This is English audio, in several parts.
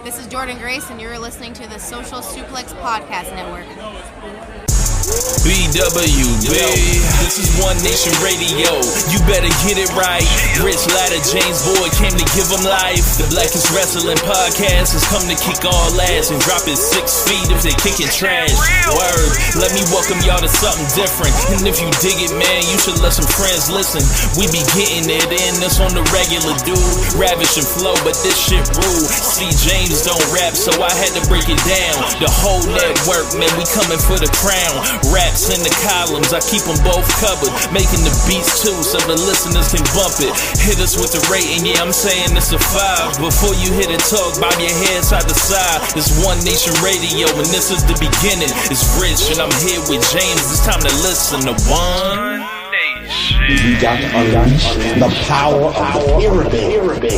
This is Jordan Grace, and you're listening to the Social Suplex Podcast Network. BWB, this is One Nation Radio. You better get it right. Rich Latta, James Boyd came to give them life. The Blackest Wrestling Podcast has come to kick all ass and drop it 6 feet if they kicking trash. Word, let me welcome y'all to something different. And if you dig it, man, you should let some friends listen. We be getting it in, this on the regular dude. Ravish and flow, but this shit rude. See, James don't rap, so I had to break it down. The whole network, man, we coming for the crown. Raps in the columns, I keep them both covered. Making the beats too, so the listeners can bump it. Hit us with the rating, yeah, I'm saying it's a 5. Before you hit it, talk, bob your head side to side. It's One Nation Radio, and this is the beginning. It's Rich, and I'm here with James. It's time to listen to One Nation. We got to unleash the power of the pyramid.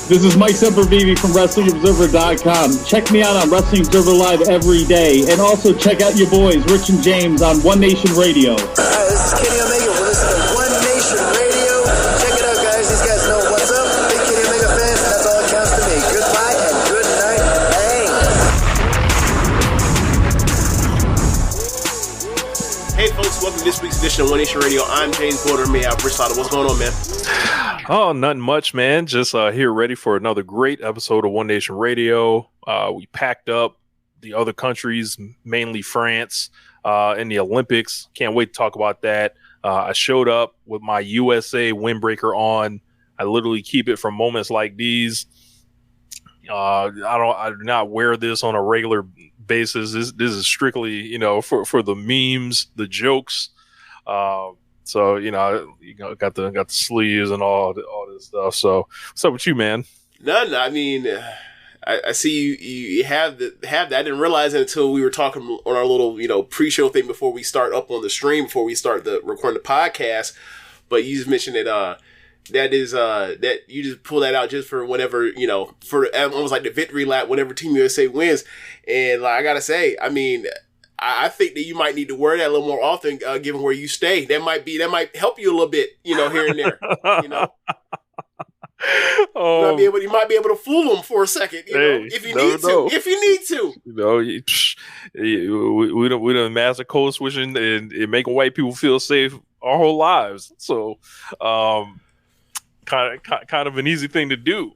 This is Mike Sempervive from WrestlingObserver.com. Check me out on Wrestling Observer Live every day. And also check out your boys, Rich and James, on One Nation Radio. Hi, this is Kenny Omega. We're listening to One Nation Radio. Check it out, guys. These guys know what's up. Big Kenny Omega fans, and that's all that counts to me. Goodbye and good night. Hey, folks. Welcome to this week's edition of One Nation Radio. I'm James Border. Me out Rich Latta. What's going on, man? Oh, nothing much, man. Just here ready for another great episode of One Nation Radio. We packed up the other countries, mainly France, in the Olympics. Can't wait to talk about that. I showed up with my USA windbreaker on. I literally keep it for moments like these. I do not wear this on a regular basis. This is strictly, for the memes, the jokes. So, got the sleeves and all this stuff. So what's up with you, man? None. I mean, I see you have that. I didn't realize it until we were talking on our little, pre-show thing before we start up on the stream, before we start recording the podcast. But you just mentioned that that you just pull that out just for whenever, for almost like the victory lap whenever Team USA wins. And I gotta say, I mean, I think that you might need to wear that a little more often, given where you stay. That might help you a little bit, here and there. You might be able to fool them for a second, if you need to. If you need to, we don't master code switching and making white people feel safe our whole lives. So, kind of an easy thing to do,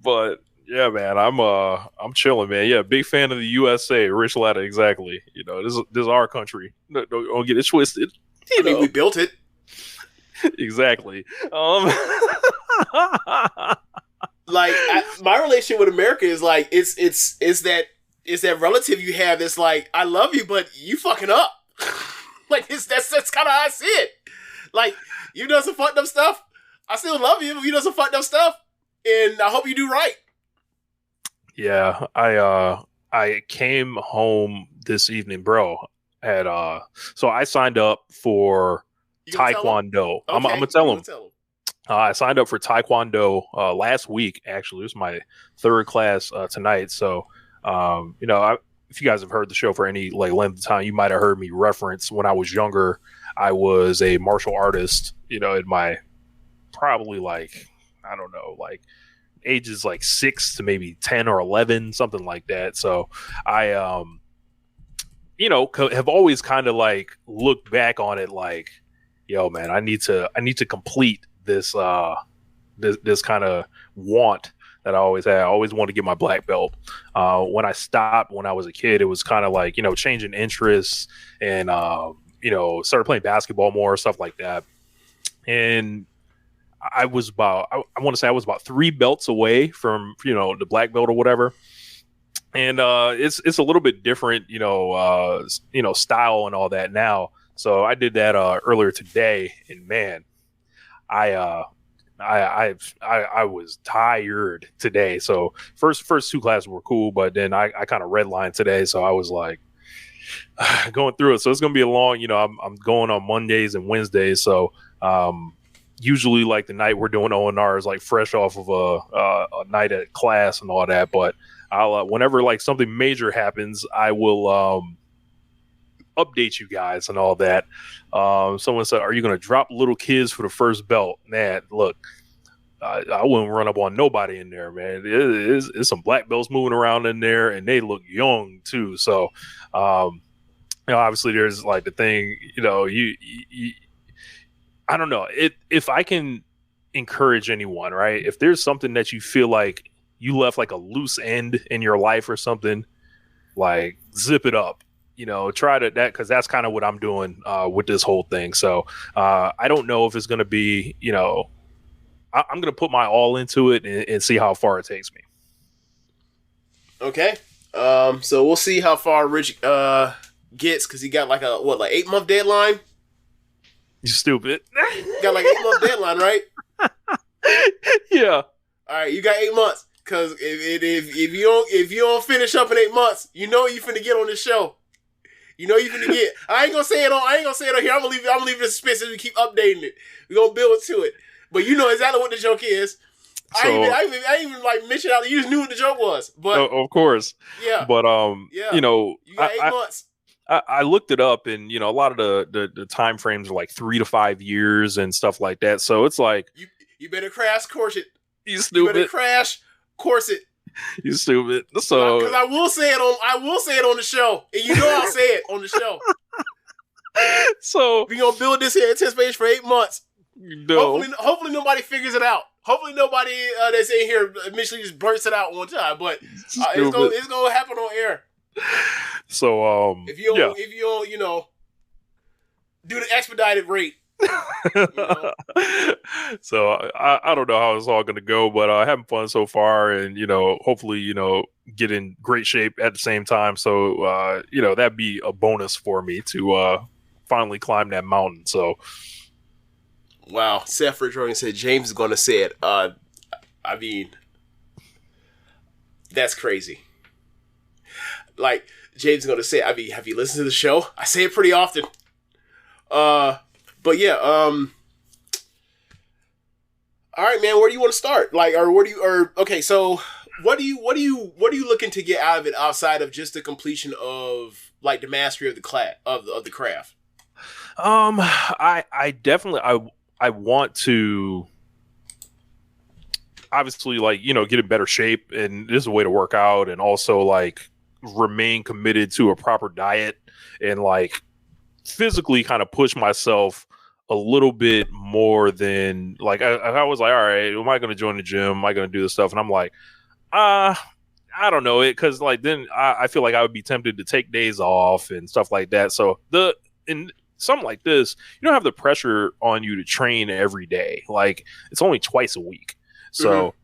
but. Yeah, man, I'm chilling, man. Yeah, big fan of the USA, Rich Latta, exactly. This is our country. Don't get it twisted. I mean, we built it. Exactly. My relationship with America is like it's that relative you have that's like, I love you, but you fucking up. That's kind of how I see it. Like, you done some fucked up stuff. I still love you, but you done some fucked up stuff, and I hope you do right. Yeah, I came home this evening, bro. So I signed up for Taekwondo. I'm gonna tell him. I signed up for Taekwondo last week. Actually, it was my third class tonight. So, if you guys have heard the show for any length of time, you might have heard me reference when I was younger. I was a martial artist. In my probably ages 6 to maybe 10 or 11, something like that. So I, have always kind of looked back on it like, yo, man, I need to complete this, this kind of want that I always had. I always wanted to get my black belt. When I stopped when I was a kid, it was kind of changing interests and, started playing basketball more, stuff like that. And I was about 3 belts away from, the black belt or whatever. And it's a little bit different, style and all that now. So I did that earlier today, and man, I was tired today. So first 2 classes were cool, but then I kind of redlined today. So I was like going through it. So it's going to be a long, I'm going on Mondays and Wednesdays. So, usually the night we're doing O&R is fresh off of a night at class and all that. But I'll whenever something major happens, I will update you guys and all that. Someone said, "Are you going to drop little kids for the first belt?" Man, look, I wouldn't run up on nobody in there, man. It's some black belts moving around in there, and they look young too. So, obviously there's like the thing, you I don't know. If I can encourage anyone, right? If there's something that you feel like you left like a loose end in your life or something, like zip it up. Try that because that's kind of what I'm doing with this whole thing. So I don't know if it's going to be, I'm going to put my all into it and see how far it takes me. Okay. So we'll see how far Rich gets because he got like a 8-month deadline. You stupid. Got like 8-month deadline, right? Yeah. All right, you got 8 months because if you don't finish up in 8 months, you finna get on this show. You finna get. I ain't gonna say it on here. I'm gonna leave it in suspense as we keep updating it. We're gonna build to it. But you know exactly what the joke is. I ain't even like mention out. You just knew what the joke was. But of course. Yeah. But yeah. You got 8 months. I looked it up, and a lot of the time frames are like 3 to 5 years and stuff like that. So it's like you better crash course it. You stupid. You better crash course it. You stupid. So because I will say it on the show, and I'll say it on the show. So we gonna build this here anticipation for 8 months. No. Hopefully nobody figures it out. Hopefully nobody that's in here initially just blurts it out one time. But it's gonna happen on air. So if you don't, do the expedited rate. So I don't know how it's all going to go, but having fun so far, and hopefully get in great shape at the same time. So that'd be a bonus for me to finally climb that mountain. So wow, Seth Ridge said James is going to say it. I mean, that's crazy. Like James is going to say it. I mean, have you listened to the show? I say it pretty often. But yeah, all right, man. Where do you want to start? Okay. So, what do you looking to get out of it outside of just the completion of like the mastery of the the craft? I definitely I want to obviously get in better shape, and this is a way to work out, and also like remain committed to a proper diet and like physically kind of push myself a little bit more than like I was like, all right, am I going to join the gym? Am I going to do this stuff? And I'm like, I don't know it because like then I feel like I would be tempted to take days off and stuff like that. So in something like this, you don't have the pressure on you to train every day. Like it's only twice a week. So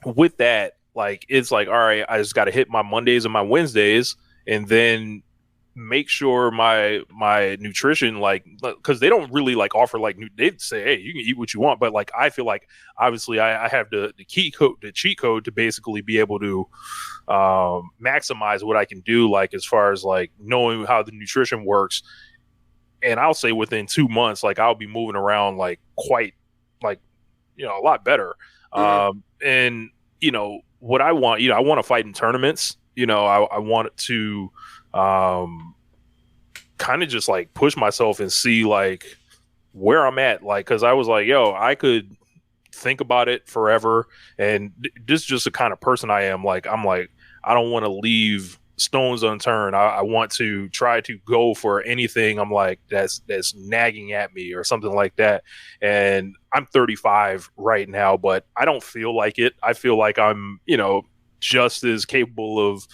with that, like it's like, all right, I just got to hit my Mondays and my Wednesdays, and then make sure my nutrition, like, because they don't really like offer like they say, hey, you can eat what you want, but like I feel like obviously I have the cheat code to basically be able to maximize what I can do, like as far as like knowing how the nutrition works. And I'll say within 2 months, like I'll be moving around like quite like a lot better. And what I want, I want to fight in tournaments. I want to kind of just like push myself and see like where I'm at, like because I was like, I could think about it forever, and this is just the kind of person I am. Like I'm like, I don't want to leave stones unturned. I want to try to go for anything I'm like that's nagging at me or something like that. And I'm 35 right now, but I don't feel like it. I feel like I'm just as capable of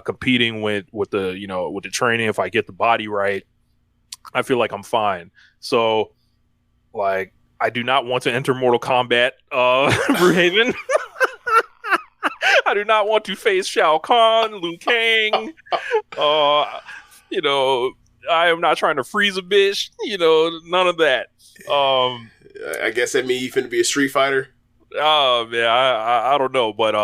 competing with the training. If I get the body right, I feel like I'm fine. So like I do not want to enter Mortal Kombat Bruhaven. I do not want to face Shao Kahn, Liu Kang. I am not trying to freeze a bitch. None of that. I guess that means you finna be a Street Fighter. Oh man, I don't know, but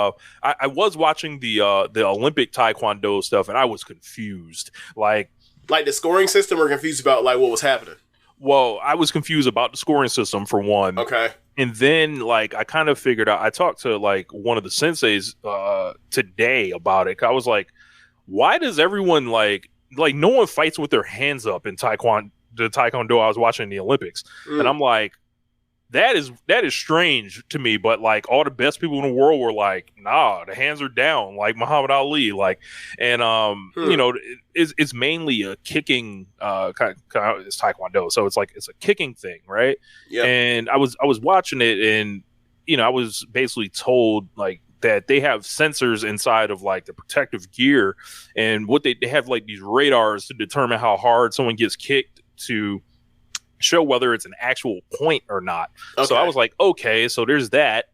I was watching the Olympic Taekwondo stuff, and I was confused. Like the scoring system, or confused about like what was happening? Well, I was confused about the scoring system for one. Okay, and then like I kind of figured out. I talked to like one of the senseis today about it. I was like, why does everyone like no one fights with their hands up in Taekwondo? The Taekwondo I was watching in the Olympics, and I'm like, that is strange to me. But like all the best people in the world were like, nah, the hands are down, like Muhammad Ali, like, and you know, it's mainly a kicking kind of it's Taekwondo, so it's a kicking thing, right? Yeah. And I was watching it, and you know, I was basically told like that they have sensors inside of like the protective gear, and what they have like these radars to determine how hard someone gets kicked to show whether it's an actual point or not. Okay. So I was like, okay, so there's that.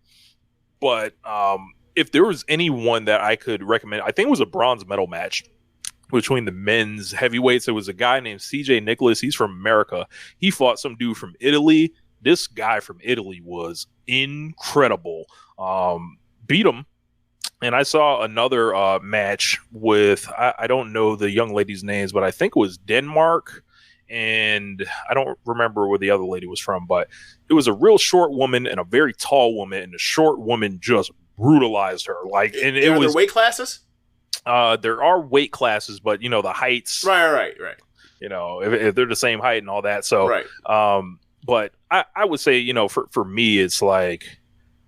But if there was anyone that I could recommend, I think it was a bronze medal match between the men's heavyweights. There was a guy named CJ Nicholas. He's from America. He fought some dude from Italy. This guy from Italy was incredible. Beat him. And I saw another match with, I don't know the young lady's names, but I think it was Denmark. And I don't remember where the other lady was from, but it was a real short woman and a very tall woman, and the short woman just brutalized her. Like, and it was there weight classes. There are weight classes, but you know the heights. Right. You know, if they're the same height and all that. So, right. But I would say, you know, for me, it's like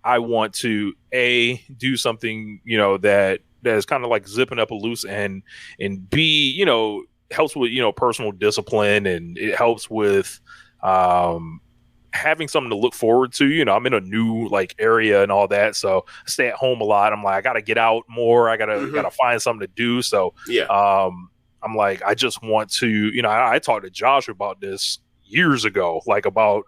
I want to do something, you know, that is kind of like zipping up a loose end, and B, you know, helps with, you know, personal discipline, and it helps with having something to look forward to. You know, I'm in a new like area and all that, so I stay at home a lot. I'm like, I gotta get out more. I gotta find something to do. So yeah, I'm like, I just want to, you know, I talked to Josh about this years ago, like about,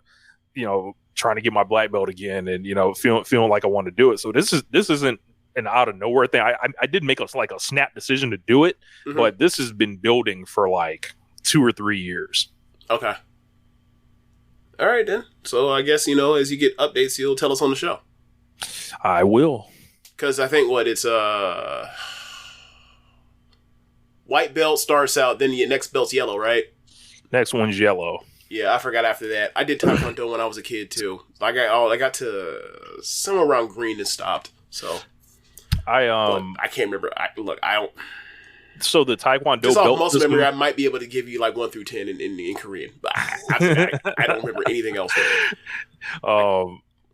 you know, trying to get my black belt again, and you know, feeling like I want to do it. So this isn't an out of nowhere thing. I did make a snap decision to do it, but this has been building for like 2 or 3 years. Okay. All right then. So I guess, you know, as you get updates, you'll tell us on the show. I will. Because I think it's white belt starts out, then the next belt's yellow, right? Next one's yellow. Yeah, I forgot after that. I did Taekwondo when I was a kid too. I got to somewhere around green and stopped. So I can't remember. I don't. So the Taekwondo just off muscle memory, I might be able to give you like 1 through 10 in Korean, but I don't remember anything else.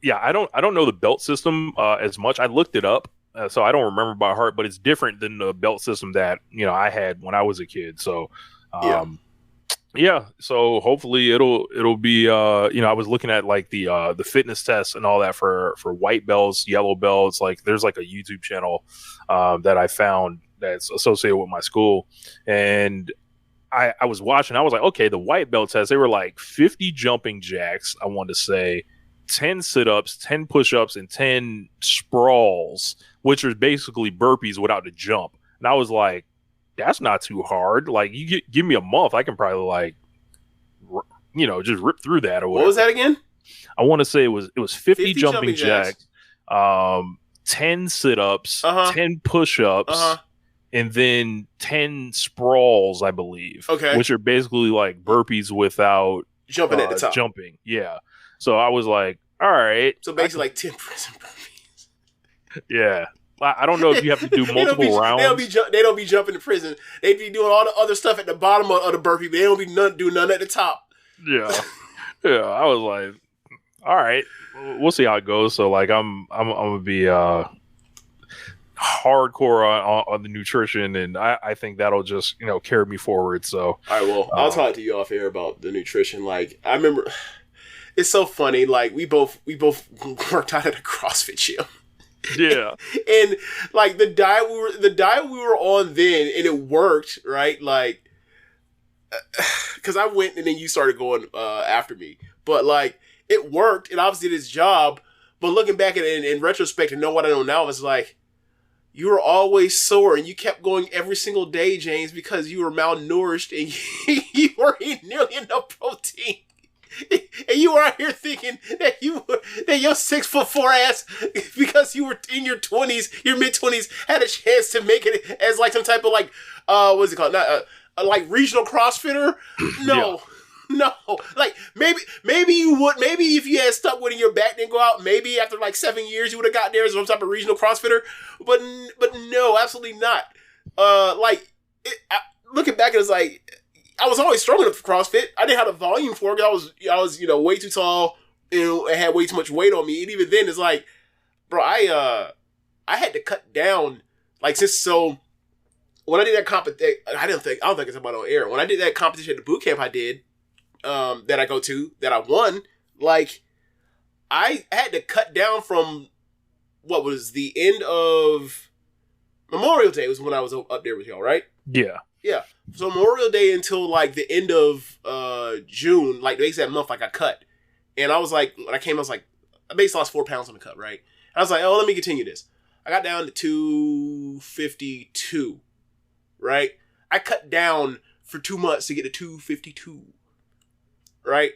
Yeah, I don't know the belt system as much. I looked it up, so I don't remember by heart. But it's different than the belt system that, you know, I had when I was a kid. So yeah. So hopefully it'll be you know, I was looking at like the fitness tests and all that for white belts, yellow belts. Like there's like a YouTube channel that I found that's associated with my school, and I was watching. I was like, okay, the white belt test, they were like 50 jumping jacks, I want to say, 10 sit-ups, 10 push-ups, and 10 sprawls, which are basically burpees without the jump. And I was like, that's not too hard. Like, you give me a month, I can probably like, you know, just rip through that or whatever. What was that again? I want to say it was 50 jumping jacks, 10 sit-ups, 10 push-ups, and then 10 sprawls, I believe. Okay. Which are basically like burpees without jumping at the top. Jumping, yeah. So I was like, all right. So basically like 10 prison burpees. Yeah. I don't know if you have to do multiple rounds. They don't be jumping in prison. They be doing all the other stuff at the bottom of the burpee, but they don't be do none at the top. Yeah. Yeah. I was like, all right, we'll see how it goes. So like, I'm gonna be hardcore on the nutrition, and I think that'll just, you know, carry me forward. So all right, well, I'll talk to you off air about the nutrition. Like, I remember, it's so funny. Like, we both worked out at a CrossFit gym. Yeah. And like the diet we were on then, and it worked, right? Like, because I went and then you started going after me, but like it worked, and obviously did its job. But looking back at it in retrospect and know what I know now, it's like you were always sore, and you kept going every single day, James, because you were malnourished and you weren't eating nearly enough protein. And you were out here thinking that your 6'4" ass, because you were in your 20s, your mid-20s, had a chance to make it as like some type of like what's it called? Not like regional CrossFitter. No. No, like maybe you would. Maybe if you had stuck with it in your back, didn't go out. Maybe after like 7 years, you would have got there as some type of regional CrossFitter. But no, absolutely not. Looking back, it's like I was always strong enough for CrossFit. I didn't have the volume for it because I was way too tall, it had way too much weight on me. And even then, it's like, bro, I had to cut down, like, when I did that competition, I don't think it's about on air. When I did that competition at the boot camp I did, that I go to, that I won, like, I had to cut down from what was the end of Memorial Day was when I was up there with y'all, right? Yeah. Yeah. So Memorial Day until like the end of June, like basically that month, like I cut. And I was like, when I came, I was like, I basically lost 4 pounds on the cut, right? And I was like, oh, let me continue this. I got down to 252, right? I cut down for 2 months to get to 252, right?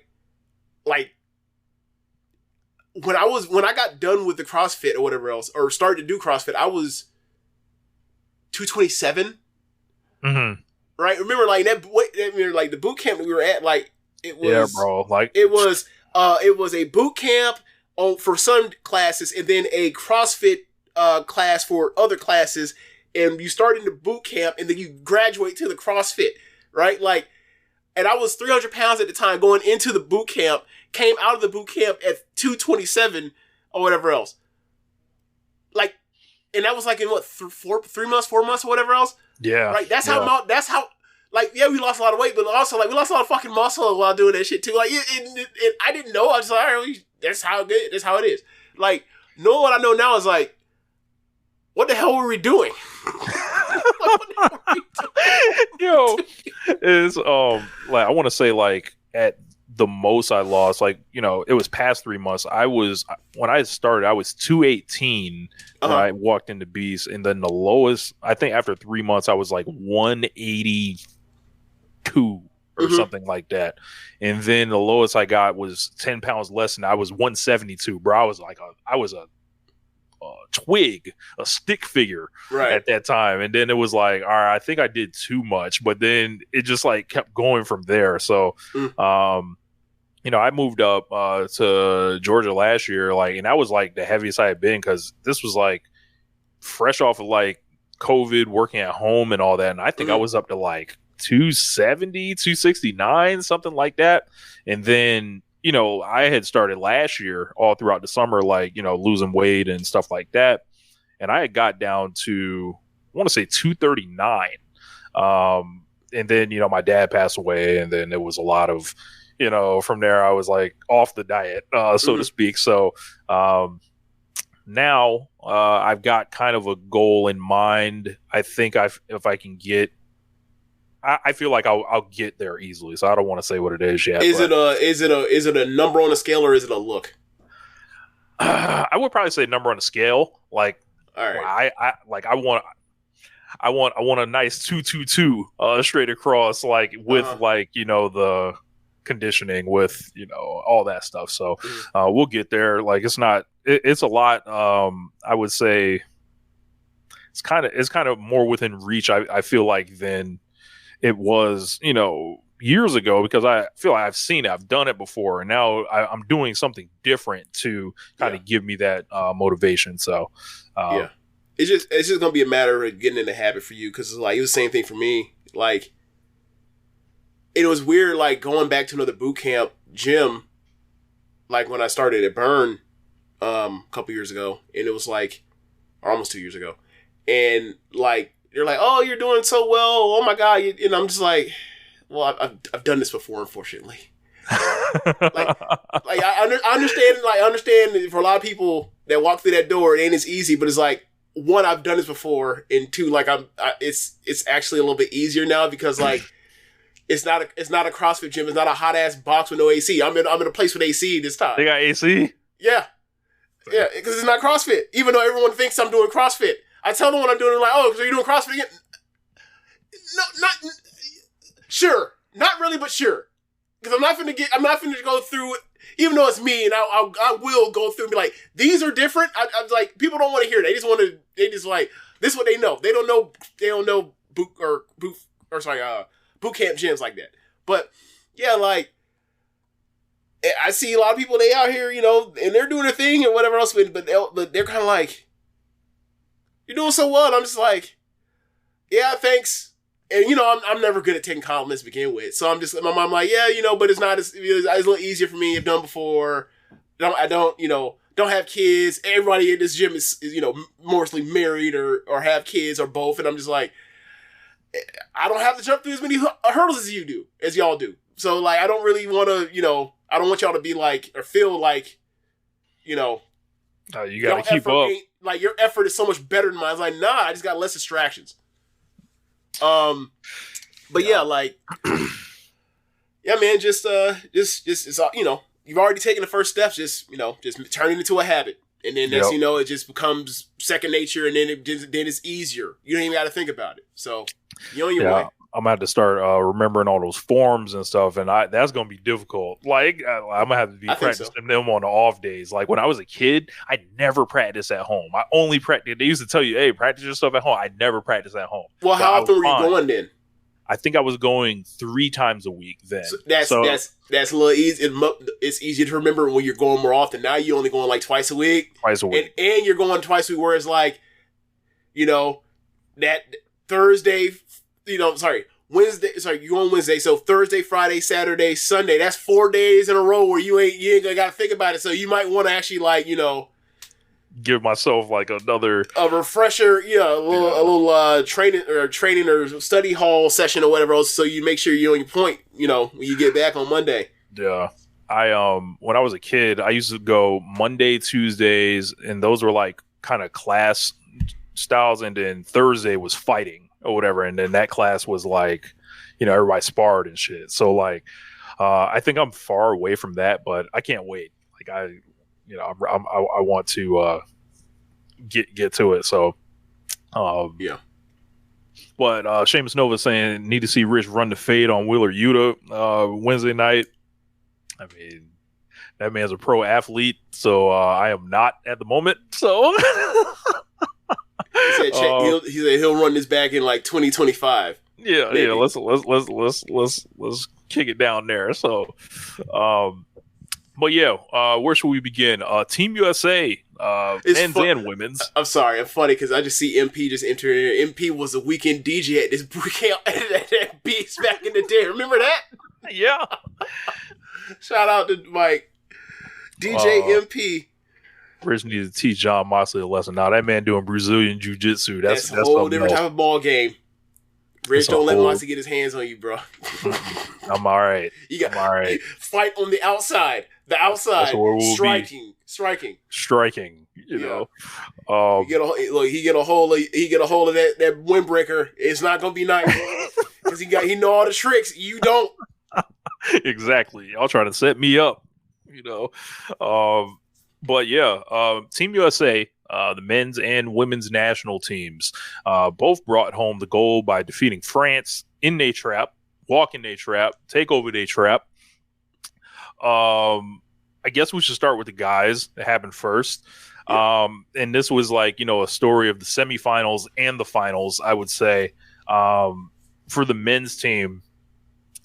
Like, when I got done with the CrossFit or whatever else, or started to do CrossFit, I was 227. Mm-hmm. Right? Remember, like like the boot camp that we were at, like it was. Yeah, bro. Like it was a boot camp for some classes, and then a CrossFit class for other classes. And you start in the boot camp, and then you graduate to the CrossFit, right? Like, and I was 300 pounds at the time going into the boot camp. Came out of the boot camp at 227 or whatever else. Like, and that was like in what 4 months, or whatever else. Yeah. Right. That's how. Like, yeah, we lost a lot of weight, but also like we lost a lot of fucking muscle while doing that shit too. Like, I didn't know. I was like, all right, that's how it is. Like, knowing what I know now is like, what the hell were we doing? Yo, is like I want to say like at the most I lost, like, you know, it was past 3 months. When I started, I was 218 when I walked into Beast, and then the lowest, I think after 3 months, I was like 182 or something like that. And then the lowest I got was 10 pounds less, and I was 172, bro. I was like I was a twig, a stick figure at that time. And then it was like, all right, I think I did too much, but then it just like kept going from there. So, you know, I moved up to Georgia last year, like, and that was like the heaviest I had been, because this was like fresh off of like COVID, working at home and all that. And I think I was up to like 270, 269, something like that. And then, you know, I had started last year all throughout the summer, like, you know, losing weight and stuff like that. And I had got down to, I want to say 239. And then, you know, my dad passed away, and then it was a lot of, you know, from there I was like off the diet, so to speak. So now I've got kind of a goal in mind. I think if I can get, I feel like I'll get there easily. So I don't want to say what it is yet. Is it a number on a scale, or is it a look? I would probably say number on a scale. Like, all right, I want a nice 222 straight across, like with like, you know, the conditioning with, you know, all that stuff. So we'll get there. Like, it's a lot. I would say it's kind of more within reach, I feel like, than it was, you know, years ago, because I feel like I've seen it, I've done it before, and now I'm doing something different to kind of give me that motivation. So it's just gonna be a matter of getting in the habit for you, because it's like it was the same thing for me. Like, it was weird, like going back to another boot camp gym, like when I started at Burn a couple years ago, and it was like, or almost 2 years ago, and like they're like, "Oh, you're doing so well! Oh my god!" And I'm just like, "Well, I've done this before, unfortunately." I understand. Like, I understand for a lot of people that walk through that door, it ain't as easy. But it's like, one, I've done this before, and two, like it's actually a little bit easier now, because like it's not a CrossFit gym. It's not a hot ass box with no AC. I'm in a place with AC this time. They got AC? Yeah, because it's not CrossFit. Even though everyone thinks I'm doing CrossFit, I tell them what I'm doing. They're like, "Oh, so you're doing CrossFit again?" No, not sure, not really, but sure. Because I'm not finna go through it, even though it's me, and I will go through and be like, these are different. I'm like, people don't want to hear it. They just like, this is what they know. They don't know boot camp gyms like that. But yeah, like, I see a lot of people, they out here, you know, and they're doing their thing and whatever else, but they're kind of like, "You're doing so well." And I'm just like, "Yeah, thanks." And, you know, I'm never good at taking compliments to begin with. So I'm just, my mom like, "Yeah, you know, but it's not as, it's a little easier for me. I've done before. don't have kids. Everybody in this gym is mostly married or have kids or both. And I'm just like, I don't have to jump through as many hurdles as y'all do. So like, I don't really want to, I don't want y'all to be like, or feel like, you got to keep up. Like your effort is so much better than mine. I was like, nah, I just got less distractions. But yeah, like, yeah, man, just it's you've already taken the first steps. Just turning it into a habit, and then next it just becomes second nature, and then it's easier. You don't even got to think about it. So you're on your way. I'm gonna have to start remembering all those forms and stuff, and that's gonna be difficult. Like I'm gonna have to be practicing them on the off days. Like when I was a kid, I never practiced at home. I only practiced. They used to tell you, "Hey, practice your stuff at home." I never practiced at home. Well, how often were you going then? I think I was going 3 times a week then. So that's a little easy. It's easier to remember when you're going more often. Now you're only going like twice a week. And you're going twice a week, whereas like, that Thursday, Wednesday. Sorry, you're on Wednesday. So Thursday, Friday, Saturday, Sunday. That's 4 days in a row where you ain't got to think about it. So you might want to actually give myself like a refresher, a little training or study hall session or whatever else. So you make sure you're on your point, when you get back on Monday. Yeah. I when I was a kid, I used to go Monday, Tuesdays, and those were like kind of class styles, and then Thursday was fighting or whatever, and then that class was like, everybody sparred and shit. So like, I think I'm far away from that, but I can't wait. Like I want to get to it. So, yeah. But Seamus Nova saying need to see Rich run the fade on Wheeler Yuta Wednesday night. I mean, that man's a pro athlete, so I am not at the moment. So. He said he'll run this back in like 2025. Yeah, maybe. Yeah. Let's kick it down there. So, but yeah, where should we begin? Team USA, men's and women's. I'm sorry, I'm funny because I just see MP just entering here. MP was a weekend DJ at this breakout at Beats back in the day. Remember that? Yeah. Shout out to Mike, DJ MP. Rich needs to teach John Moxley a lesson. Now that man doing Brazilian jiu-jitsu. That's a whole different type of ball game. Rich, don't let Moxley get his hands on you, bro. I'm all right. I'm all right. Fight on the outside. The outside. We'll striking. You know. He get a hold of that windbreaker. It's not gonna be nice because he know all the tricks. You don't. Exactly. Y'all trying to set me up. But yeah, Team USA, the men's and women's national teams, both brought home the gold by defeating France in a trap, walk in a trap, take over a trap. I guess we should start with the guys that happened first. And this was like, a story of the semifinals and the finals, I would say. For the men's team,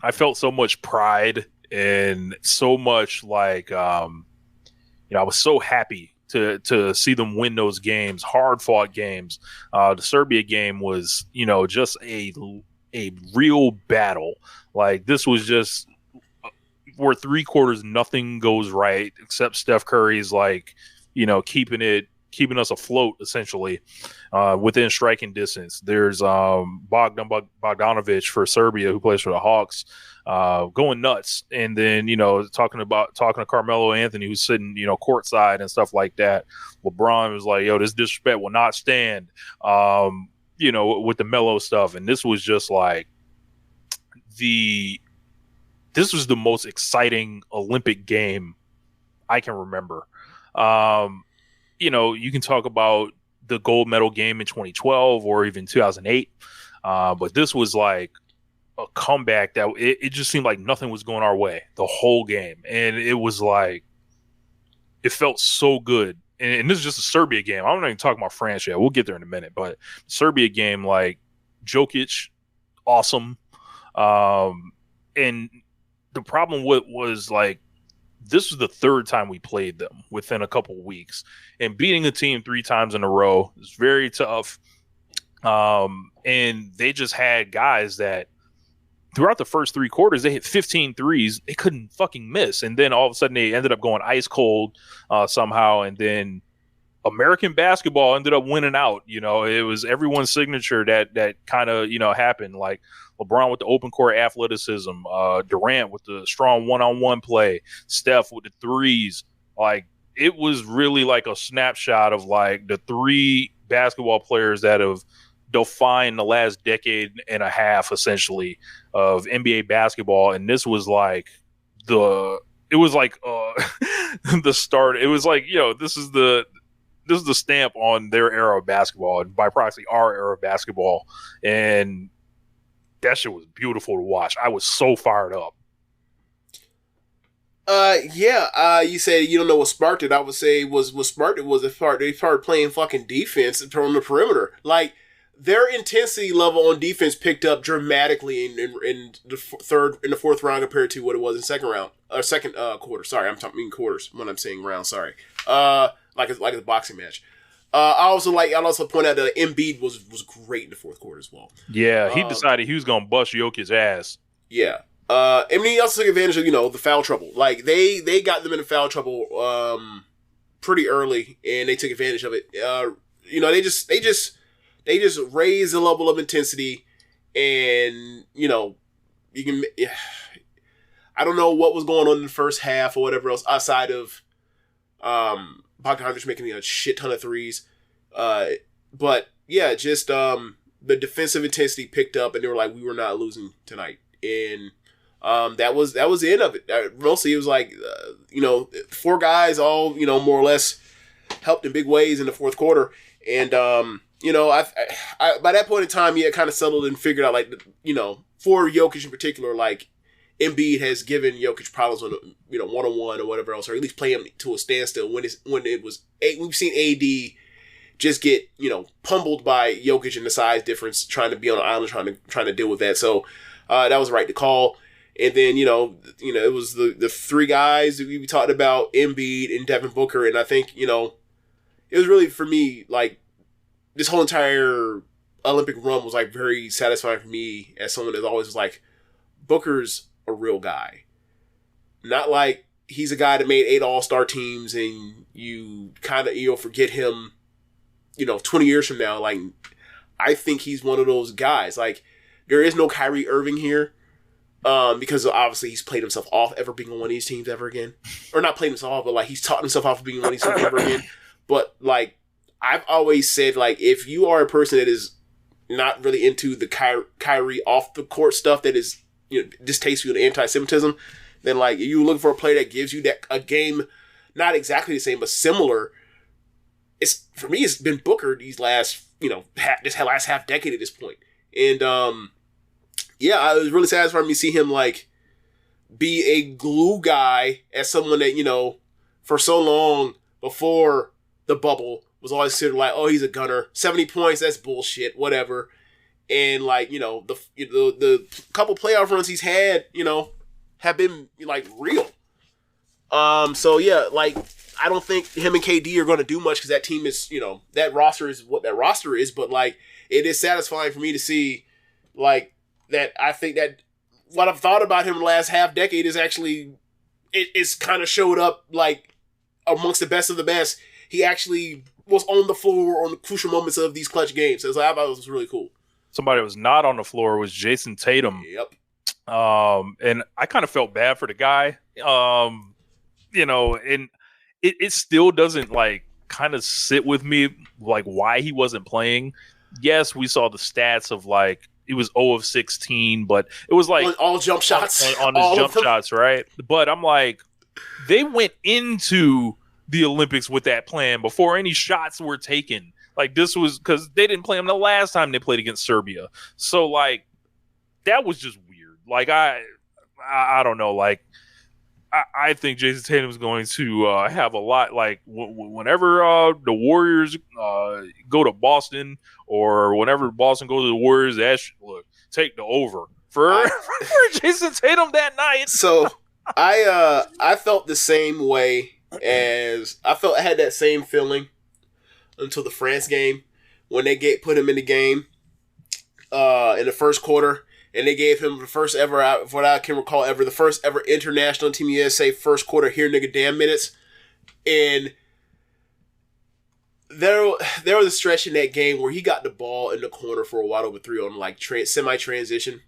I felt so much pride and so much like, I was so happy to see them win those games, hard fought games. The Serbia game was, just a real battle. Like this was just where 3/4 nothing goes right except Steph Curry's like, keeping us afloat essentially within striking distance. There's Bogdan Bogdanovic for Serbia who plays for the Hawks. Going nuts, and then talking to Carmelo Anthony who's sitting courtside and stuff like that. LeBron was like, "Yo, this disrespect will not stand." With the Melo stuff, and this was just like this was the most exciting Olympic game I can remember. You can talk about the gold medal game in 2012 or even 2008, but this was like a comeback that it just seemed like nothing was going our way the whole game, and it was like it felt so good. And this is just a Serbia game. I'm not even talking about France yet. We'll get there in a minute, but Serbia game, like Jokic, awesome. And the problem was like this was the third time we played them within a couple weeks, and beating a team 3 times in a row is very tough. And they just had guys that throughout the first 3 quarters, they hit 15 threes. They couldn't fucking miss. And then all of a sudden they ended up going ice cold somehow. And then American basketball ended up winning out. You know, it was everyone's signature that kind of, you know, happened. Like LeBron with the open court athleticism, Durant with the strong one-on-one play, Steph with the threes. Like, it was really like a snapshot of like the 3 basketball players that have defined the last decade and a half, essentially, of NBA basketball. And this was like the start. It was like, you know, this is the stamp on their era of basketball, and by proxy our era of basketball. And that shit was beautiful to watch. I was so fired up. You said you don't know what sparked it. I would say what sparked it was they started playing fucking defense from the perimeter. Like, their intensity level on defense picked up dramatically in the fourth round compared to what it was in second quarter. Sorry, I'm talking quarters when I'm saying round. Sorry. Like it's a boxing match. I'd also point out that Embiid was great in the fourth quarter as well. Yeah, he decided he was gonna bust Jokic's ass. Yeah. And he also took advantage of, you know, the foul trouble. Like, they got them into foul trouble pretty early, and they took advantage of it. You know, they just raised the level of intensity, and, you know, I don't know what was going on in the first half or whatever else outside of Bogdanovich making a shit ton of threes. But yeah, just the defensive intensity picked up, and they were like, we were not losing tonight. And that was the end of it. Mostly it was like, you know, 4 guys all, you know, more or less helped in big ways in the fourth quarter. And, you know, I by that point in time, yeah, kind of settled and figured out, like, you know, for Jokic in particular, like, Embiid has given Jokic problems on, you know, one-on-one or whatever else, or at least play him to a standstill. We've seen AD just get, you know, pummeled by Jokic and the size difference, trying to be on an island, trying to deal with that. So that was right to call. And then, you know, it was the 3 guys that we talked about, Embiid and Devin Booker, and I think, you know, it was really, for me, like, this whole entire Olympic run was, like, very satisfying for me as someone that always was like, Booker's a real guy. Not like he's a guy that made 8 all-star teams and you kind of, you'll forget him, you know, 20 years from now. Like, I think he's one of those guys. Like, there is no Kyrie Irving here. Because obviously he's played himself off ever being on one of these teams ever again. Or not played himself off, but like he's taught himself off of being on one of these teams ever again. But like, I've always said, like, if you are a person that is not really into the Kyrie off the court stuff that is, you know, distasteful and anti-Semitism, then like, you looking for a player that gives you that a game, not exactly the same, but similar. For me, it's been Booker these last, you know, this last half decade at this point. And, yeah, it was really satisfying to see him, like, be a glue guy as someone that, you know, for so long before the bubble was always considered like, oh, he's a gunner. 70 points, that's bullshit, whatever. And, like, you know, the couple playoff runs he's had, you know, have been, like, real. So, yeah, like, I don't think him and KD are going to do much because that team is, you know, that roster is what that roster is. But, like, it is satisfying for me to see, like, that I think that what I've thought about him in the last half decade is actually, it's kind of showed up, like, amongst the best of the best. He actually was on the floor on the crucial moments of these clutch games. So I thought it was really cool. Somebody that was not on the floor was Jason Tatum. Yep. And I kind of felt bad for the guy. You know, and it still doesn't, like, kind of sit with me, like, why he wasn't playing. Yes, we saw the stats of, like, it was 0 of 16, but it was like all jump shots on his jump shots, right? But I'm like, they went into the Olympics with that plan before any shots were taken. Like, this was because they didn't play him the last time they played against Serbia. So, like, that was just weird. Like, I don't know. Like, I think Jason Tatum is going to have a lot. Like, whenever the Warriors go to Boston, or whenever Boston goes to the Warriors, take the over for Jason Tatum that night. So I felt the same way as I had that same feeling until the France game when they put him in the game in the first quarter, and they gave him the first ever, what I can recall ever, the first ever international Team USA first quarter here nigga damn minutes. And there was a stretch in that game where he got the ball in the corner for a wide open three on like semi-transition.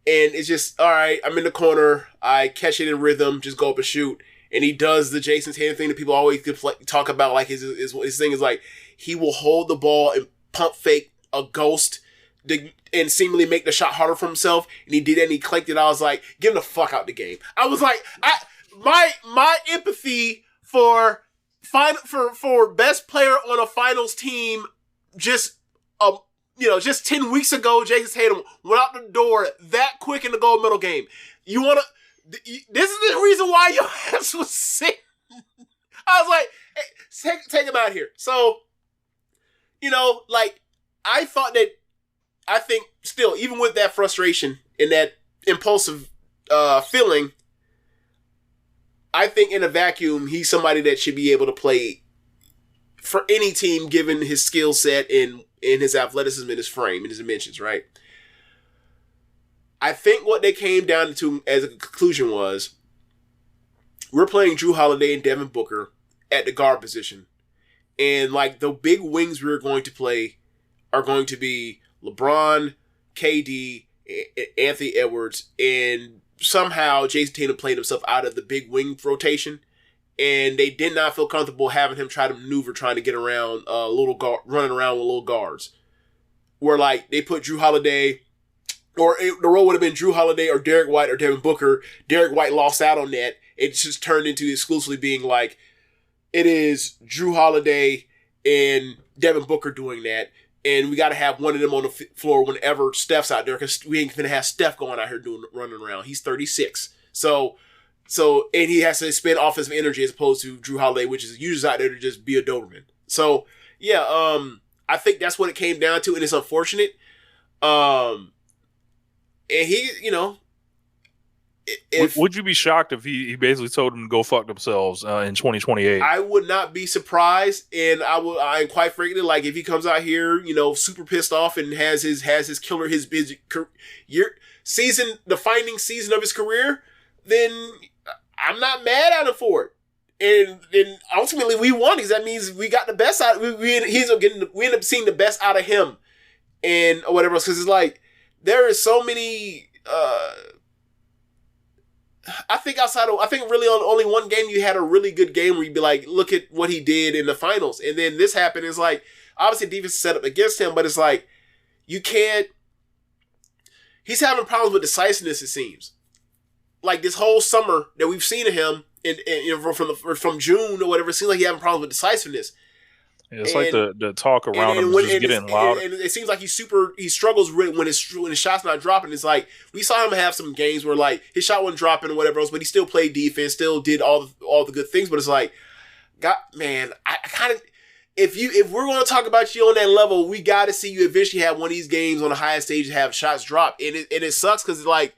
And it's just, all right, I'm in the corner. I catch it in rhythm, just go up and shoot. And he does the Jason Tatum thing that people always talk about. Like his thing is like, he will hold the ball and pump fake a ghost and seemingly make the shot harder for himself. And he did that and he clanked it. I was like, get him the fuck out the game. I was like, my empathy for best player on a finals team just 10 weeks ago, Jason Tatum went out the door that quick in the gold medal game. This is the reason why your ass was sick. I was like, hey, take him out here. So, I think still, even with that frustration and that impulsive feeling, I think in a vacuum, he's somebody that should be able to play for any team given his skill set and his athleticism and his frame and his dimensions, right? I think what they came down to as a conclusion was, we're playing Drew Holiday and Devin Booker at the guard position. And like the big wings we're going to play are going to be LeBron, KD, Anthony Edwards, and somehow Jason Tatum played himself out of the big wing rotation. And they did not feel comfortable having him try to maneuver, trying to get around running around with little guards. Where like they put Drew Holiday, the role would have been Drew Holiday or Derek White or Devin Booker. Derek White lost out on that. It just turned into exclusively being like, it is Drew Holiday and Devin Booker doing that. And we got to have one of them on the floor whenever Steph's out there, because we ain't going to have Steph going out here running around. He's 36. So, and he has to spend offensive energy as opposed to Drew Holiday, which is usually out there to just be a Doberman. So, yeah, I think that's what it came down to, and it's unfortunate. And he, would you be shocked if he basically told them to go fuck themselves in 2028? I would not be surprised, and I quite frankly, like if he comes out here, super pissed off and has his killer his year season, defining season of his career, then I'm not mad at him for it. And ultimately we won, because that means we got the best out. We end up seeing the best out of him and whatever else. Because it's like there is so many. I think really on only one game you had a really good game where you'd be like, look at what he did in the finals. And then this happened. It's like, obviously defense is set up against him, but it's like, you can't, he's having problems with decisiveness, it seems. Like this whole summer that we've seen of him from June or whatever, it seems like he's having problems with decisiveness. It's like the talk around him is just getting louder. And it seems like he struggles when his shot's not dropping. It's like, we saw him have some games where like his shot wasn't dropping or whatever else, but he still played defense, still did all the good things. But it's like, God, man, I kind of, if we're going to talk about you on that level, we got to see you eventually have one of these games on the highest stage and have shots drop. And it sucks because it's like,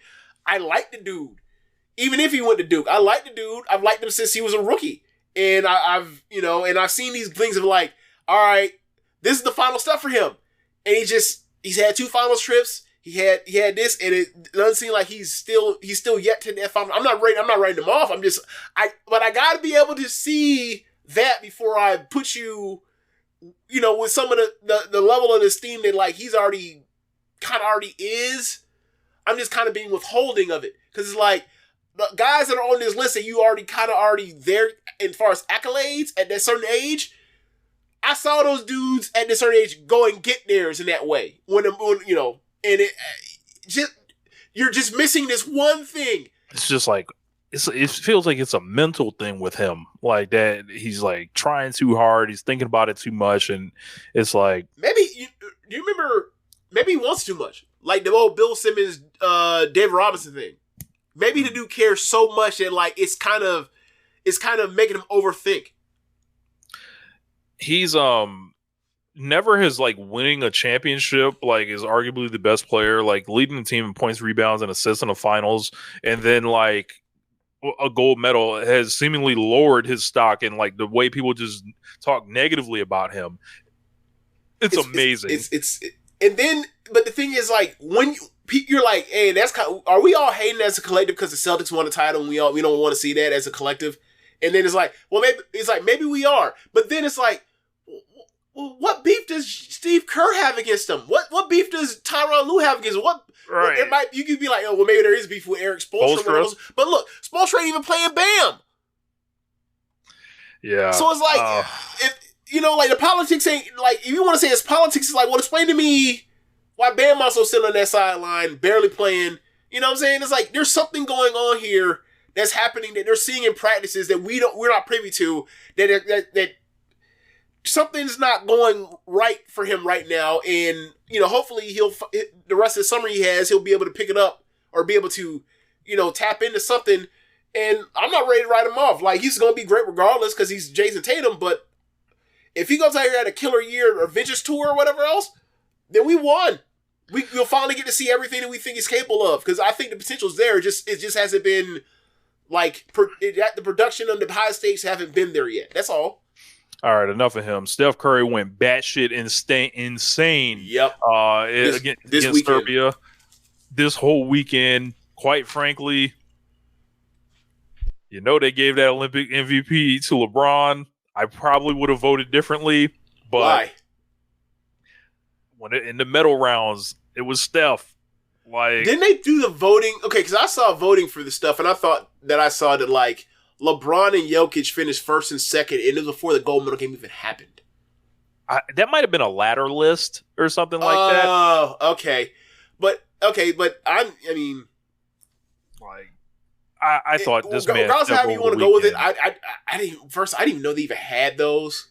I like the dude. Even if he went to Duke, I like the dude. I've liked him since he was a rookie. And I've seen these things of like, all right, this is the final step for him. And he's had 2 finals trips. He had this, and it doesn't seem like he's still yet to that final. I'm not writing him off. But I gotta be able to see that before I put you, with some of the level of esteem that like he's already is. I'm just kind of being withholding of it. Cause it's like, the guys that are on this list that you already there as far as accolades at that certain age, I saw those dudes at this certain age go and get theirs in that way. And you're just missing this one thing. It's just like, it feels like it's a mental thing with him. Like that he's like trying too hard. He's thinking about it too much. And it's like, maybe do you remember, maybe he wants too much. Like the old Bill Simmons, David Robinson thing. Maybe the dude cares so much that like, it's kind of making him overthink. He's never has like winning a championship like is arguably the best player, like leading the team in points, rebounds, and assists in the finals, and then like a gold medal has seemingly lowered his stock, and like the way people just talk negatively about him. It's amazing. And then, but the thing is, like, when you're like, hey, that's kind of, are we all hating as a collective because the Celtics won the title and we don't want to see that as a collective? And then it's like, well, maybe we are. But then it's like, well, what beef does Steve Kerr have against them? What beef does Tyronn Lue have against them? Right. You could be like, oh, well, maybe there is beef with Eric Spoelstra. But look, Spoelstra ain't even playing Bam. Yeah. So it's like, like the politics ain't, like, if you want to say it's politics, it's like, well, explain to me why Bam also sitting on that sideline, barely playing. You know what I'm saying? It's like, there's something going on here that's happening that they're seeing in practices that we're not privy to, that something's not going right for him right now. And, hopefully the rest of the summer he'll be able to pick it up or be able to, tap into something. And I'm not ready to write him off. Like, he's going to be great regardless because he's Jason Tatum. But if he goes out here at a killer year or Vengeance Tour or whatever else, then we won. We'll finally get to see everything that we think he's capable of. Because I think the potential's there. It just hasn't been, like, the production on the high stakes haven't been there yet. That's all. All right, enough of him. Steph Curry went batshit insane. Yep. Against Serbia. This whole weekend, quite frankly, they gave that Olympic MVP to LeBron. I probably would have voted differently, but why? In the medal rounds, it was Steph. Like, didn't they do the voting? Okay, because I saw voting for the stuff, and I thought that like LeBron and Jokic finished first and second, and it was before the gold medal game even happened. That might have been a ladder list or something like that. Oh, okay, but I thought this man. Regardless of how you want to go with it, I didn't even know they even had those.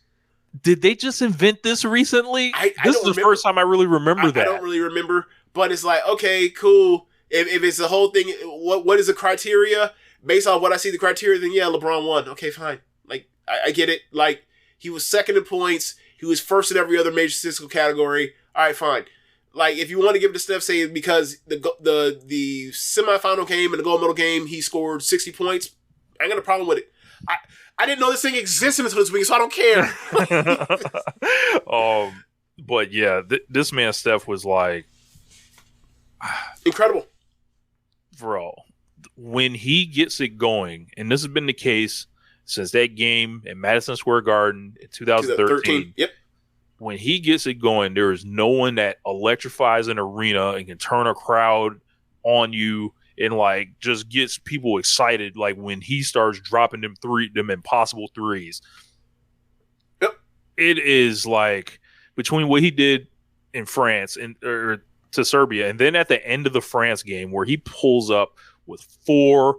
Did they just invent this recently? This is the first time I really remember that. I don't really remember, but it's like, okay, cool. If it's the whole thing, what is the criteria? Based on what I see the criteria, then yeah, LeBron won. Okay, fine. Like, I get it. Like, he was second in points. He was first in every other major statistical category. All right, fine. Like, if you want to give it to Steph, say because the semifinal game and the gold medal game, he scored 60 points. I ain't got a problem with it. I didn't know this thing existed until this week, so I don't care. But yeah, this man Steph was like incredible, bro. When he gets it going, and this has been the case since that game in Madison Square Garden in 2013. Yep. When he gets it going, there is no one that electrifies an arena and can turn a crowd on you and like just gets people excited. Like when he starts dropping them impossible threes. Yep. It is like between what he did in France or to Serbia, and then at the end of the France game where he pulls up with 4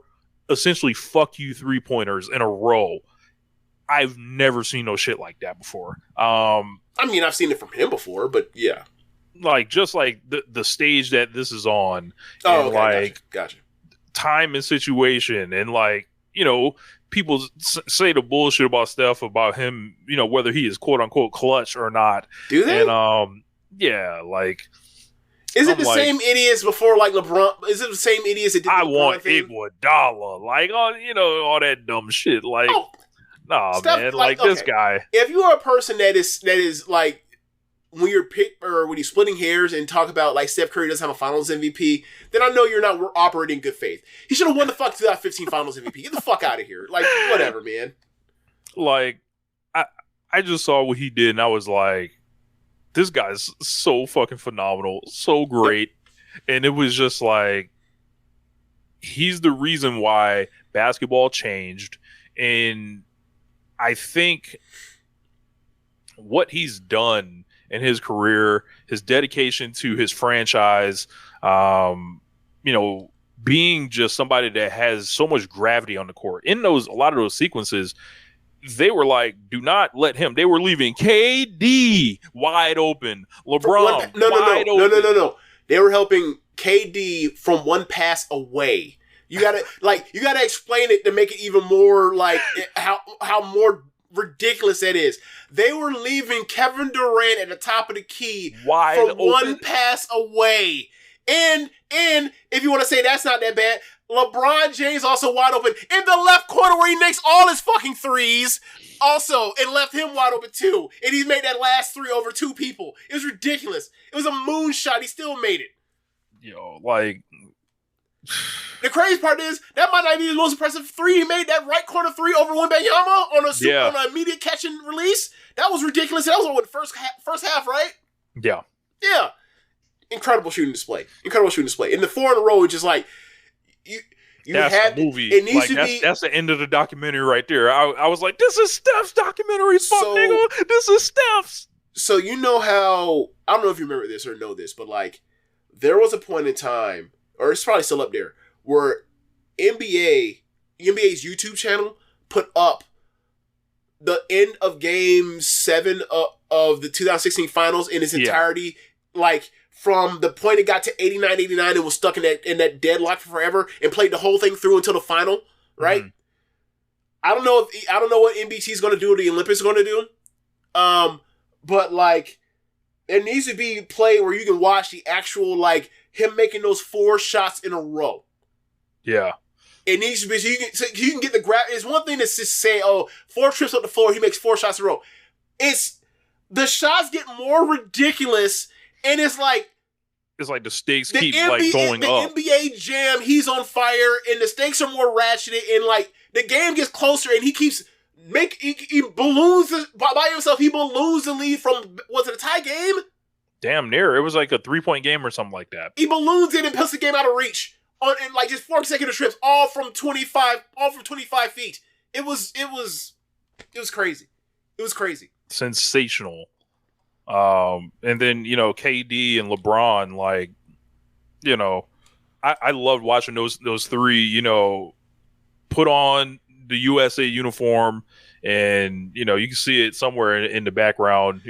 essentially fuck you 3-pointers in a row. I've never seen no shit like that before. I've seen it from him before, but yeah. Like, just like the stage that this is on. Oh, and okay, like, gotcha. Time and situation. And like, people say the bullshit about stuff about him, whether he is quote unquote clutch or not. Do they? And yeah, like. Is it the same idiots before, like LeBron? Is it the same idiots that did the LeBron want thing? Iguodala, like all that dumb shit. Like, nah, Steph, man, like this guy. If you are a person that is like when you're when you're splitting hairs and talk about like Steph Curry doesn't have a Finals MVP, then I know you're not operating in good faith. He should have won the 2015 Finals MVP. Get the fuck out of here. Like, whatever, man. Like, I just saw what he did and I was like, this guy's so fucking phenomenal, so great. And it was just like, he's the reason why basketball changed. And I think what he's done in his career, his dedication to his franchise, being just somebody that has so much gravity on the court. In a lot of those sequences, they were like, do not let him. They were leaving KD wide open. LeBron wide open. No. They were helping KD from one pass away. You gotta explain it to make it even more like how more ridiculous that is. They were leaving Kevin Durant at the top of the key wide from open. one pass away. And if you want to say that's not that bad, LeBron James also wide open in the left corner where he makes all his fucking threes. Also, it left him wide open too. And he made that last three over two people. It was ridiculous. It was a moonshot. He still made it. Yo, like... The crazy part is, that might not be the most impressive three. He made that right corner three over Wembanyama on an immediate catch and release. That was ridiculous. That was what, first half, right? Yeah. Yeah. Incredible shooting display. And the four in a row, just like... That's had the movie. It needs like, to that's, be. That's the end of the documentary right there. I was like, this is Steph's documentary. Nigga. This is Steph's. So you know how, I don't know if you remember this or know this, but like there was a point in time, or it's probably still up there, where NBA's YouTube channel put up the end of Game 7 of the 2016 Finals in its entirety, like. From the point it got to 89-89 and was stuck in that deadlock for forever and played the whole thing through until the final, right? Mm-hmm. I don't know what NBC is going to do or the Olympics are going to do. But like it needs to be play where you can watch the actual like him making those 4 shots in a row. Yeah. It needs to be so you can get the grab. It's one thing to just say, 4 trips up the floor, he makes 4 shots in a row. It's the shots get more ridiculous and it's like the stakes keep going up. The NBA Jam, he's on fire, and the stakes are more ratcheted, and like the game gets closer, and he keeps he balloons by himself. He balloons the lead from, was it a tie game? Damn near. It was like a 3-point game or something like that. He balloons it and puts the game out of reach in like just 4 consecutive trips, all from 25 feet. It was crazy. It was crazy. Sensational. And then, KD and LeBron, like, I loved watching those three, put on the USA uniform and, you can see it somewhere in the background,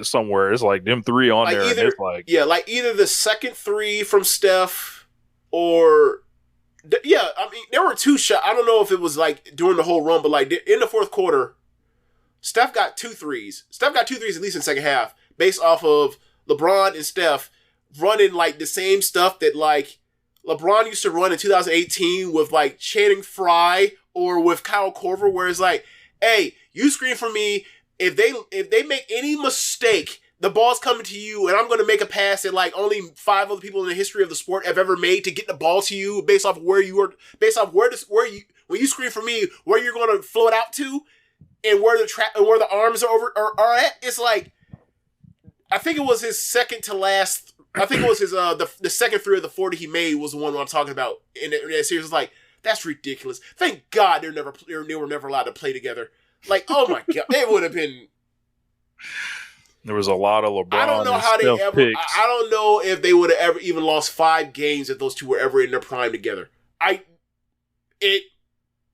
somewhere. It's like them three on like there. And it's like, yeah, like either the second three from Steph or, I mean, there were 2 shots. I don't know if it was like during the whole run, but like in the fourth quarter, Steph got 2 threes. Steph got 2 threes at least in the second half. Based off of LeBron and Steph running like the same stuff that like LeBron used to run in 2018 with like Channing Frye or with Kyle Korver, where it's like, hey, you screen for me. If they make any mistake, the ball's coming to you, and I'm going to make a pass that like only 5 other people in the history of the sport have ever made to get the ball to you, based off where you are, based off when you screen for me, where you're going to float out to, and where the arms are at. It's like. I think it was his second to last. I think it was his the second 3 of the 40 he made was the one I'm talking about in that series. It's like, that's ridiculous. Thank God they were never allowed to play together. Like, oh my God, they would have been. There was a lot of LeBron. I don't know how they ever. I don't know if they would have ever even lost 5 games if those two were ever in their prime together. It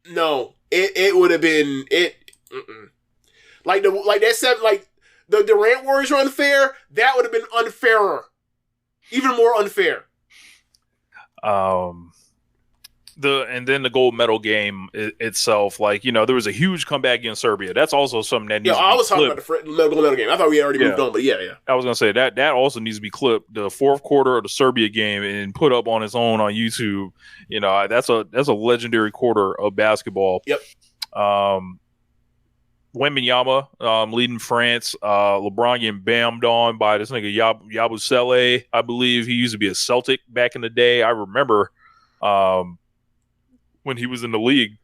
would have been it. Like that 7 like. The Durant Warriors are unfair. That would have been unfairer, even more unfair. And then the gold medal game itself, like there was a huge comeback against Serbia. That's also something that needs. I was talking about the gold medal game. I thought we had already moved on, but yeah. I was gonna say that also needs to be clipped. The fourth quarter of the Serbia game and put up on its own on YouTube. That's a legendary quarter of basketball. Yep. Wembanyama leading France. LeBron getting bammed on by this nigga Yabusele. I believe he used to be a Celtic back in the day. I remember when he was in the league.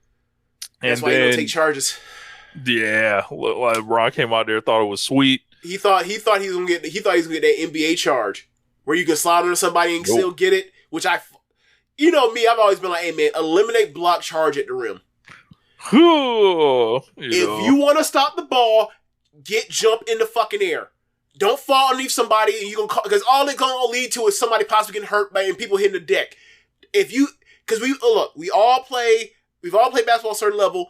That's why he don't take charges. Yeah, LeBron came out there, thought it was sweet. He thought he was gonna get that NBA charge where you can slide under somebody and still get it. Which I've always been like, hey man, eliminate block charge at the rim. If you want to stop the ball, jump in the fucking air. Don't fall underneath somebody and you gonna because all it's gonna lead to is somebody possibly getting hurt and people hitting the deck. Because we've all played basketball at a certain level,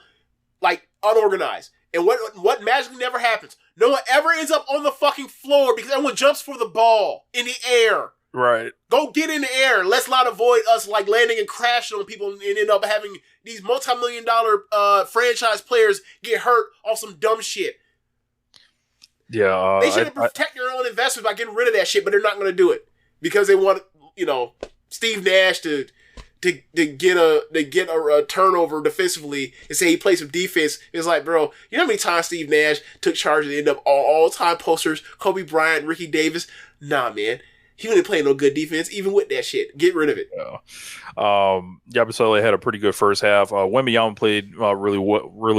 like unorganized. And what magically never happens. No one ever ends up on the fucking floor because everyone jumps for the ball in the air. Right. Go get in the air. Let's not avoid us like landing and crashing on people and end up having these multi-million-dollar franchise players get hurt off some dumb shit. Yeah. They should protect their own investments by getting rid of that shit, but they're not going to do it because they want, Steve Nash to to get a turnover defensively and say he plays some defense. It's like, bro, you know how many times Steve Nash took charge and ended up all-time posters, Kobe Bryant, Ricky Davis? Nah, man. He wasn't playing no good defense, even with that shit. Get rid of it. Yabusele had a pretty good first half. Wembanyama played really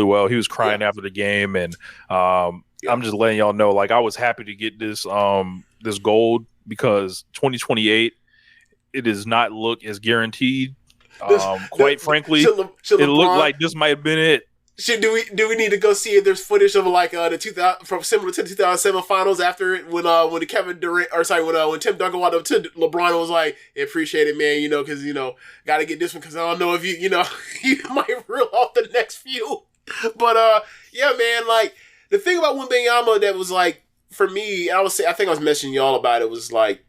well. He was crying after the game, and I'm just letting y'all know, like, I was happy to get this this gold because 2028, it does not look as guaranteed. Quite frankly, it looked like this might have been it. Do we need to go see if there's footage of like the 2000 from similar to the 2007 finals after it when when Tim Duncan walked up to LeBron and was like, appreciate it, man, because got to get this one because I don't know if you might reel off the next few. But yeah, man, like the thing about Wembanyama that was like for me, I think I was mentioning y'all about it, was like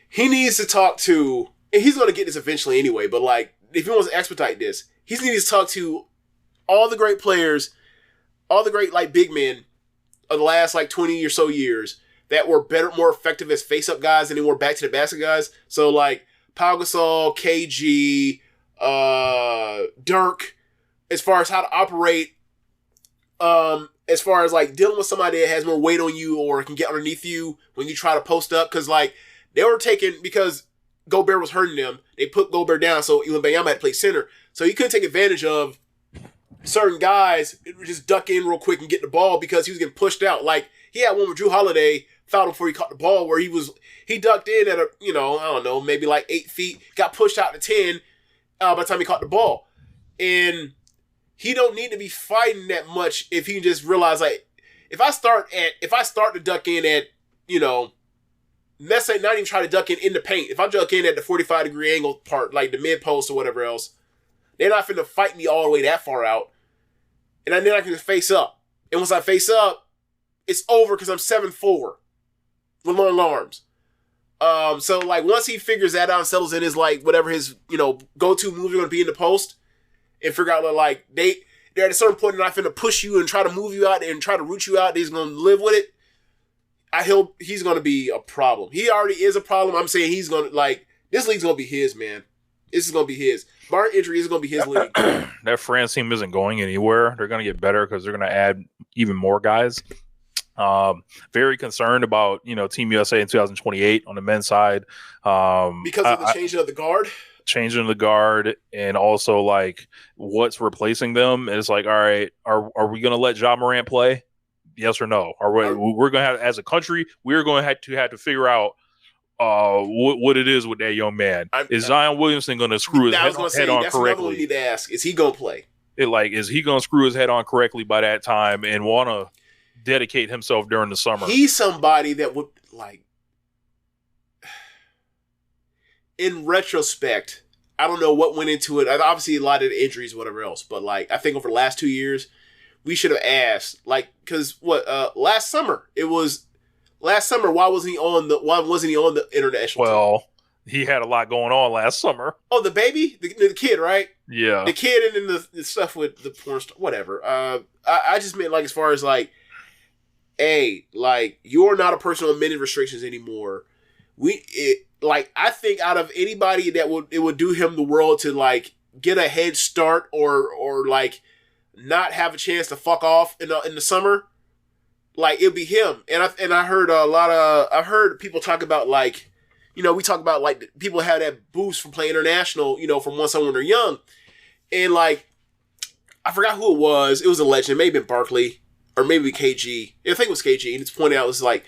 he needs to talk to, and he's going to get this eventually anyway, but like if he wants to expedite this, he needs to talk to all the great players, all the great like big men of the last like 20 or so years that were better, more effective as face-up guys than they were back to the basket guys. So like Pau Gasol, KG, Dirk, as far as how to operate, as far as like dealing with somebody that has more weight on you or can get underneath you when you try to post up. Because like they were taking, because Gobert was hurting them, they put Gobert down so Wembanyama had to play center. So he couldn't take advantage of certain guys just duck in real quick and get the ball because he was getting pushed out. Like he had one with Drew Holiday, fouled him before he caught the ball, where he ducked in at I don't know, maybe like 8 feet, got pushed out to 10 by the time he caught the ball. And he don't need to be fighting that much if he can just realize, like, if I start to duck in at, let's say not even try to duck in the paint. If I duck in at the 45-degree angle part, like the mid post or whatever else, they're not finna fight me all the way that far out. And then I can just face up. And once I face up, it's over because I'm 7'4" with long arms. So like once he figures that out and settles in his like whatever his go-to moves are gonna be in the post, and figure out that like they're at a certain point they're not finna push you and try to move you out and try to root you out. He's gonna live with it. He's gonna be a problem. He already is a problem. I'm saying he's gonna this league's gonna be his, man. This is gonna be his. Bar injury is gonna be his league. That France team isn't going anywhere. They're gonna get better because they're gonna add even more guys. Very concerned about Team USA in 2028 on the men's side because of the changing of the guard. Changing the guard, and also like what's replacing them. It's like, all right, are we gonna let Ja Morant play? Yes or no? We're gonna have, as a country, we're going to have to figure out what it is with that young man. Is Zion Williamson going to screw his head on correctly? That's another one we need to ask. Is he going to play? Is he going to screw his head on correctly by that time and want to dedicate himself during the summer? He's somebody that would like. In retrospect, I don't know what went into it. Obviously, a lot of the injuries, whatever else. But like, I think over the last 2 years, we should have asked, like, because last summer why wasn't he on the international team? Team? He had a lot going on last summer. Oh, the baby, the kid, right? Yeah, the kid, and then the stuff with the porn star, whatever. I just meant like as far as like, hey, like you're not a person on minute restrictions anymore. I think out of anybody it would do him the world to like get a head start or like not have a chance to fuck off in the summer. Like it'd be him. And I heard I've heard people talk about like, we talk about like people have that boost from playing international, from once when they're young. And like, I forgot who it was. It was a legend. It may have been Barkley or maybe KG. I think it was KG. And it's pointed out, it's like,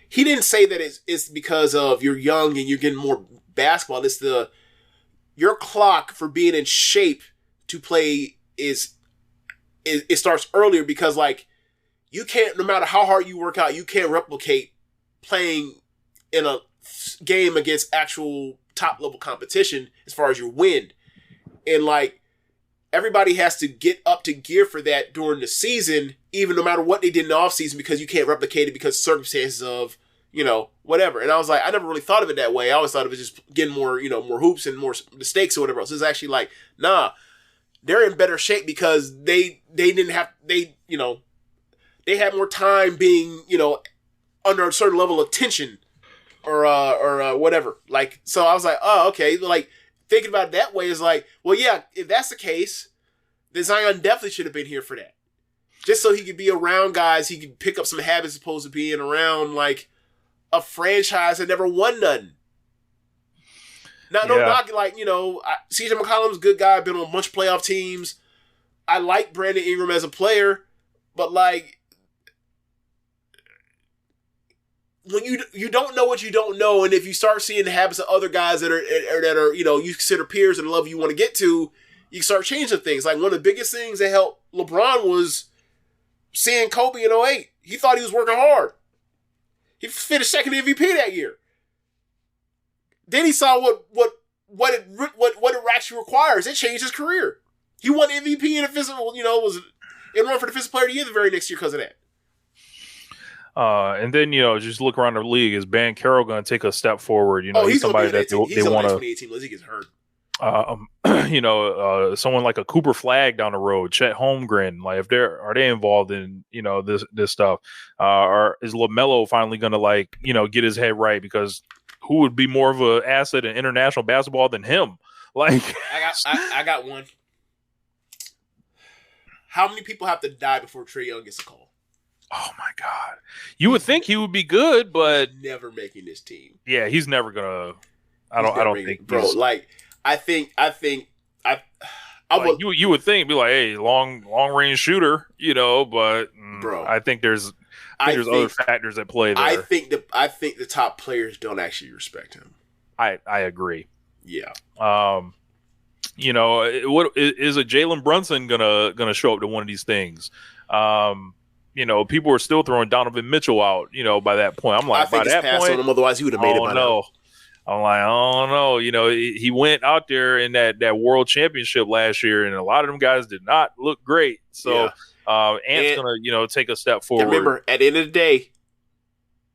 he didn't say that it's because of you're young and you're getting more basketball. It's your clock for being in shape to play it starts earlier because like you can't, no matter how hard you work out, you can't replicate playing in a game against actual top level competition as far as your win. And like everybody has to get up to gear for that during the season, even no matter what they did in the off season, because you can't replicate it because circumstances of, whatever. And I was like, I never really thought of it that way. I always thought of it just getting more, more hoops and more mistakes or whatever else. It's actually like, nah, they're in better shape because they had more time being, under a certain level of tension or whatever. Like, so I was like, oh, okay. Like, thinking about it that way is like, well, yeah, if that's the case, then Zion definitely should have been here for that. Just so he could be around guys, he could pick up some habits as opposed to being around, like, a franchise that never won nothing. Now, no knock, like, you know, CJ McCollum's a good guy, been on a bunch of playoff teams. I like Brandon Ingram as a player, but, like, when you don't know what you don't know, and if you start seeing the habits of other guys that are you know, you consider peers and the level you want to get to, you start changing things. Like, one of the biggest things that helped LeBron was seeing Kobe in 2008. He thought he was working hard. He finished second MVP that year. Then he saw what it actually requires. It changed his career. He won MVP in a physical, you know, was in run for the Defensive Player of the Year the very next year because of that. And then, you know, just look around the league. Is Ben Carroll going to take a step forward? You know, he's somebody that they want to. 2018 unless he gets hurt. You know, someone like a Cooper Flagg down the road, Chet Holmgren. Like, if are they involved in, you know, this stuff? Or is LaMelo finally going to, like, you know, get his head right? Because who would be more of an asset in international basketball than him? Like, I got one. How many people have to die before Trae Young gets a call? Oh my God! You would think he would be good, but he's never making this team. Yeah, he's never gonna. I don't think, bro. Like, I think like, you would think, be like, hey, long range shooter, you know, but bro, I think there's other factors at play there. I think the top players don't actually respect him. I agree. Yeah. You know, what is a Jalen Brunson gonna show up to one of these things? You know, people were still throwing Donovan Mitchell out, you know, by that point. I'm like, by that point, on him, otherwise he would have made it by now. I'm like, oh no, you know, he went out there in that world championship last year, and a lot of them guys did not look great. So, Ant's gonna, you know, take a step forward. Remember, at the end of the day,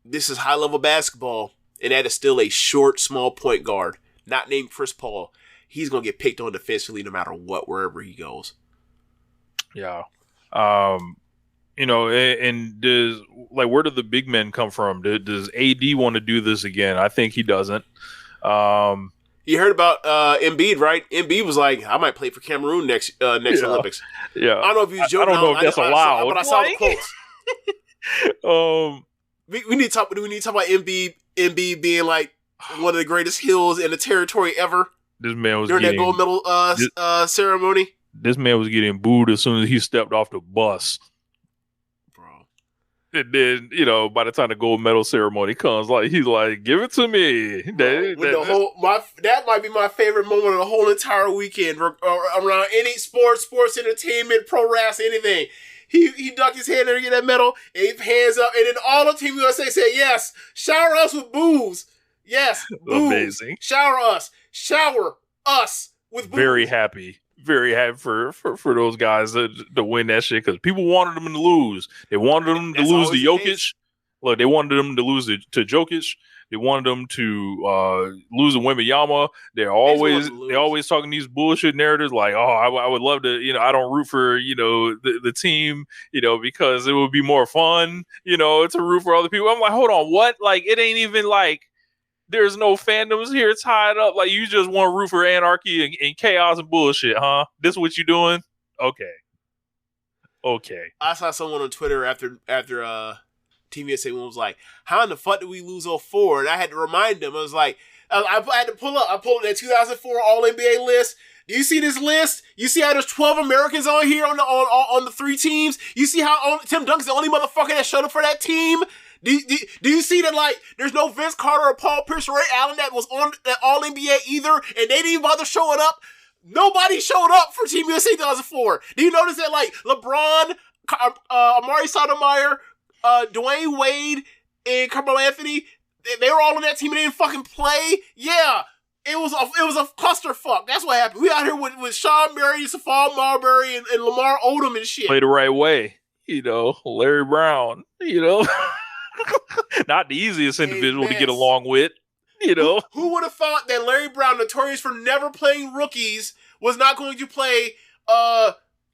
this is high level basketball, and that is still a short, small point guard, not named Chris Paul. He's gonna get picked on defensively no matter what, wherever he goes. Yeah. You know, and where do the big men come from? Does AD want to do this again? I think he doesn't. You heard about Embiid, right? Embiid was like, I might play for Cameroon next Olympics. Yeah. I don't know if he was joking. I don't know if that's allowed. But I saw the quotes. We need to talk about Embiid being like one of the greatest heels in the territory ever. This man was during that gold medal ceremony. This man was getting booed as soon as he stepped off the bus. And then, you know, by the time the gold medal ceremony comes, like, he's like, "Give it to me." That might be my favorite moment of the whole entire weekend around any sports entertainment, pro wrestling, anything. He ducked his head in to get that medal, and he hands up, and then all the Team USA said, "Yes, shower us with boos. Yes, boos. Amazing. Shower us with boos." Very happy for those guys to win that shit, because people wanted them to lose. They wanted them to lose to Jokic. Look, they wanted them to lose to Jokic. They wanted them to lose to Wembanyama. They're always talking these bullshit narratives like, oh, I would love to, you know, I don't root for, you know, the team, you know, because it would be more fun, you know, to root for other people. I'm like, hold on, what? Like, it ain't even like there's no fandoms here tied up. Like, you just want to root for anarchy and chaos and bullshit, huh? This is what you doing? Okay. I saw someone on Twitter after Team USA was like, how in the fuck did we lose 04? And I had to remind them. I was like, I had to pull up that 2004 All-NBA list. Do you see this list? You see how there's 12 Americans on here on the three teams? You see how Tim Duncan's the only motherfucker that showed up for that team? Do you see that, like, there's no Vince Carter or Paul Pierce or Ray Allen that was on that All-NBA either, and they didn't even bother showing up? Nobody showed up for Team USA 2004. Do you notice that, like, LeBron, Amari Stoudemire, Dwayne Wade, and Carmelo Anthony, they were all on that team and they didn't fucking play? Yeah. It was a clusterfuck. That's what happened. We out here with Sean Murray, Stephon Marbury, and Lamar Odom and shit. Play the right way. You know, Larry Brown, you know. Not the easiest individual to get along with, you know. Who would have thought that Larry Brown, notorious for never playing rookies, was not going to play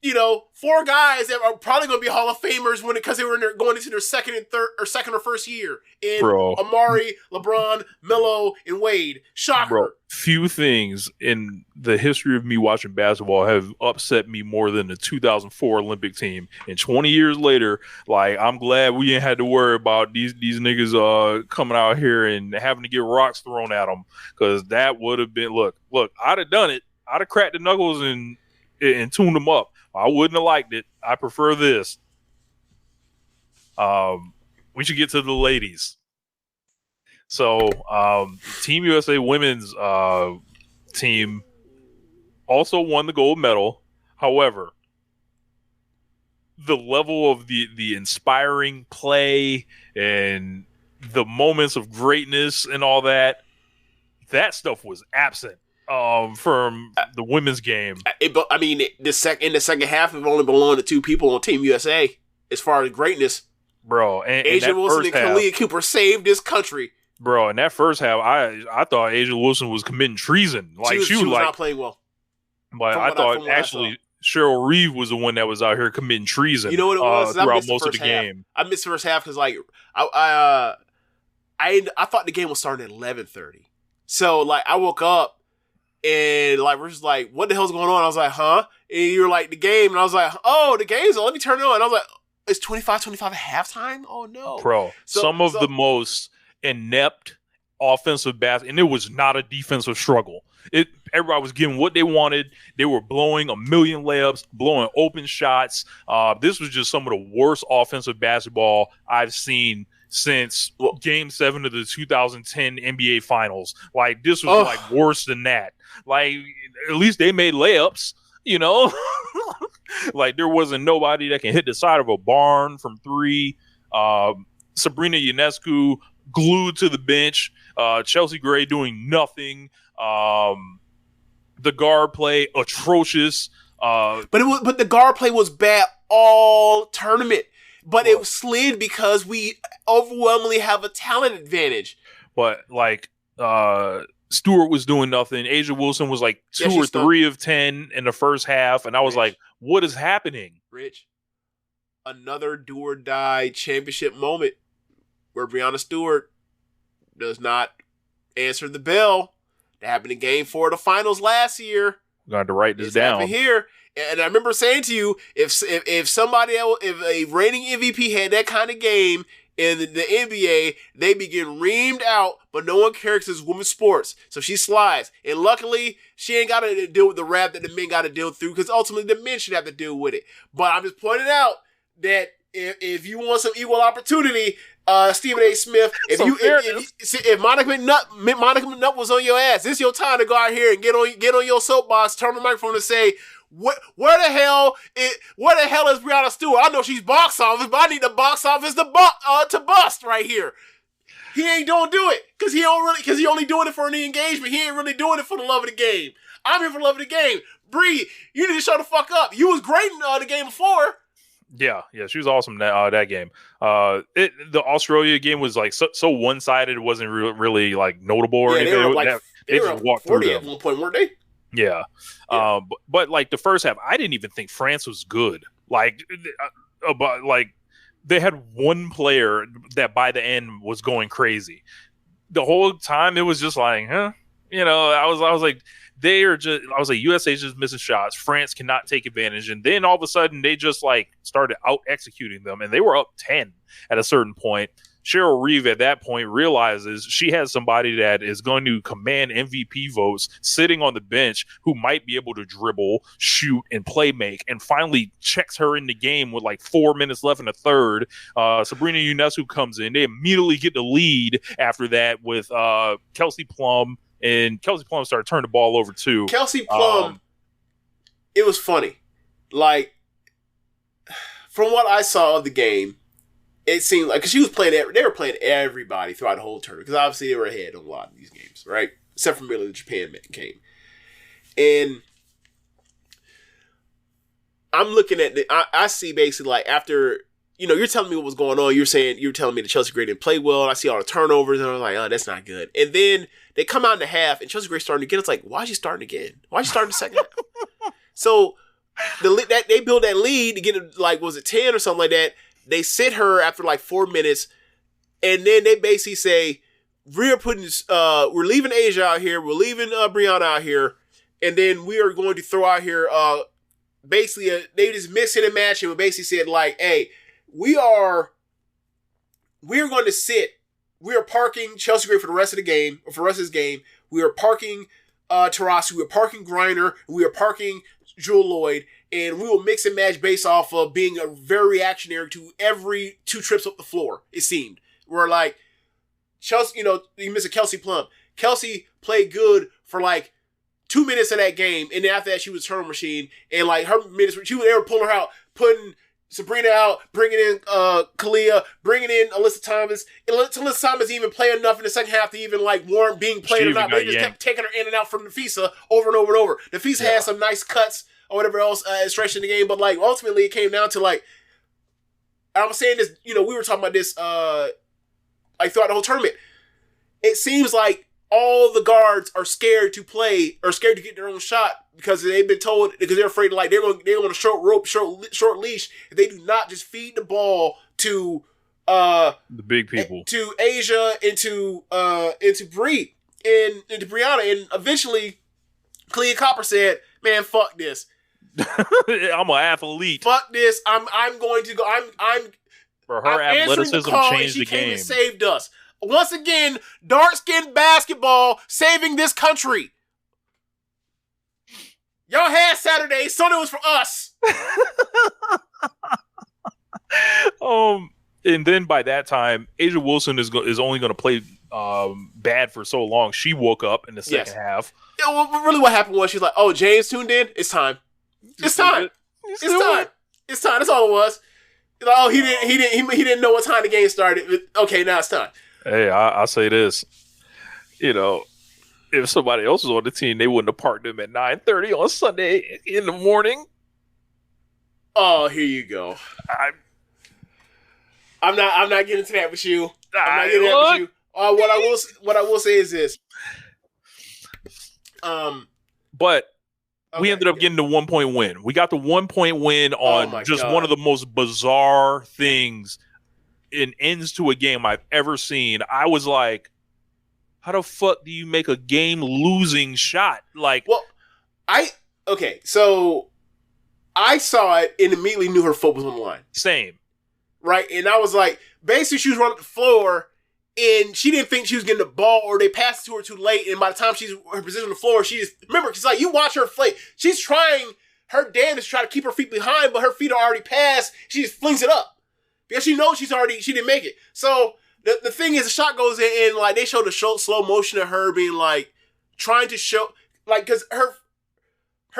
4 guys that are probably going to be Hall of Famers because they were going into their second or first year in Amari, LeBron, Melo, and Wade. Shocker. Bro, few things in the history of me watching basketball have upset me more than the 2004 Olympic team. And 20 years later, like, I'm glad we ain't had to worry about these niggas coming out here and having to get rocks thrown at them, because that would have been look. I'd have done it. I'd have cracked the knuckles and tuned them up. I wouldn't have liked it. I prefer this. We should get to the ladies. So, Team USA women's team also won the gold medal. However, the level of the inspiring play and the moments of greatness and all that stuff was absent from the women's game. In the second half, it only belonged to 2 people on Team USA as far as greatness. Bro, and Asia Wilson and Kalia Cooper saved this country. Bro, in that first half, I thought Asia Wilson was committing treason. Like she was not playing well. But I thought actually Cheryl Reeve was the one that was out here committing treason. You know what it was? Throughout most of the game. I missed the first half because I thought the game was starting at 11:30. So I woke up and we're just like, what the hell's going on? I was like, huh? And you were like, the game, and I was like, oh, the game's on. Let me turn it on. And I was like, it's 25-25 at halftime? Oh no, bro! Some of the most inept offensive basketball, and it was not a defensive struggle. Everybody was getting what they wanted. They were blowing a million layups, blowing open shots. This was just some of the worst offensive basketball I've seen since Game 7 of the 2010 NBA Finals. Like, this was worse than that. Like, at least they made layups, Like, there wasn't nobody that can hit the side of a barn from 3. Sabrina Ionescu glued to the bench. Chelsea Gray doing nothing. The guard play atrocious. But the guard play was bad all tournament. But it slid because we overwhelmingly have a talent advantage. But Stewart was doing nothing. Asia Wilson was 2 or 3 of 10 in the first half, and I was like, what is happening? Rich, another do or die championship moment where Breanna Stewart does not answer the bell. That happened in Game 4 of the finals last year. I'm going to write this down. Here. And I remember saying to you, if a reigning MVP had that kind of game in the NBA, they be getting reamed out, but no one cares because it's women's sports. So she slides. And luckily, she ain't got to deal with the rap that the men got to deal through, because ultimately the men should have to deal with it. But I'm just pointing out that if you want some equal opportunity, Stephen A. Smith, if Monica McNutt was on your ass, this is your time to go out here and get on your soapbox, turn the microphone and say, where the hell is Breanna Stewart? I know she's box office, but I need the box office to bust right here. He ain't don't do it because he only doing it for the engagement. He ain't really doing it for the love of the game. I'm here for the love of the game. Bree, you need to shut the fuck up. You was great in the game before. Yeah, she was awesome that game. The Australia game was so one-sided. It wasn't really notable or anything. They were just walked 40 through at one point, weren't they? Yeah. But the first half, I didn't even think France was good. They had one player that by the end was going crazy. The whole time it was just huh? I was like, USA's just missing shots. France cannot take advantage. And then all of a sudden they just started out executing them, and they were up 10 at a certain point. Cheryl Reeve at that point realizes she has somebody that is going to command MVP votes sitting on the bench who might be able to dribble, shoot, and play make, and finally checks her in the game with 4 minutes left in the third. Sabrina Ionescu comes in. They immediately get the lead after that with Kelsey Plum, and Kelsey Plum started turning the ball over too. Kelsey Plum, it was funny. From what I saw of the game, it seemed like, because they were playing everybody throughout the whole tournament, because obviously they were ahead on a lot of these games, right? Except for the Japan came. And I'm looking at I see basically after, you're telling me what was going on. You're telling me that Chelsea Gray didn't play well. And I see all the turnovers, and I'm like, oh, that's not good. And then they come out in the half, and Chelsea Gray starting again. It's like, why is she starting again? Why is she starting the second half? So they build that lead to get it, like, was it 10 or something like that? They sit her after like 4 minutes, and then they basically say, we're leaving Asia out here, we're leaving Brianna out here, and then we are going to throw out here basically they just mixed it and match and basically said like, hey, we're going to sit. We are parking Chelsea Gray for the rest of the game, or for the rest of this game. We are parking Tarasi, we are parking Griner, we are parking Jewel Lloyd, and we will mix and match based off of being a very reactionary to every 2 trips up the floor, it seemed. We're like, Chelsea, you miss a Kelsey Plum. Kelsey played good for like 2 minutes of that game, and then after that she was a turtle machine, and like her minutes, they were pulling her out, putting Sabrina out, bringing in Kalia, bringing in Alyssa Thomas. And Alyssa Thomas even played enough in the second half to even like warrant being played or not. They just kept taking her in and out from Nafisa over and over and over. Nafisa had some nice cuts or whatever else stretched in the game, but like ultimately it came down to like, I was saying this, we were talking about this like throughout the whole tournament. It seems like all the guards are scared to play, or scared to get their own shot because they've been told, because they're afraid like they're on a short rope, short leash. If they do not just feed the ball to the big people, to Asia, into Bree and into Brianna, and eventually Clea Copper said, "Man, fuck this. I'm an athlete. Fuck this. I'm going to go. I'm for her athleticism changed the game. And saved us." Once again, dark-skinned basketball saving this country. Y'all had Saturday, Sunday was for us. And then by that time, Asia Wilson is only going to play bad for so long. She woke up in the second half. Yeah, well, really what happened was she's like, "Oh, James tuned in. It's time. It's time. It's time. It's time." That's all it was. Like, oh, he didn't know what time the game started. Okay, now it's time. Hey, I'll say this. If somebody else was on the team, they wouldn't have parked them at 9:30 on Sunday in the morning. Oh, here you go. I'm not getting into that with you. I'm not getting into that with you. What I will say is this. But we ended up getting the 1-point win. We got the 1-point win on one of the most bizarre things in ends to a game I've ever seen. I was like, how the fuck do you make a game losing shot? Like, well, so I saw it and immediately knew her foot was on the line. Same. Right? And I was like, basically she was running the floor and she didn't think she was getting the ball, or they passed it to her too late, and by the time she's her position on the floor, remember, because like you watch her play, she's trying her damnedest to try to keep her feet behind, but her feet are already past, she just flings it up. Because she knows she didn't make it. So the thing is, the shot goes in, and like they showed the slow motion of her being like trying to show, like, because her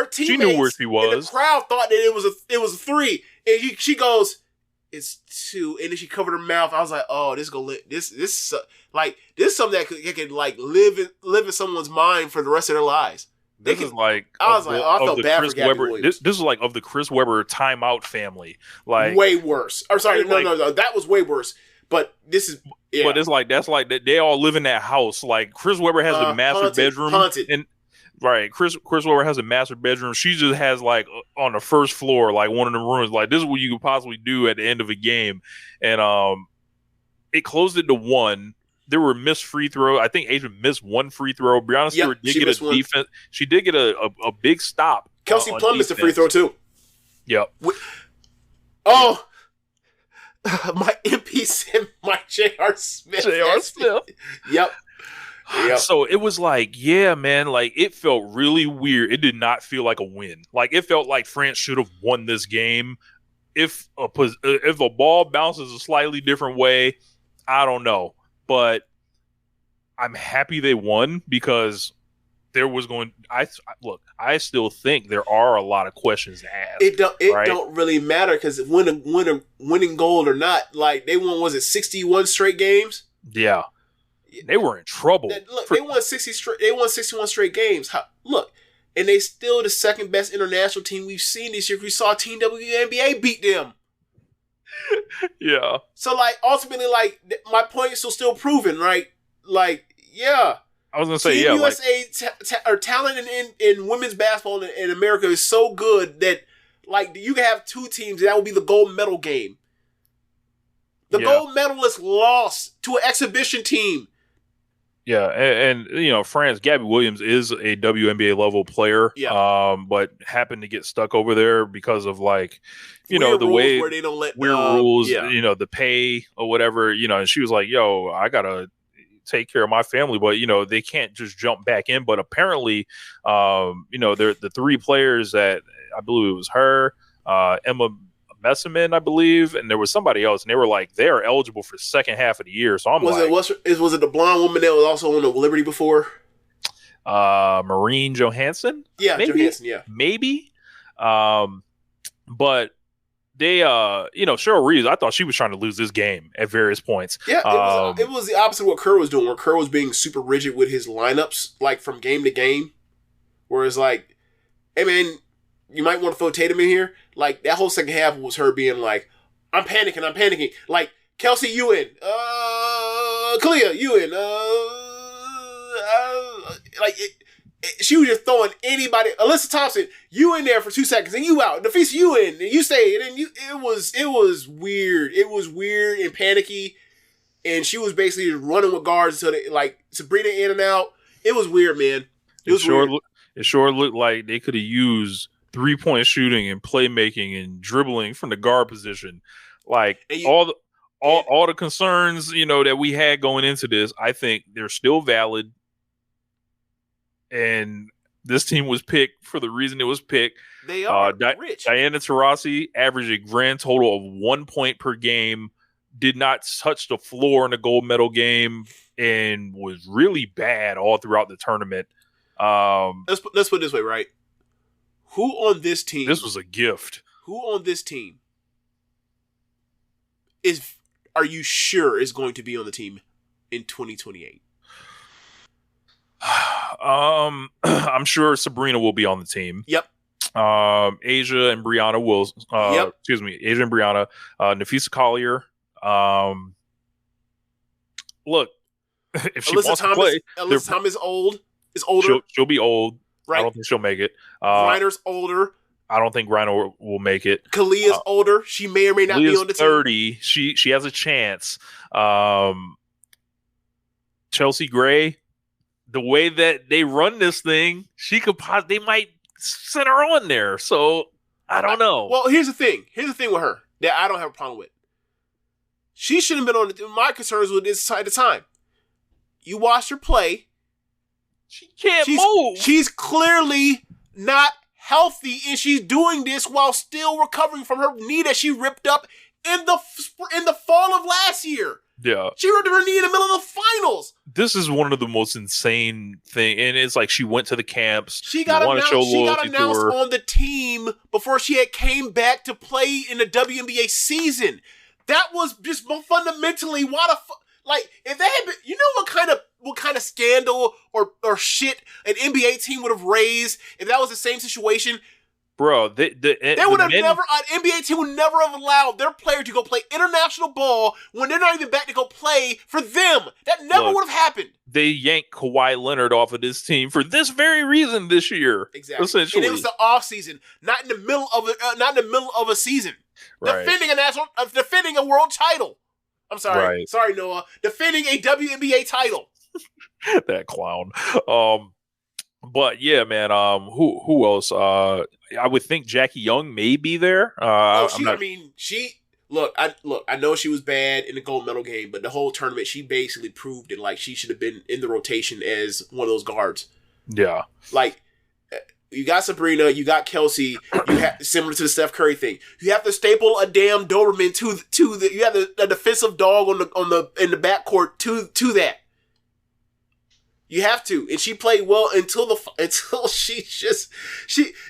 teammates, she knew where she was. And the crowd thought that it was a 3, and she goes, "It's 2," and then she covered her mouth. I was like, "Oh, this is something that could like live in someone's mind for the rest of their lives." I felt bad for Gabby Williams. This is like of the Chris Webber timeout family. Like, way worse. I'm sorry, no. That was way worse. But this is, yeah. But it's like, that's like they all live in that house. Like, Chris Webber has the master bedroom. Haunted. And right, Chris Webber has a master bedroom. She just has like on the first floor, like one of the rooms. Like, this is what you could possibly do at the end of a game. And it closed it to 1. There were missed free throws. I think Asia missed 1 free throw. Brianna Stewart did get a defense. She did get a big stop. Kelsey Plum missed a free throw too. Yep. My MP Sim, my J.R. Smith. Yep. So it was like, yeah, man, like it felt really weird. It did not feel like a win. Like it felt like France should have won this game. If a ball bounces a slightly different way, I don't know. But I'm happy they won because there was I still think there are a lot of questions to ask. It don't really matter because winning gold or not, like they won, was it 61 straight games? Yeah. They were in trouble. They won 61 straight games. And they still the second best international team we've seen this year. We saw Team WNBA beat them. Yeah. So like ultimately, like my point is still proven, right? Like, yeah. I was gonna say, Team USA talent in women's basketball in America is so good that Like, you can have two teams, and that would be the gold medal game. The gold medalist lost to an exhibition team. Yeah, and France, Gabby Williams is a WNBA level player, but happened to get stuck over there because of weird the way where they don't let weird rules, the pay or whatever, and she was like, "Yo, I gotta take care of my family," but they can't just jump back in. But apparently, they're the three players that I believe it was her, Emma Messiman, I believe, and there was somebody else, and they were like, they are eligible for the second half of the year. So was it the blonde woman that was also on the Liberty before? Maureen Johansson? Yeah, maybe? Johansson, yeah. Maybe. But they, Cheryl Reeves, I thought she was trying to lose this game at various points. Yeah, it was the opposite of what Kerr was doing, where Kerr was being super rigid with his lineups, like from game to game. Whereas, like, hey man, you might want to throw Tatum in here. Like, that whole second half was her being like, I'm panicking. Like, Kelsey, you in. Kalia, you in. She was just throwing anybody. Alyssa Thompson, you in there for 2 seconds, and you out. Nafisa, you in, and you stay, and then it was weird. It was weird and panicky, and she was basically just running with guards until Sabrina in and out. It was weird, man. It sure looked like they could have used 3-point shooting and playmaking and dribbling from the guard position. Like, all the concerns, that we had going into this, I think they're still valid. And this team was picked for the reason it was picked. They are rich. Diana Taurasi averaged a grand total of 1 point per game, did not touch the floor in the gold medal game, and was really bad all throughout the tournament. Let's put it this way, right? Who on this team? This was a gift. Who on this team are you sure is going to be on the team in 2028? I'm sure Sabrina will be on the team. Yep. Asia and Brianna will. Excuse me, Asia and Brianna. Nafisa Collier. Look, if she wants to play, Alyssa Thomas is older. She'll be old. Right. I don't think she'll make it. Reiner's older. I don't think Reiner will make it. Kalia's older. She may or may not be on the team. 30. She has a chance. Chelsea Gray, the way that they run this thing, they might send her on there. So I don't know. Well, here's the thing. Here's the thing with her that I don't have a problem with. She shouldn't have been on the team. My concerns with this at the time. You watched her play. She can't move. She's clearly not healthy, and she's doing this while still recovering from her knee that she ripped up in the fall of last year. Yeah. She ripped up her knee in the middle of the finals. This is one of the most insane things. And it's like she went to the camps. She got announced on the team before she had came back to play in the WNBA season. That was just fundamentally why the fuck. Like, if they had been, what kind of scandal or shit an NBA team would have raised if that was the same situation? Bro, they would have never, an NBA team would never have allowed their player to go play international ball when they're not even back to go play for them. That never would have happened. They yanked Kawhi Leonard off of this team for this very reason this year. Exactly. Essentially. And it was the off season, not in the middle of a season. Right. Defending a world title. I'm sorry. Right. Sorry, Noah. Defending a WNBA title. That clown. But yeah, man. Who else? I would think Jackie Young may be there. I know she was bad in the gold medal game, but the whole tournament, she basically proved it. Like, she should have been in the rotation as one of those guards. Yeah. Like, you got Sabrina, you got Kelsey. You have similar to the Steph Curry thing. You have to staple a damn Doberman to the. You have a defensive dog in the backcourt to that. You have to, and she played well until she.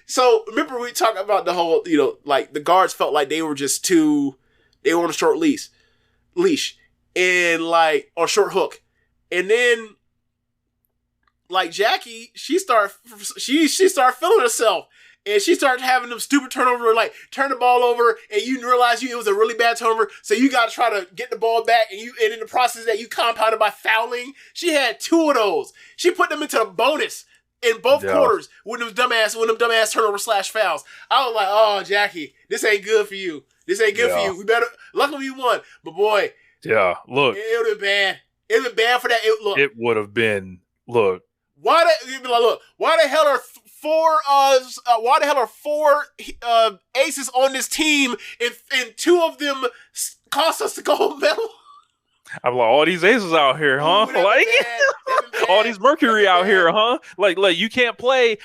So remember we talked about the whole, like the guards felt like they were just they were on a short leash, and like or short hook, and then like Jackie, she started feeling herself. And she started having them stupid turnover, like turn the ball over, and you realize it was a really bad turnover, so you got to try to get the ball back, and in the process that you compounded by fouling. She had 2 of those. She put them into the bonus in both quarters when them dumbass turnover / fouls. I was like, oh, Jackie, this ain't good for you. This ain't good for you. We better. Luckily, we won. But boy, look, it would have been bad. It would have been bad for that. It would have been. Look, why the hell are four aces on this team and two of them cost us the gold medal? I'm like, all these aces out here, huh? Ooh, like all these Mercury out here, huh? Like you can't play.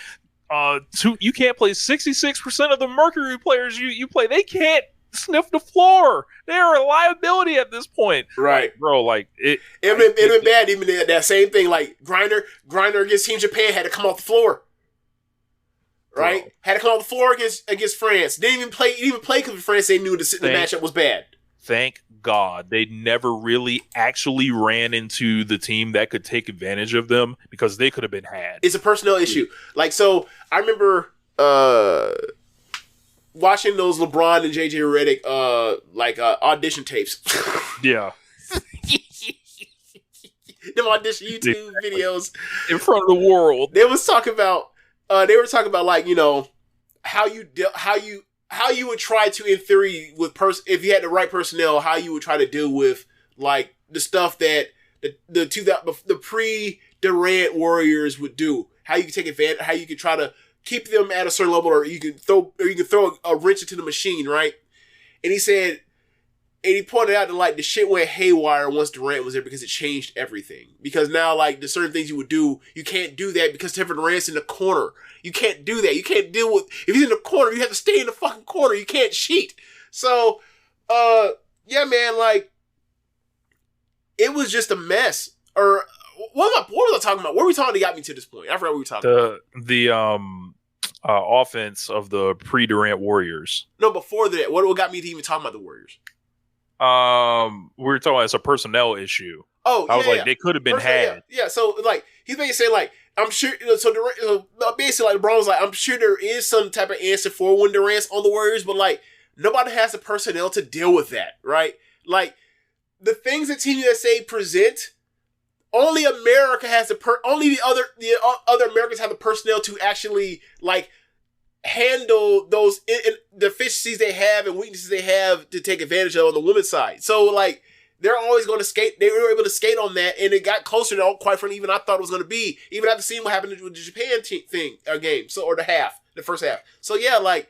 You can't play 66% of the Mercury players you play. They can't sniff the floor. They're a liability at this point, right, like, bro? Like it been bad. Even that same thing, like Grinder against Team Japan had to come off the floor, right? Bro. Had to come off the floor against France. Didn't even play because France they knew the matchup was bad. Thank God they never really actually ran into the team that could take advantage of them, because they could have been had. It's a personnel issue. Like, so I remember watching those LeBron and JJ Redick audition tapes. Yeah. Them audition YouTube videos in front of the world. They were talking about like, you know, how you would try to, in theory, if you had the right personnel, how you would try to deal with like the stuff that the pre-Durant Warriors would do. How you could take advantage, how you could try to keep them at a certain level, or you can throw a wrench into the machine, right? And he pointed out that like the shit went haywire once Durant was there, because it changed everything. Because now, like, the certain things you would do, you can't do that because Kevin Durant's in the corner. You can't do that. You can't deal with, if he's in the corner, you have to stay in the fucking corner. You can't cheat. So, yeah, man, like, it was just a mess. Or what was I talking about? What were we talking that got me to this point? I forgot what we were talking about. The offense of the pre-Durant Warriors. No, before that, what got me to even talk about the Warriors? We were talking about it's a personnel issue. Oh, I was like, they could have been had. Yeah, so like he's basically saying like, I'm sure. So basically, like LeBron was like, I'm sure there is some type of answer for when Durant's on the Warriors, but like nobody has the personnel to deal with that, right? Like the things that Team USA present, only America has only the other Americans have the personnel to actually like handle those deficiencies they have and weaknesses they have to take advantage of on the women's side. So like they're always going to skate. They were able to skate on that, and it got closer to quite frankly even I thought it was going to be. Even after seeing what happened with the Japan game, or the first half. So yeah, like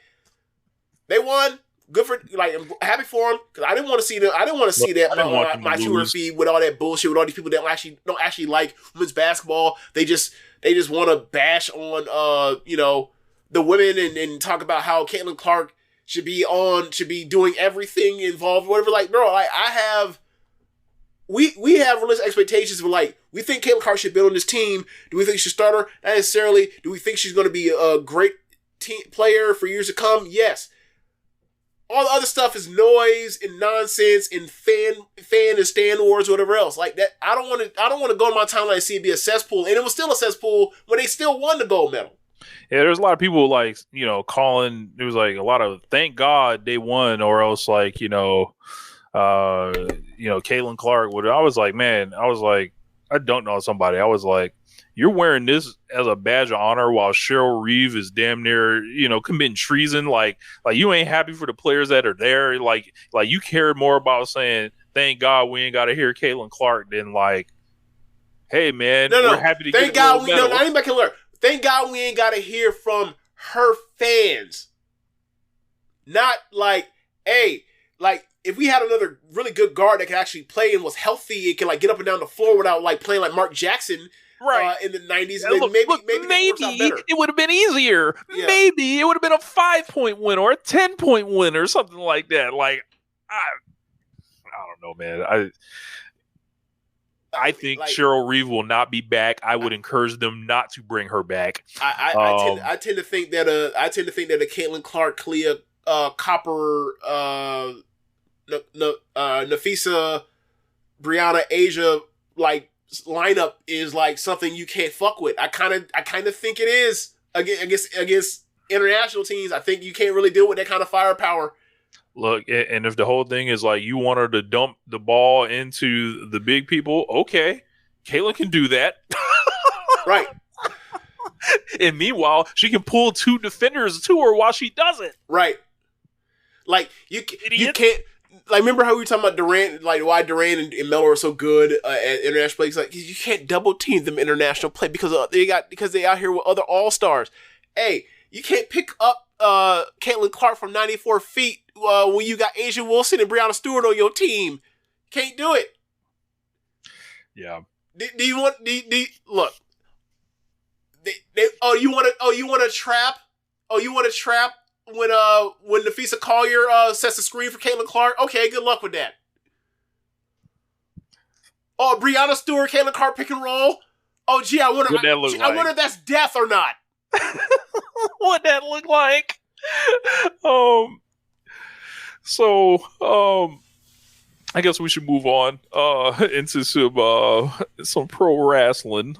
they won. Good for, like, I'm happy for them, because I didn't want to see them. I didn't want to see that my Twitter feed with all that bullshit with all these people that don't actually like women's basketball. They just want to bash on the women and talk about how Caitlin Clark should be doing everything involved, whatever. Like, bro, like we have realistic expectations of like, we think Caitlin Clark should build on this team. Do we think she should start her? Not necessarily. Do we think she's going to be a great team player for years to come? Yes. All the other stuff is noise and nonsense and fan and stand wars, or whatever else like that. I don't want to go on my timeline and see it be a cesspool, and it was still a cesspool when they still won the gold medal. Yeah, there's a lot of people like, calling. There was like a lot of thank God they won, or else like Caitlin Clark would. I was like, man, I don't know somebody. I was like, you're wearing this as a badge of honor while Cheryl Reeve is damn near, committing treason. Like you ain't happy for the players that are there. Like you care more about saying, thank God we ain't got to hear Caitlin Clark than like, hey man, we're happy to thank get a God gold medal. No, anybody can learn. Thank God we ain't got to hear from her fans. Not like, hey, like if we had another really good guard that could actually play and was healthy, it could like get up and down the floor without like playing like Mark Jackson. Right. In the 90s. And maybe it would have been easier. Yeah. Maybe it would have been a 5-point win or a 10-point win or something like that. Like, I don't know, man. I think Cheryl Reeve will not be back. I would encourage them not to bring her back. I tend to think that a Caitlin Clark, Clea Copper, Nafisa, Brianna, Asia, like lineup is like something you can't fuck with. I kind of think it is against international teams. I think you can't really deal with that kind of firepower. Look, and if the whole thing is like you want her to dump the ball into the big people, okay, Caitlin can do that. Right. And meanwhile, she can pull two defenders to her while she does it. Right. Like, you can't... Like, remember how we were talking about Durant, like, why Durant and Melo are so good at international play? It's like, you can't double team them international play because they out here with other all-stars. Hey, you can't pick up Caitlin Clark from 94 feet when you got Asia Wilson and Breanna Stewart on your team. Can't do it. Yeah. Do you want... look. You want to trap? Oh, you want to trap when Nafisa Collier sets the screen for Caitlin Clark? Okay, good luck with that. Oh, Breanna Stewart, Caitlin Clark pick and roll. Oh, gee, I wonder if that's death or not. What that look like? I guess we should move on into some pro wrestling.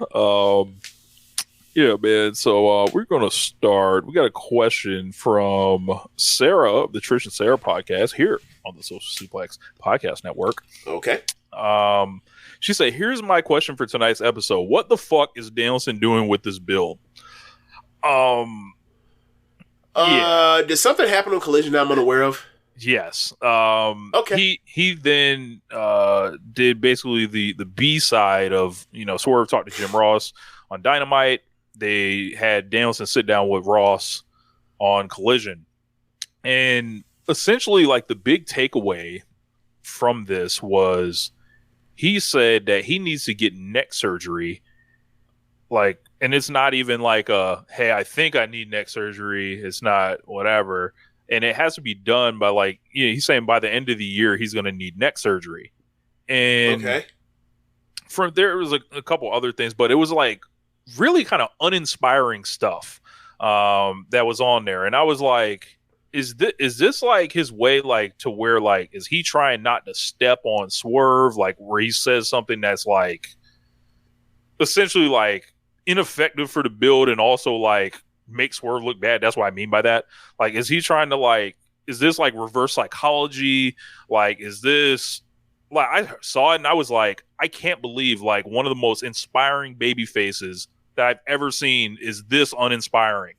Yeah, man. So we're gonna start. We got a question from Sarah of the Trish and Sarah podcast here on the Social Suplex Podcast Network. Okay. She said, "Here's my question for tonight's episode. What the fuck is Danielson doing with this build?" Did something happen on Collision that I'm unaware of? Yes. Okay. He then did basically the B side of, Swerve talked to Jim Ross on Dynamite. They had Danielson sit down with Ross on Collision. And essentially, like, the big takeaway from this was he said that he needs to get neck surgery. Like, and it's not even like hey, I think I need neck surgery. It's not whatever. And it has to be done by, like, he's saying by the end of the year, he's going to need neck surgery. And okay. From there was a couple other things, but it was like really kind of uninspiring stuff that was on there. And I was like, is this like his way, like, to where, like, is he trying not to step on Swerve, like, where he says something that's like essentially like ineffective for the build and also like make Swerve look bad? That's what I mean by that. Like, is he trying to, like, is this like reverse psychology? Like, is this, like, I saw it and I was like, I can't believe, like, one of the most inspiring baby faces that I've ever seen is this uninspiring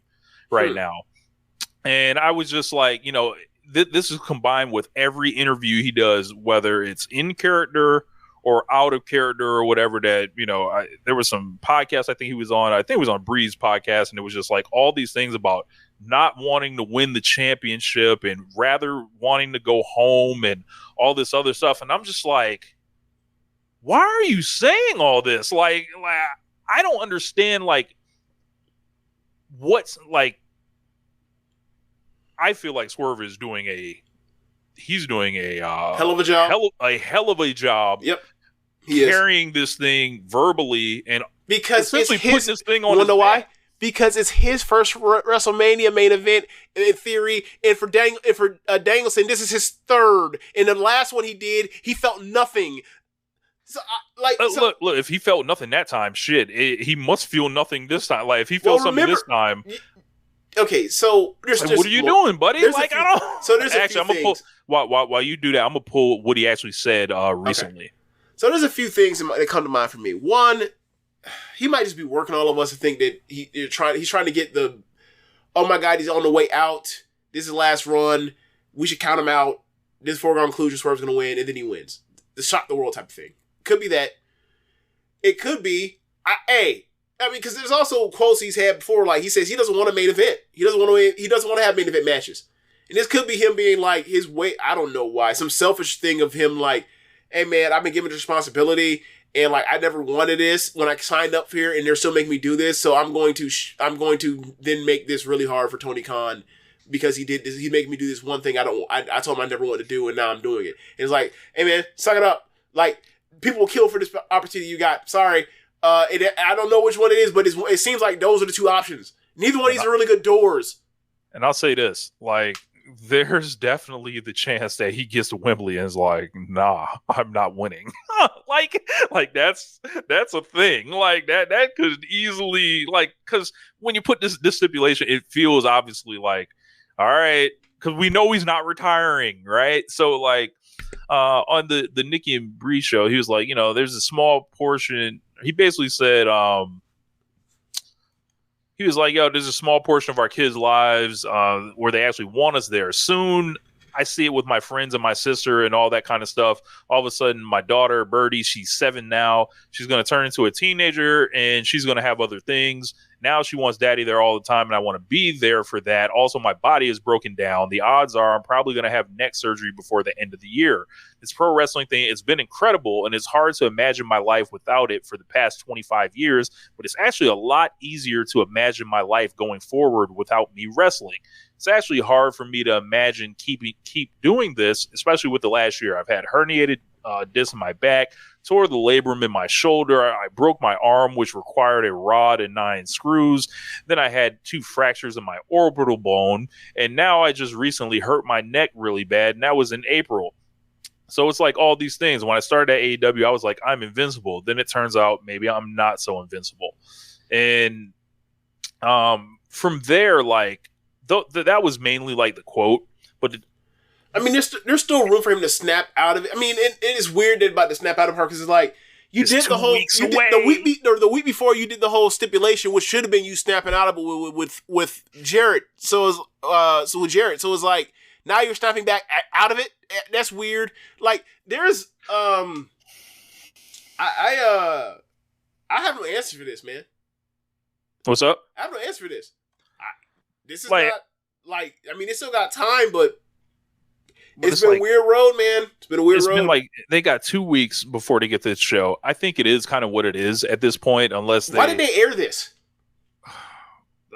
right now. And I was just like, this is combined with every interview he does, whether it's in character or out of character or whatever, that, there was some podcast I think he was on. I think it was on Bree's podcast. And it was just like all these things about not wanting to win the championship and rather wanting to go home and all this other stuff. And I'm just like, why are you saying all this? Like I don't understand, like, what's, like, I feel like Swerve is doing a hell of a job. A hell of a job. Yep. Carrying this thing verbally and because essentially it's his, putting this thing on. You know why? Because it's his first WrestleMania main event in theory, and for Danielson, this is his third. And the last one he did, he felt nothing. So, look, if he felt nothing that time, he must feel nothing this time. Like, if he felt something this time. Okay, so what are you doing, buddy? Like, I don't. So there's actually, I'm gonna pull while you do that. I'm gonna pull what he actually said recently. Okay. So there's a few things that come to mind for me. One, he might just be working all of us to think that he's trying to get the, oh my God, he's on the way out. This is his last run. We should count him out. This foregone conclusion, Swerve's going to win, and then he wins. The shock the world type of thing. Could be that. It could be, because there's also quotes he's had before, like he says he doesn't want a main event. He doesn't want to have main event matches. And this could be him being like his way, I don't know why, some selfish thing of him like, hey man, I've been given this responsibility and like I never wanted this when I signed up here and they're still making me do this. So I'm going to then make this really hard for Tony Khan because he did this. He making me do this one thing I told him I never wanted to do and now I'm doing it. And it's like, hey man, suck it up. Like, people will kill for this opportunity you got. Sorry. I don't know which one it is, but it seems like those are the two options. Neither one of these are really good doors. And I'll say this, like, there's definitely the chance that he gets to Wembley and is like, nah, I'm not winning. like that's a thing. Like that could easily, like, because when you put this stipulation, it feels obviously like, all right, because we know he's not retiring, right? So like on the Nikki and Bree show, he was like, there's a small portion. He basically said, he was like, yo, there's a small portion of our kids' lives where they actually want us there. Soon, I see it with my friends and my sister and all that kind of stuff. All of a sudden, my daughter, Birdie, she's 7 now. She's going to turn into a teenager, and she's going to have other things. Now she wants daddy there all the time, and I want to be there for that. Also, my body is broken down. The odds are I'm probably going to have neck surgery before the end of the year. This pro wrestling thing, it's been incredible, and it's hard to imagine my life without it for the past 25 years, but it's actually a lot easier to imagine my life going forward without me wrestling. It's actually hard for me to imagine keep doing this, especially with the last year. I've had herniated disc in my back, tore the labrum in my shoulder. I broke my arm, which required a rod and 9 screws. Then I had 2 fractures in my orbital bone. And now I just recently hurt my neck really bad. And that was in April. So it's like all these things. When I started at AEW, I was like, I'm invincible. Then it turns out maybe I'm not so invincible. And from there, like, that was mainly like the quote. But I mean, there's still room for him to snap out of it. I mean, it is weird that about to snap out of her because it's like it's did the whole the week before you did the whole stipulation, which should have been you snapping out of it with Jarrett. So with Jarrett, so it's like now you're snapping back out of it. That's weird. Like there's I have no answer for this, man. What's up? I have no answer for this. This is not like I mean, it's still got time, but it's been a weird road, man. It's been a weird road. It's been like they got 2 weeks before they get this show. I think it is kind of what it is at this point, unless they. Why did they air this?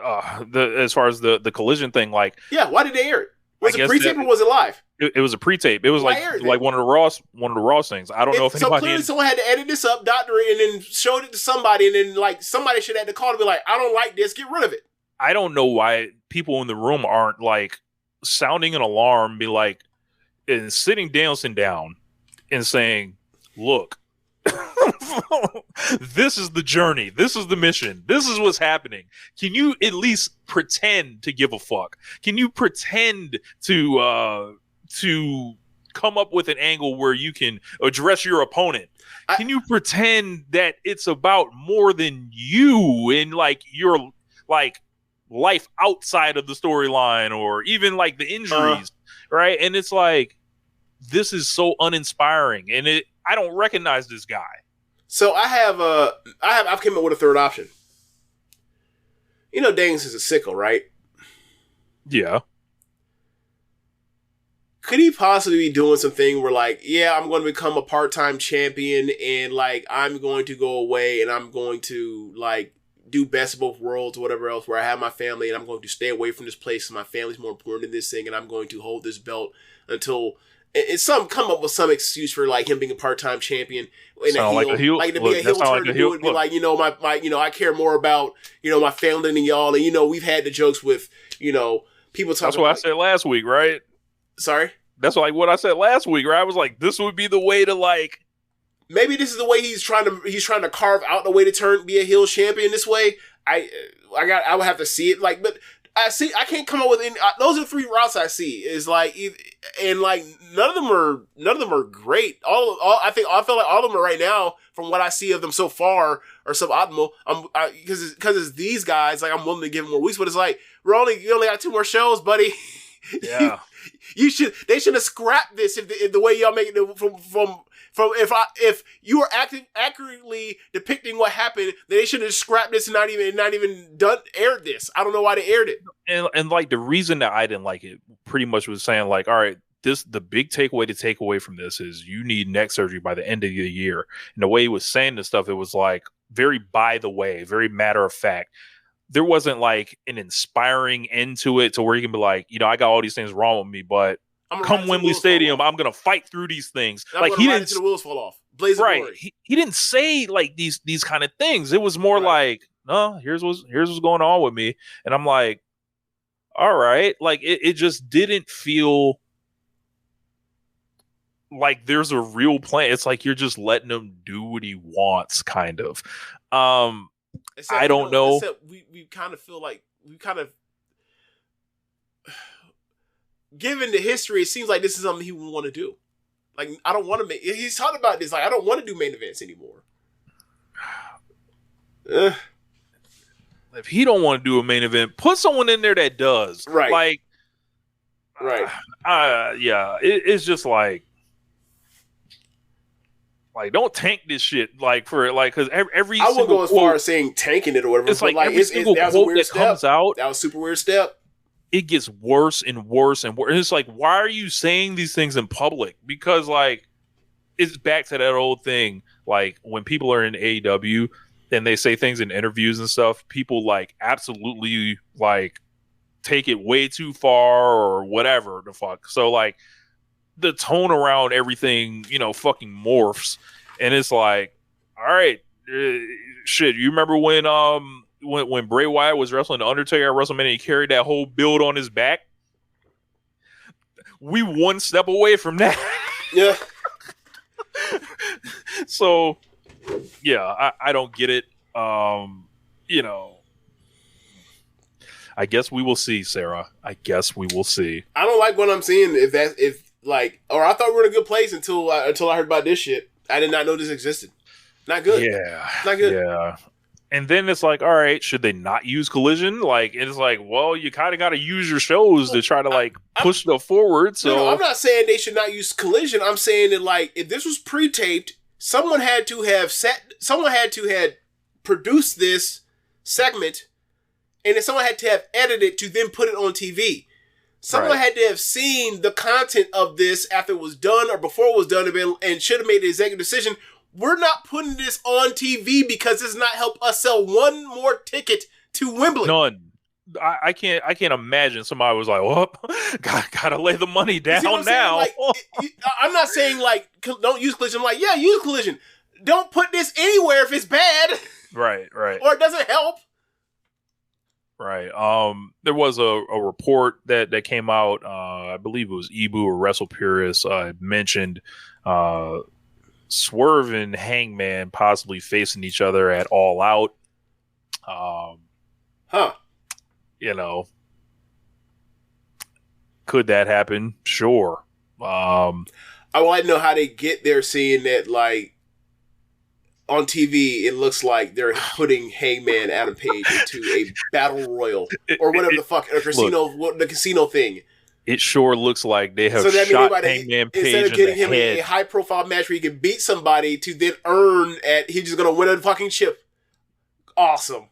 As far as the collision thing, like why did they air it? Was it pre-tape or was it live? It was a pre-tape. It was like one of the Ross things. I don't know if anybody. So clearly, someone had to edit this up, doctor it, and then showed it to somebody, and then like somebody should have had to call to be like, "I don't like this. Get rid of it." I don't know why people in the room aren't like sounding an alarm, be like, and sitting Danielson down and saying, "Look, this is the journey. This is the mission. This is what's happening. Can you at least pretend to give a fuck? Can you pretend to come up with an angle where you can address your opponent? Can you pretend that it's about more than you and like your like life outside of the storyline or even like the injuries, right?" And it's like, this is so uninspiring, and I don't recognize this guy. So I've came up with a third option. You know, Daniels is a sickle, right? Yeah. Could he possibly be doing something where like, yeah, I'm going to become a part-time champion and like I'm going to go away and I'm going to like do best of both worlds or whatever else where I have my family and I'm going to stay away from this place and my family's more important than this thing and I'm going to hold this belt until come up with some excuse for like him being a part-time champion and a heel. Like to be a heel turn to do it and be like, you know, my you know, I care more about, you know, my family than y'all, and you know, we've had the jokes with, you know, people talking. That's what I said last week, right? Sorry? That's like what I said last week, right? I was like, this would be the way to like. Maybe this is the way he's trying to carve out the way to be a heel champion this way. I would have to see it like, but I can't come up with any. Those are the 3 routes I see. Is like, and like none of them are great. I feel like all of them are right now from what I see of them so far are suboptimal. Because it's these guys. Like I'm willing to give them more weeks, but it's like you only got 2 more shows, buddy. Yeah. They should have scrapped this if the way y'all make it from if you were accurately depicting what happened, they should have scrapped this and not even aired this. I don't know why they aired it. And like the reason that I didn't like it pretty much was saying like, all right, the big takeaway to take away from this is you need neck surgery by the end of the year. And the way he was saying this stuff, it was like very by the way, very matter of fact. There wasn't like an inspiring end to it to where you can be like, you know, I got all these things wrong with me, but come Wembley Stadium, I'm gonna fight through these things. Like he didn't. The wheels fall off. Blaze of glory. He didn't say like these kind of things. It was more like, no, here's what's going on with me, and I'm like, all right, like it just didn't feel like there's a real plan. It's like you're just letting him do what he wants, kind of. I don't know. We kind of feel like given the history, it seems like this is something he would want to do. Like, I don't want to make... He's talking about this. Like, I don't want to do main events anymore. if he don't want to do a main event, put someone in there that does. Right. Like, right. Yeah, it's just like don't tank this shit. Like for like because every I wouldn't go as far as saying tanking it or whatever. It's but like every single that was a quote weird that step. comes out. That was a super weird step. It gets worse and worse and worse. And it's like, why are you saying these things in public? Because like it's back to that old thing. Like when people are in AEW and they say things in interviews and stuff, people like absolutely like take it way too far or whatever the fuck. So like the tone around everything, fucking morphs. And it's like, all right, shit. You remember when Bray Wyatt was wrestling the Undertaker at WrestleMania, he carried that whole build on his back? We one step away from that. Yeah. So, yeah, I don't get it. I guess we will see, Sarah. I guess we will see. I don't like what I'm seeing. Or I thought we were in a good place until I heard about this shit. I did not know this existed. Not good. Yeah. Not good. Yeah. And then it's like, all right, should they not use Collision? Like, it's like, well, you kind of got to use your shows to try to like push them forward. So no, I'm not saying they should not use Collision. I'm saying that like if this was pre-taped, someone had to have produced this segment, and then someone had to have edited to then put it on TV. Someone had to have seen the content of this after it was done or before it was done and should have made the executive decision. We're not putting this on TV because this does not help us sell one more ticket to Wembley. None. I can't imagine somebody was like, well, gotta lay the money down now. Like, I'm not saying like don't use Collision. I'm like, yeah, use Collision. Don't put this anywhere if it's bad. Right. Or it doesn't help. Right. There was a report that came out. I believe it was Ebu or Wrestle Purist mentioned Swerve and Hangman possibly facing each other at All Out. Could that happen? Sure. I would like to know how they get there, seeing that like on TV, it looks like they're putting Hangman Adam Page into a battle royal or whatever the fuck, the casino thing. It sure looks like they have shot Hangman Page instead of getting in the him head. a high profile match where he can beat somebody to then earn he's just gonna win a fucking chip. Awesome.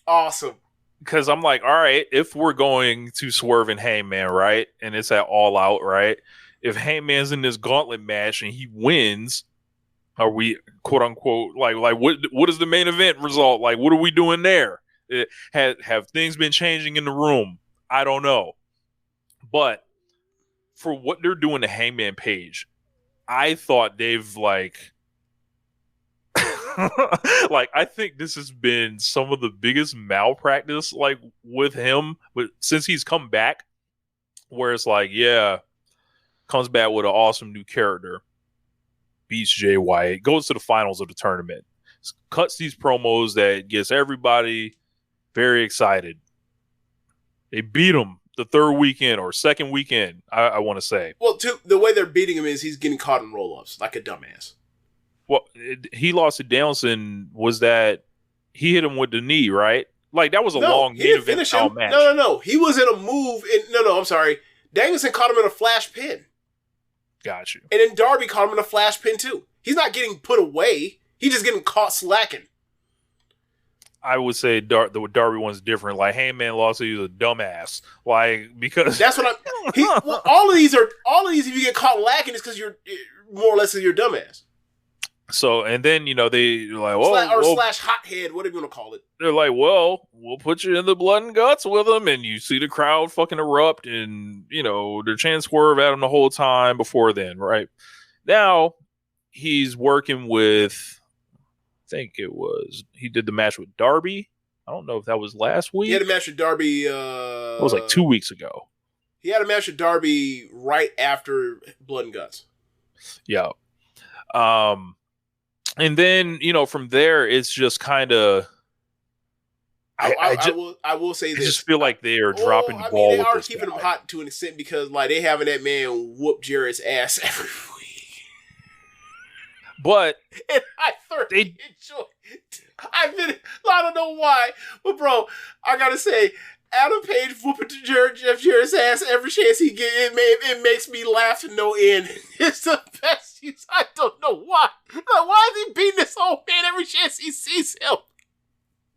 Awesome. Because I'm like, all right, if we're going to Swerve and Hangman, right, and it's at All Out, right, if Hangman's in this gauntlet match and he wins, are we quote unquote like what is the main event result? Like, what are we doing there? Have things been changing in the room? I don't know. But for what they're doing to Hangman Page, I thought they've like I think this has been some of the biggest malpractice like with him, but since he's come back, where it's like, yeah, comes back with an awesome new character, beats Jay White, goes to the finals of the tournament, cuts these promos that gets everybody very excited. They beat him the third weekend or second weekend, I want to say. Well, the way they're beating him is he's getting caught in roll-ups like a dumbass. Well, he lost to Danielson. Was that he hit him with the knee, right? Like, that was a long main event style match. No. He was in a move. I'm sorry. Danielson caught him in a flash pin. Got you. And then Darby caught him in a flash pin, too. He's not getting put away. He's just getting caught slacking. I would say the Darby one's different. Like, Hangman lost, he was a dumbass. Like, because that's what all of these, if you get caught lacking, it's because you're more or less you're a dumbass. So, and then, they're like, well, slash hothead, whatever you want to call it. They're like, well, we'll put you in the blood and guts with them. And you see the crowd fucking erupt and, they're chanting Swerve at him the whole time before then, right? Now, he's working with, I think he did the match with Darby. I don't know if that was last week. He had a match with Darby. It was like 2 weeks ago. He had a match with Darby right after Blood and Guts. Yeah. And then, from there, it's just kind of. I will say this. I just feel like they are dropping the ball. They are keeping him hot to an extent because, like, they having that man whoop Jarrett's ass every week. But and I thoroughly enjoy it. I don't know why, but bro, I gotta say, Adam Page whooping to Jeff Jarrett's ass every chance he get. It makes me laugh to no end. It's the best use. I don't know why. Like, why is he beating this old man every chance he sees him?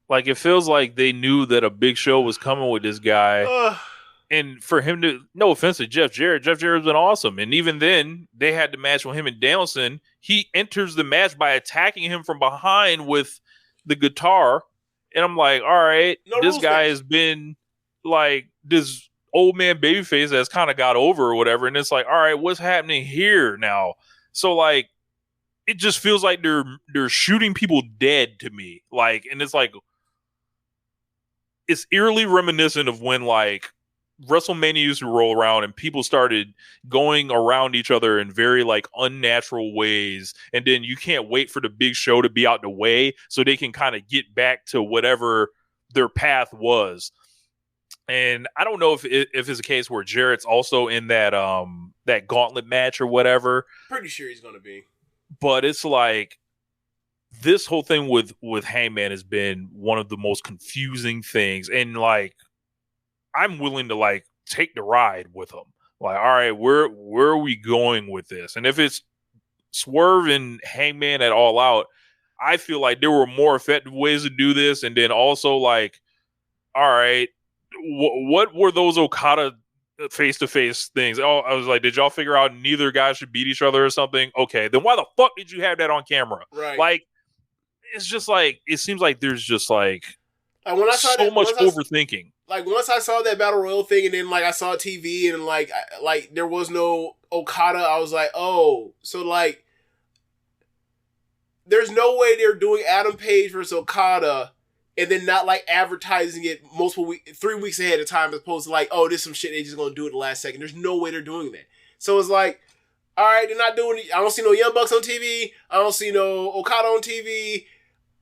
Like, it feels like they knew that a big show was coming with this guy. And for him to, no offense to Jeff Jarrett's been awesome. And even then, they had the match with him and Danielson. He enters the match by attacking him from behind with the guitar. And I'm like, all right, this guy has been like this old man babyface that's kind of got over or whatever. And it's like, all right, what's happening here now? So like, it just feels like they're shooting people dead to me. Like, and it's like, it's eerily reminiscent of when like WrestleMania used to roll around and people started going around each other in very like unnatural ways. And then you can't wait for the big show to be out the way so they can kind of get back to whatever their path was. And I don't know if it's a case where Jarrett's also in that that gauntlet match or whatever. Pretty sure he's gonna be. But it's like this whole thing with Hangman has been one of the most confusing things. And like, I'm willing to like take the ride with him. Like, all right, where are we going with this? And if it's Swerve and Hangman at All Out, I feel like there were more effective ways to do this. And then also like, all right, what were those Okada face-to-face things? Oh, I was like, did y'all figure out neither guy should beat each other or something? Okay, then why the fuck did you have that on camera? Right. Like, it's just like, it seems like there's just like when I saw so much overthinking. Like, once I saw that Battle Royal thing and then like I saw TV and like there was no Okada, I was like, oh, so like there's no way they're doing Adam Page versus Okada and then not like advertising it 3 weeks ahead of time as opposed to like, oh, this is some shit they just gonna do at the last second. There's no way they're doing that. So it's like, all right, they're not doing it. I don't see no Young Bucks on TV. I don't see no Okada on TV.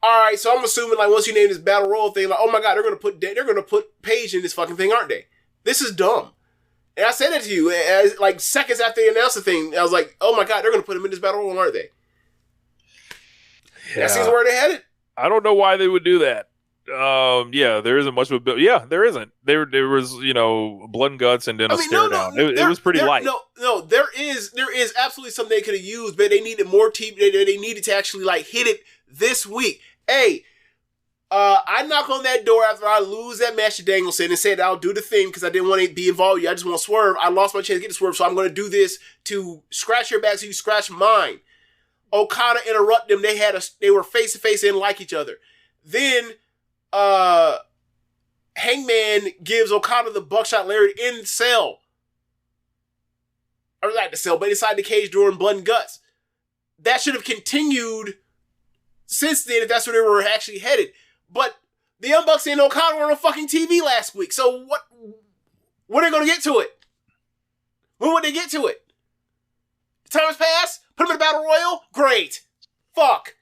All right, so I'm assuming like once you name this Battle Royal thing, like, oh my God, they're gonna put Page in this fucking thing, aren't they? This is dumb. And I said it to you as like seconds after they announced the thing. I was like, oh my God, they're gonna put him in this Battle Royal, aren't they? Yeah. That seems where they headed. I don't know why they would do that. Yeah, there isn't much of a build. Yeah, there isn't. There was, blood and guts and then a stare down. It was pretty light. No, there is absolutely something they could have used, but they needed more TV. They needed to actually like hit it this week. Hey, I knock on that door after I lose that match to Danielson and said I'll do the thing because I didn't want to be involved. I just want to swerve. I lost my chance to get to swerve, so I'm going to do this to scratch your back so you scratch mine. Okada interrupt them. They were face to face and like each other. Then Hangman gives Okada the buckshot lariat in the cell. Or not the cell, but inside the cage during Blood and Guts. That should have continued since then if that's where they were actually headed. But the Young Bucks and Okada were on fucking TV last week. So when are they going to get to it? When would they get to it? The time has passed? Put them in a Battle Royal? Great. Fuck.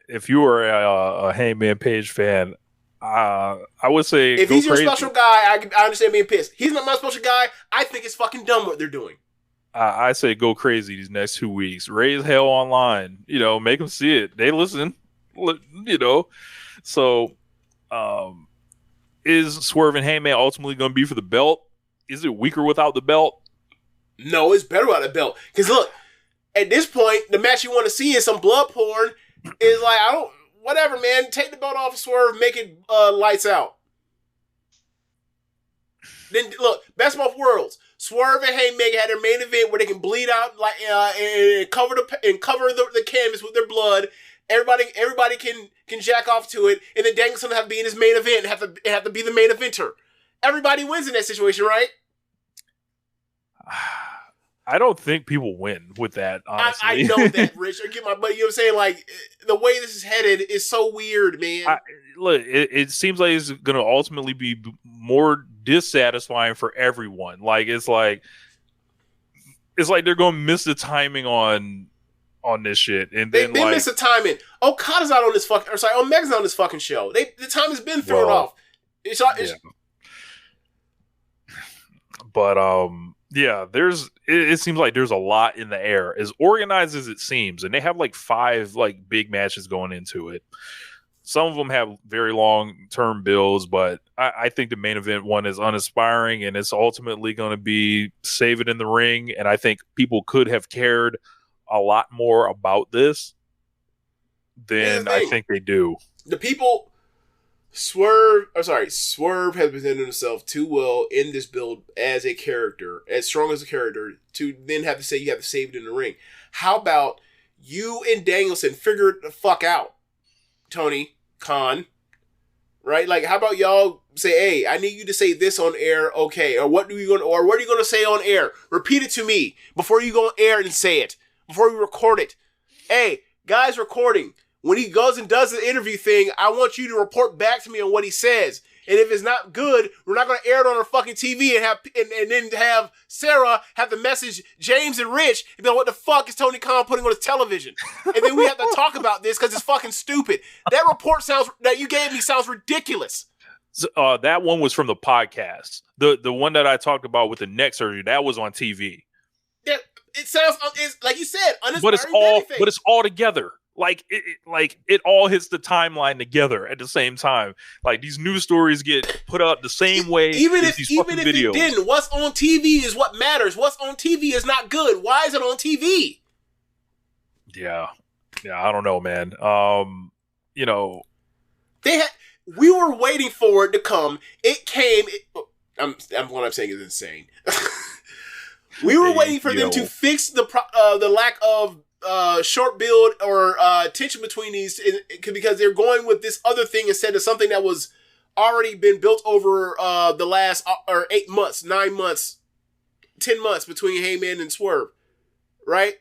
If you were a Hangman Page fan, I would say if he's your special guy, I understand being pissed. He's not my special guy. I think it's fucking dumb what they're doing. I say go crazy these next 2 weeks. Raise hell online. Make them see it. They listen. So, is Swerve and Hangman ultimately going to be for the belt? Is it weaker without the belt? No, it's better without the belt. Because look, at this point, the match you want to see is some blood porn. Is like, whatever, man. Take the belt off of Swerve, make it lights out. Then look, best of both worlds. Swerve and Haymaker had their main event where they can bleed out like and cover the canvas with their blood. Everybody can jack off to it, and then Danielson have to be in his main event and have to be the main eventer. Everybody wins in that situation, right? I don't think people win with that, honestly. I know that, Rich. I get my buddy. You know what I'm saying? Like, the way this is headed is so weird, man. Look, it seems like it's going to ultimately be more dissatisfying for everyone. Like, it's like they're going to miss the timing on this shit. And then they miss the timing. Okada's not on this fucking... Or sorry, Omega's not on this fucking show. The time has been thrown off. It's But, Yeah, it seems like there's a lot in the air, as organized as it seems, and they have like 5 like big matches going into it. Some of them have very long-term builds, but I think the main event one is uninspiring, and it's ultimately going to be save it in the ring. And I think people could have cared a lot more about this than I think they do. The people, Swerve has presented himself too well in this build as a character, as strong as a character, to then have to say you have to save it in the ring. How about you and Danielson figure it the fuck out, Tony Khan, right? Like, how about y'all say, hey, I need you to say this on air, okay? Or what are you going to say on air? Repeat it to me before you go on air and say it, before we record it. Hey, guys recording, when he goes and does the interview thing, I want you to report back to me on what he says. And if it's not good, we're not going to air it on our fucking TV and then have Sarah have to message James and Rich and be like, what the fuck is Tony Khan putting on his television? And then we have to talk about this because it's fucking stupid. That report that you gave me sounds ridiculous. So, that one was from the podcast. The one that I talked about with the neck surgery, that was on TV. Yeah, it sounds, like you said, uninspiring. But it's all together. Like it all hits the timeline together at the same time. Like these news stories get put up the same way. Even if it didn't, what's on TV is what matters. What's on TV is not good. Why is it on TV? Yeah, I don't know, man. We were waiting for it to come. It came. What I'm saying is insane. We were waiting for them to fix the lack of short build or tension between these, because they're going with this other thing instead of something that was already been built over the last 8 months, 9 months, 10 months between Heyman and Swerve, right?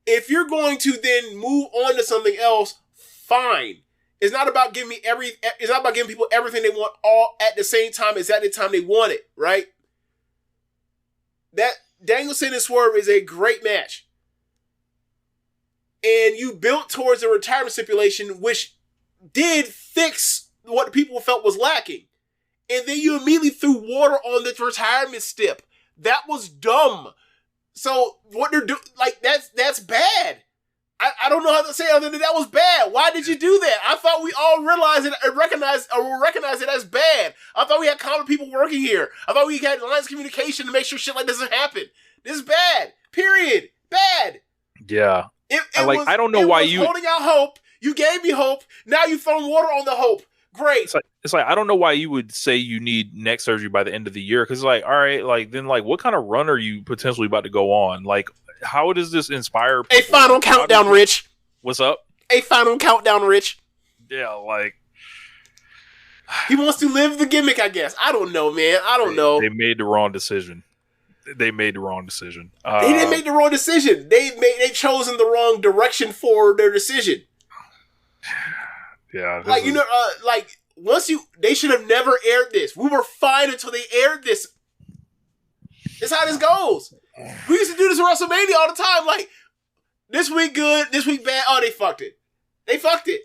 If you're going to then move on to something else, fine. It's not about giving people everything they want all at the same time as at the time they want it, right? That Danielson and Swerve is a great match. And you built towards a retirement stipulation, which did fix what people felt was lacking. And then you immediately threw water on the retirement stip. That was dumb. So what they're doing, like, that's bad. I don't know how to say other than that was bad. Why did you do that? I thought we all realized it and recognize it as bad. I thought we had common people working here. I thought we had lines of communication to make sure shit like this doesn't happen. This is bad. Period. Bad. Yeah. I don't know why you holding out hope. You gave me hope. Now you've thrown water on the hope. Great. It's like I don't know why you would say you need neck surgery by the end of the year, because like, all right, like then like what kind of run are you potentially about to go on? Like, how does this inspire people? A final countdown, Rich. What's up? A final countdown, Rich. Yeah, like he wants to live the gimmick, I guess. I don't know, man. I don't know. They made the wrong decision. They made the wrong decision. They didn't make the wrong decision. They chosen the wrong direction for their decision. Yeah, like they should have never aired this. We were fine until they aired this. That's how this goes. We used to do this at WrestleMania all the time. Like, this week good, this week bad. Oh, they fucked it. They fucked it.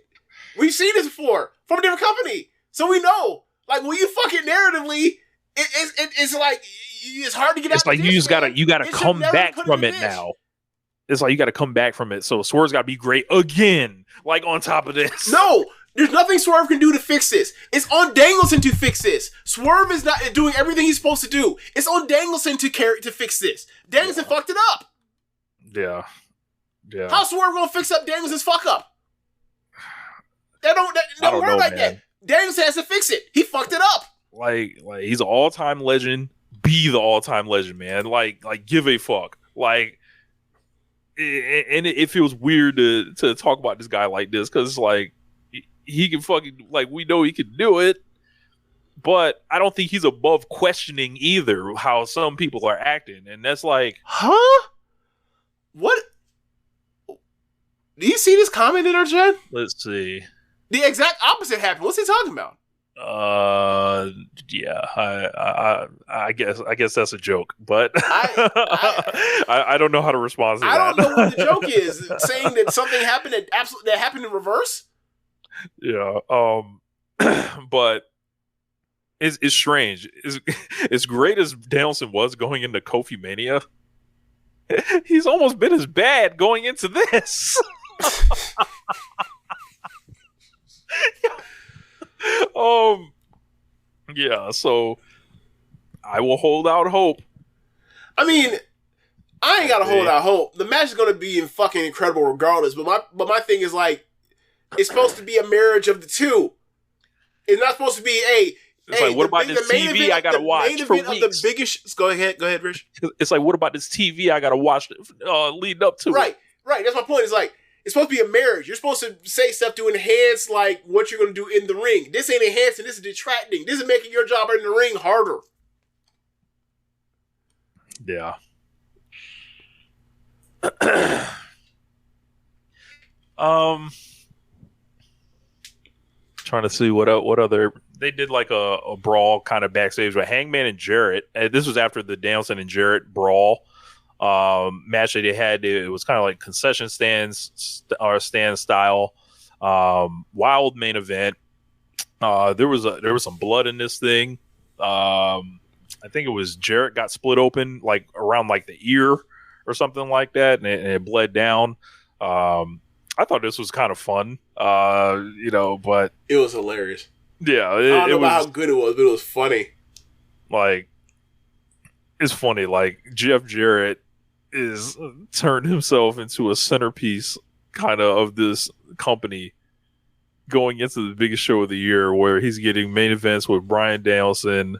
We've seen this before from a different company, so we know. Like, when you fuck it narratively, it's like it's hard to get out. It's like you just gotta come back from it now. It's like you gotta come back from it. So Swerve's gotta be great again. Like on top of this. No. There's nothing Swerve can do to fix this. It's on Danielson to fix this. Swerve is not doing everything he's supposed to do. It's on Danielson to fix this. Danielson fucked it up. Yeah. How's Swerve gonna fix up Danielson's fuck up? That don't work like that. Danielson has to fix it. He fucked it up. Like he's an all-time legend. Be the all-time legend, man. Like give a fuck. Like, and it feels weird to talk about this guy like this, because like, he can fucking, like, we know he can do it, but I don't think he's above questioning either how some people are acting. And that's like, huh? What? Do you see this comment in our chat? Let's see. The exact opposite happened. What's he talking about? Yeah, I guess that's a joke, but I don't know how to respond to that. I don't know what the joke is. Saying that something happened that happened in reverse. Yeah, but it's strange. As great as Danielson was going into Kofi Mania, he's almost been as bad going into this. Yeah, so I will hold out hope. I mean, I ain't gotta hold out hope. The match is gonna be fucking incredible regardless. But my thing is like, it's supposed to be a marriage of the two. It's not supposed to be what about this TV I gotta watch for weeks? The biggest. Go ahead, Rich. It's like, what about this TV I gotta watch leading up to it? Right. That's my point. It's like, it's supposed to be a marriage. You're supposed to say stuff to enhance like what you're gonna do in the ring. This ain't enhancing. This is detracting. This is making your job in the ring harder. Yeah. Trying to see what other they did, like a brawl kind of backstage with Hangman and Jarrett. This was after the Danielson and Jarrett brawl match that they had. It was kind of like concession stands or stand style, wild main event. There was some blood in this thing. I think it was Jarrett got split open like around like the ear or something like that, and it bled down. I thought this was kind of fun, but it was hilarious. Yeah, I don't know about how good it was, but it was funny. Like, it's funny. Like, Jeff Jarrett is turned himself into a centerpiece kind of this company going into the biggest show of the year, where he's getting main events with Bryan Danielson,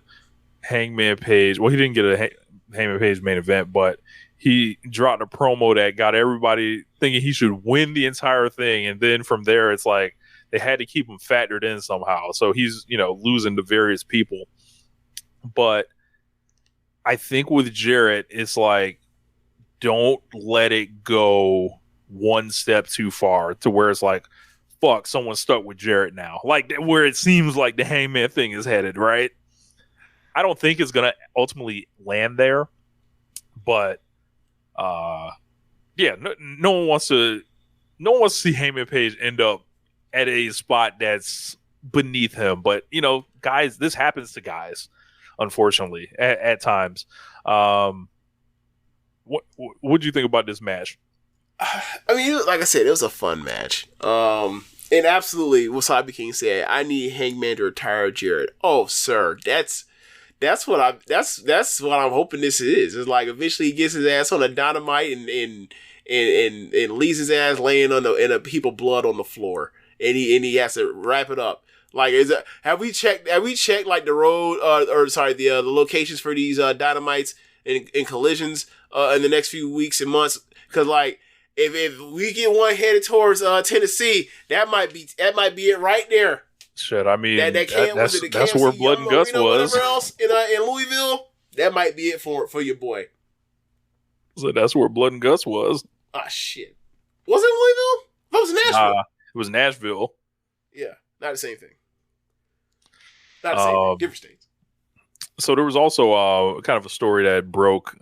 Hangman Page. Well, he didn't get a Hangman Page main event, but he dropped a promo that got everybody thinking he should win the entire thing. And then from there, it's like they had to keep him factored in somehow. So he's, losing to various people. But I think with Jarrett, it's like, don't let it go one step too far to where it's like, fuck, someone's stuck with Jarrett now. Like, where it seems like the Hangman thing is headed, right? I don't think it's going to ultimately land there. But, no one wants to see Hangman Page end up at a spot that's beneath him. But, guys, this happens to guys, unfortunately, at times. What do you think about this match? I mean, like I said, it was a fun match. And absolutely, Wasabi King said, "I need Hangman to retire Jarrett." Oh, sir, that's what I'm hoping this is. It's like eventually he gets his ass on a dynamite and leaves his ass laying in a heap of blood on the floor, and he has to wrap it up. Like, have we checked like the road the locations for these dynamites and collisions in the next few weeks and months? Because like, if we get one headed towards Tennessee, that might be it right there. Shit, I mean, that's where Blood and Guts was. Whatever else in Louisville, that might be it for your boy. So that's where Blood and Guts was. Ah, shit. Was it Louisville? That was Nashville. It was Nashville. Yeah, not the same thing. Not the same thing. Different states. So there was also kind of a story that broke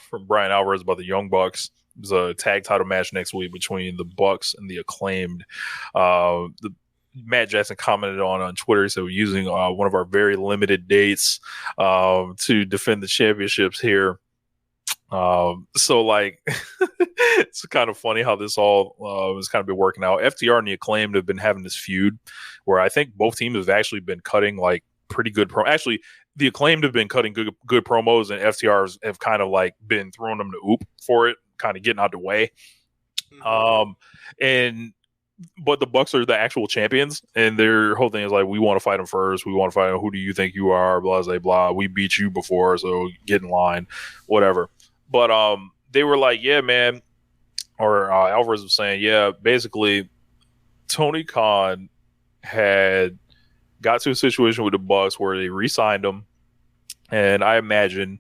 from Brian Alvarez about the Young Bucks. There's a tag title match next week between the Bucks and the Acclaimed. Matt Jackson commented on Twitter. He said, we're using one of our very limited dates to defend the championships here. So like, it's kind of funny how this all has kind of been working out. FTR and the Acclaimed have been having this feud where I think both teams have actually been cutting like pretty good actually, the Acclaimed have been cutting good promos, and FTRs have kind of like been throwing them to oop for it, kind of getting out the way. But the Bucks are the actual champions, and their whole thing is like, we want to fight them first. We want to fight them. Who do you think you are? Blah, blah, blah. We beat you before, so get in line, whatever. But they were like, yeah, man. Or Alvarez was saying, yeah, basically, Tony Khan had got to a situation with the Bucks where they re-signed him, and I imagine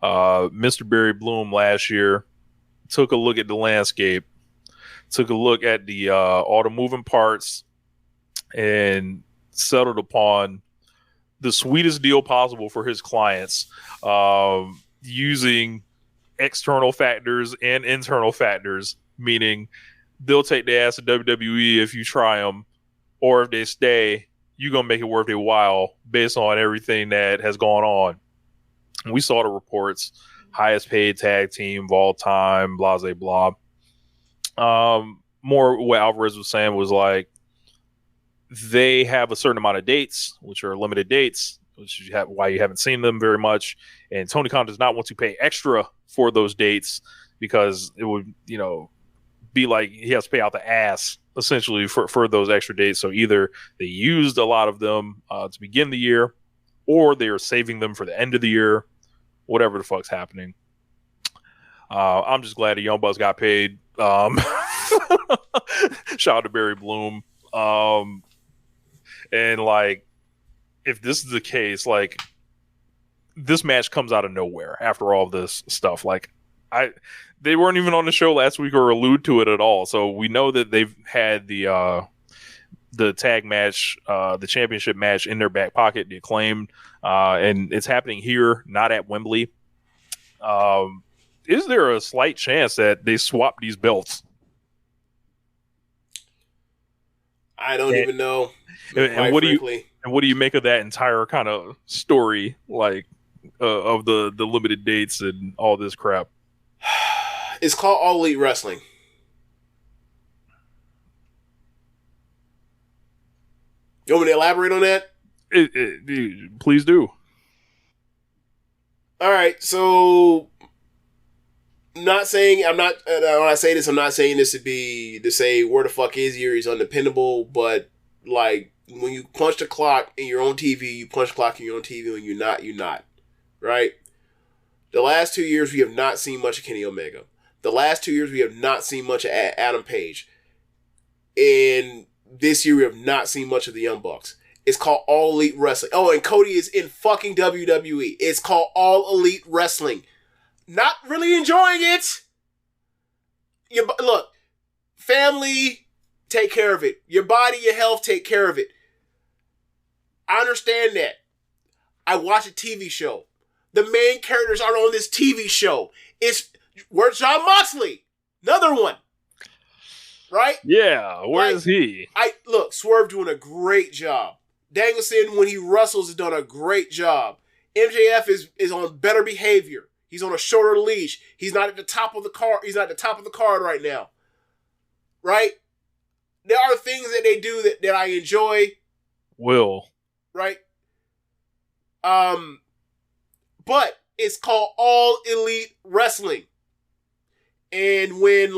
Mr. Barry Bloom last year took a look at the landscape, took a look at the all the moving parts, and settled upon the sweetest deal possible for his clients, using external factors and internal factors, meaning they'll take their ass to WWE if you try them, or if they stay, you're gonna make it worth your while based on everything that has gone on. And we saw the reports, highest paid tag team of all time, blah blah blah. More what Alvarez was saying was like they have a certain amount of dates, which are limited dates, which is why you haven't seen them very much. And Tony Khan does not want to pay extra for those dates because it would, be like he has to pay out the ass essentially for those extra dates. So either they used a lot of them to begin the year, or they are saving them for the end of the year, whatever the fuck's happening. I'm just glad the Young Bucks got paid. Shout out to Barry Bloom. And like, if this is the case, like this match comes out of nowhere after all of this stuff. Like they weren't even on the show last week or allude to it at all. So we know that they've had the tag match, the championship match in their back pocket, the Acclaimed, and it's happening here, not at Wembley. Is there a slight chance that they swap these belts? I don't even know. And what do you make of that entire kind of story, like of the limited dates and all this crap? It's called All Elite Wrestling. You want me to elaborate on that? Please do. All right, so when I say this, I'm not saying this to say where the fuck is he or he's undependable, but like when you punch the clock in your own TV, you punch the clock in your own TV. When you're not, right? The last 2 years, we have not seen much of Kenny Omega. The last 2 years, we have not seen much of Adam Page. And this year, we have not seen much of the Young Bucks. It's called All Elite Wrestling. Oh, and Cody is in fucking WWE. It's called All Elite Wrestling. Not really enjoying it. Look, family, take care of it. Your body, your health, take care of it. I understand that. I watch a TV show. The main characters are on this TV show. Where's Jon Moxley? Another one. Right? Yeah, where is he? Look, Swerve doing a great job. Danielson, when he wrestles, has done a great job. MJF is on better behavior. He's on a shorter leash. He's not at the top of the card. He's not at the top of the card right now. Right? There are things that they do that I enjoy. Right? But it's called All Elite Wrestling. And when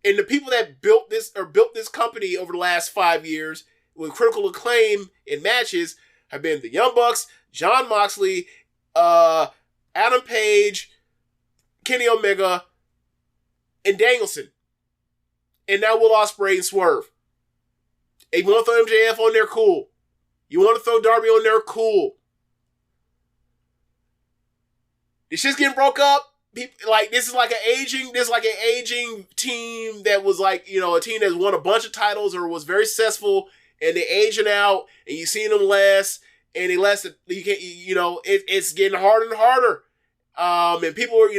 and the people that built this company over the last 5 years with critical acclaim in matches have been the Young Bucks, Jon Moxley, Adam Page, Kenny Omega, and Danielson. And now Will Ospreay and Swerve. If you want to throw MJF on there, cool. You want to throw Darby on there, cool. This shit's getting broke up. This is like an aging team that was a team that's won a bunch of titles or was very successful, and they're aging out, and you see them less, and it's getting harder and harder. And people are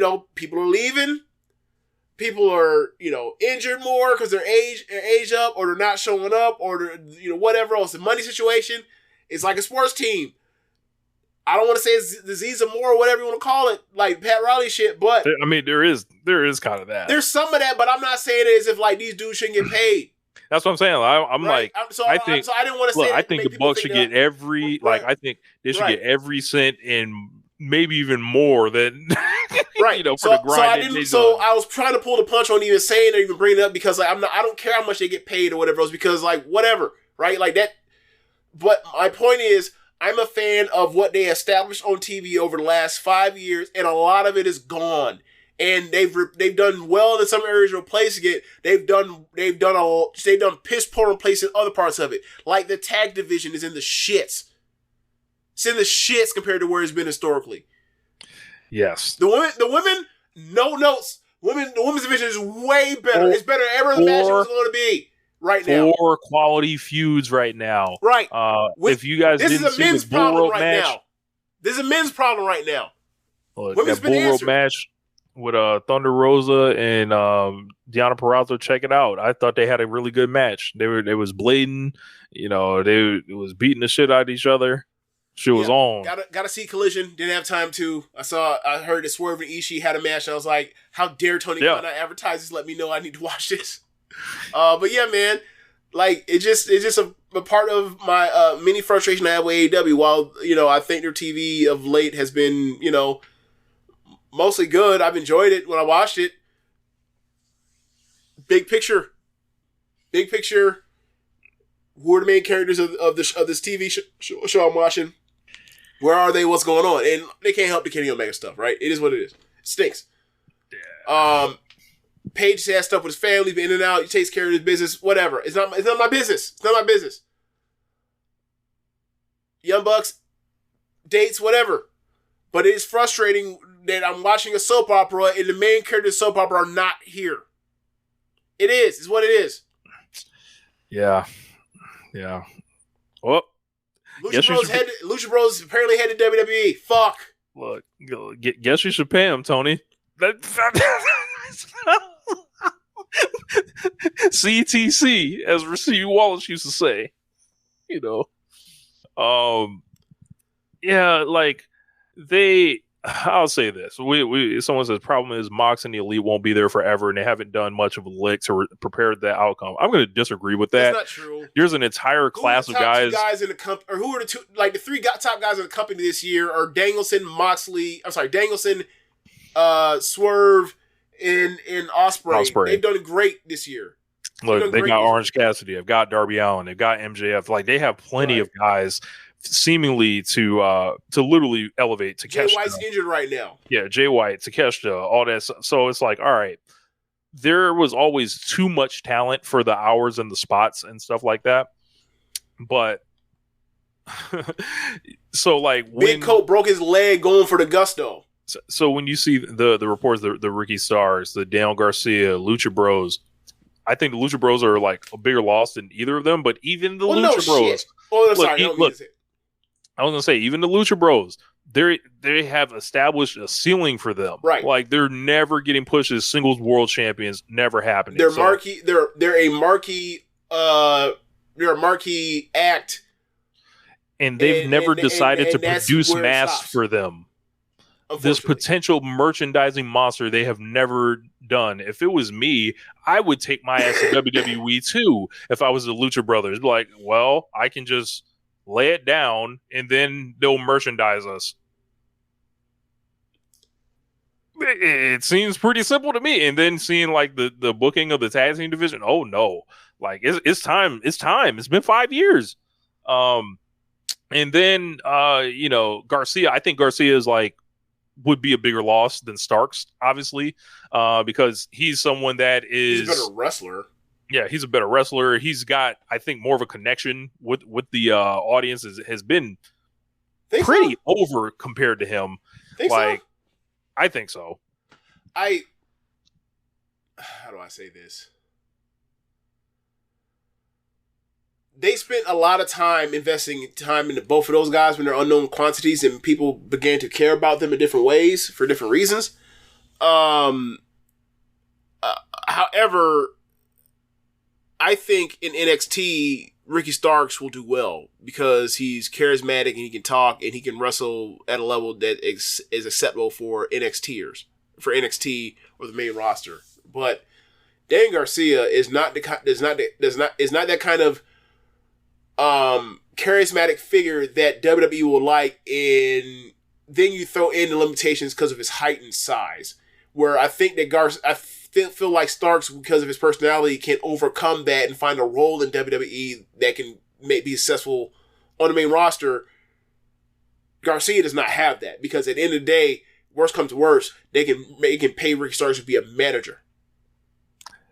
leaving. People are, injured more because they're age up, or they're not showing up, or they're, whatever else. The money situation is like a sports team. I don't want to say it's disease of more or whatever you want to call it, like Pat Riley shit, but I mean, there is kind of that. There's some of that, but I'm not saying it as if these dudes shouldn't get paid. That's what I'm saying. I'm right? I didn't want to say. I think the Bucks should get every I think they should get every cent and maybe even more than right. For the grind. So I was trying to pull the punch on even saying it, even bringing it up because I don't care how much they get paid or whatever else because whatever, right? Like that. But my point is, I'm a fan of what they established on TV over the last 5 years, and a lot of it is gone. And they've done well in some areas replacing it. They've done piss poor replacing other parts of it. Like the tag division is in the shits. It's in the shits compared to where it's been historically. Yes. The women, no notes. The women's division is way better. It's better than ever the match was going to be. Right now, 4 quality feuds right now. Right. If you guys didn't see the Bull Rope match, this is a men's problem right now. Look, that Bull Rope match Thunder Rosa and Deonna Purrazzo. Check it out. I thought they had a really good match. They was bleeding, it was beating the shit out of each other. She was on. Gotta see Collision. Didn't have time to. I heard that Swerve and Ishii had a match, and I was like, how dare Tony Khan not advertise this? Let me know I need to watch this. But yeah, man, like it's just a part of my mini frustration I have with AEW. While I think their TV of late has been mostly good. I've enjoyed it when I watched it. Big picture. Who are the main characters of this TV show I'm watching? Where are they? What's going on? And they can't help the Kenny Omega stuff, right? It is what it is. It stinks. Yeah. Paige has stuff with his family, been in and out. He takes care of his business, whatever. It's not my business. It's not my business. Young Bucks, dates, whatever. But it is frustrating that I'm watching a soap opera and the main characters of the soap opera are not here. It is. It's what it is. Yeah. Well, Lucha Bros apparently headed to WWE. Fuck. Look, guess you should pay him, Tony. CTC, as Rasheed Wallace used to say. Yeah, like I'll say this. Someone says problem is Mox and the Elite won't be there forever, and they haven't done much of a lick to prepare that outcome. I'm going to disagree with that. That's not true. There's an entire class of guys. In the company, or who are the two? Like the three top guys in the company this year are Danielson, Swerve, and Ospreay. They've done great this year. Look, they got Orange Cassidy. They've got Darby Allin. They've got MJF. Like they have plenty of guys. Seemingly to literally elevate Takeshita. Jay White's injured right now. Yeah, Jay White, Takeshita, all that. So it's like, all right, there was always too much talent for the hours and the spots and stuff like that. But so like when Big Coat broke his leg going for the gusto. So when you see the reports, the Ricky Stars, the Daniel Garcia, Lucha Bros, I think the Lucha Bros are like a bigger loss than either of them. But even the Lucha Bros, I was gonna say, even the Lucha Bros, they have established a ceiling for them. Right. Like they're never getting pushed as singles world champions, never happening. They're a marquee act. And they've never decided to produce masks for them. This potential merchandising monster they have never done. If it was me, I would take my ass to WWE too. If I was the Lucha Brothers, be like, well, I can just lay it down, and then they'll merchandise us. It seems pretty simple to me. And then seeing like the booking of the tag team division, oh no, like it's time. It's been 5 years. And then Garcia. I think Garcia is would be a bigger loss than Starks, obviously, because he's someone that is he's a better wrestler. Yeah, he's a better wrestler. He's got, I think, more of a connection with the audience. Has been pretty over compared to him. I think so. How do I say this? They spent a lot of time investing time into both of those guys when they're unknown quantities, and people began to care about them in different ways for different reasons. However, I think in NXT, Ricky Starks will do well because he's charismatic and he can talk and he can wrestle at a level that is acceptable for NXT or the main roster. But Dan Garcia is not that kind of charismatic figure that WWE will like, and then you throw in the limitations because of his height and size. Where I think that I feel like Starks, because of his personality, can overcome that and find a role in WWE that can be successful on the main roster. Garcia does not have that, because at the end of the day, worst comes to worst, they can pay Ricky Starks to be a manager.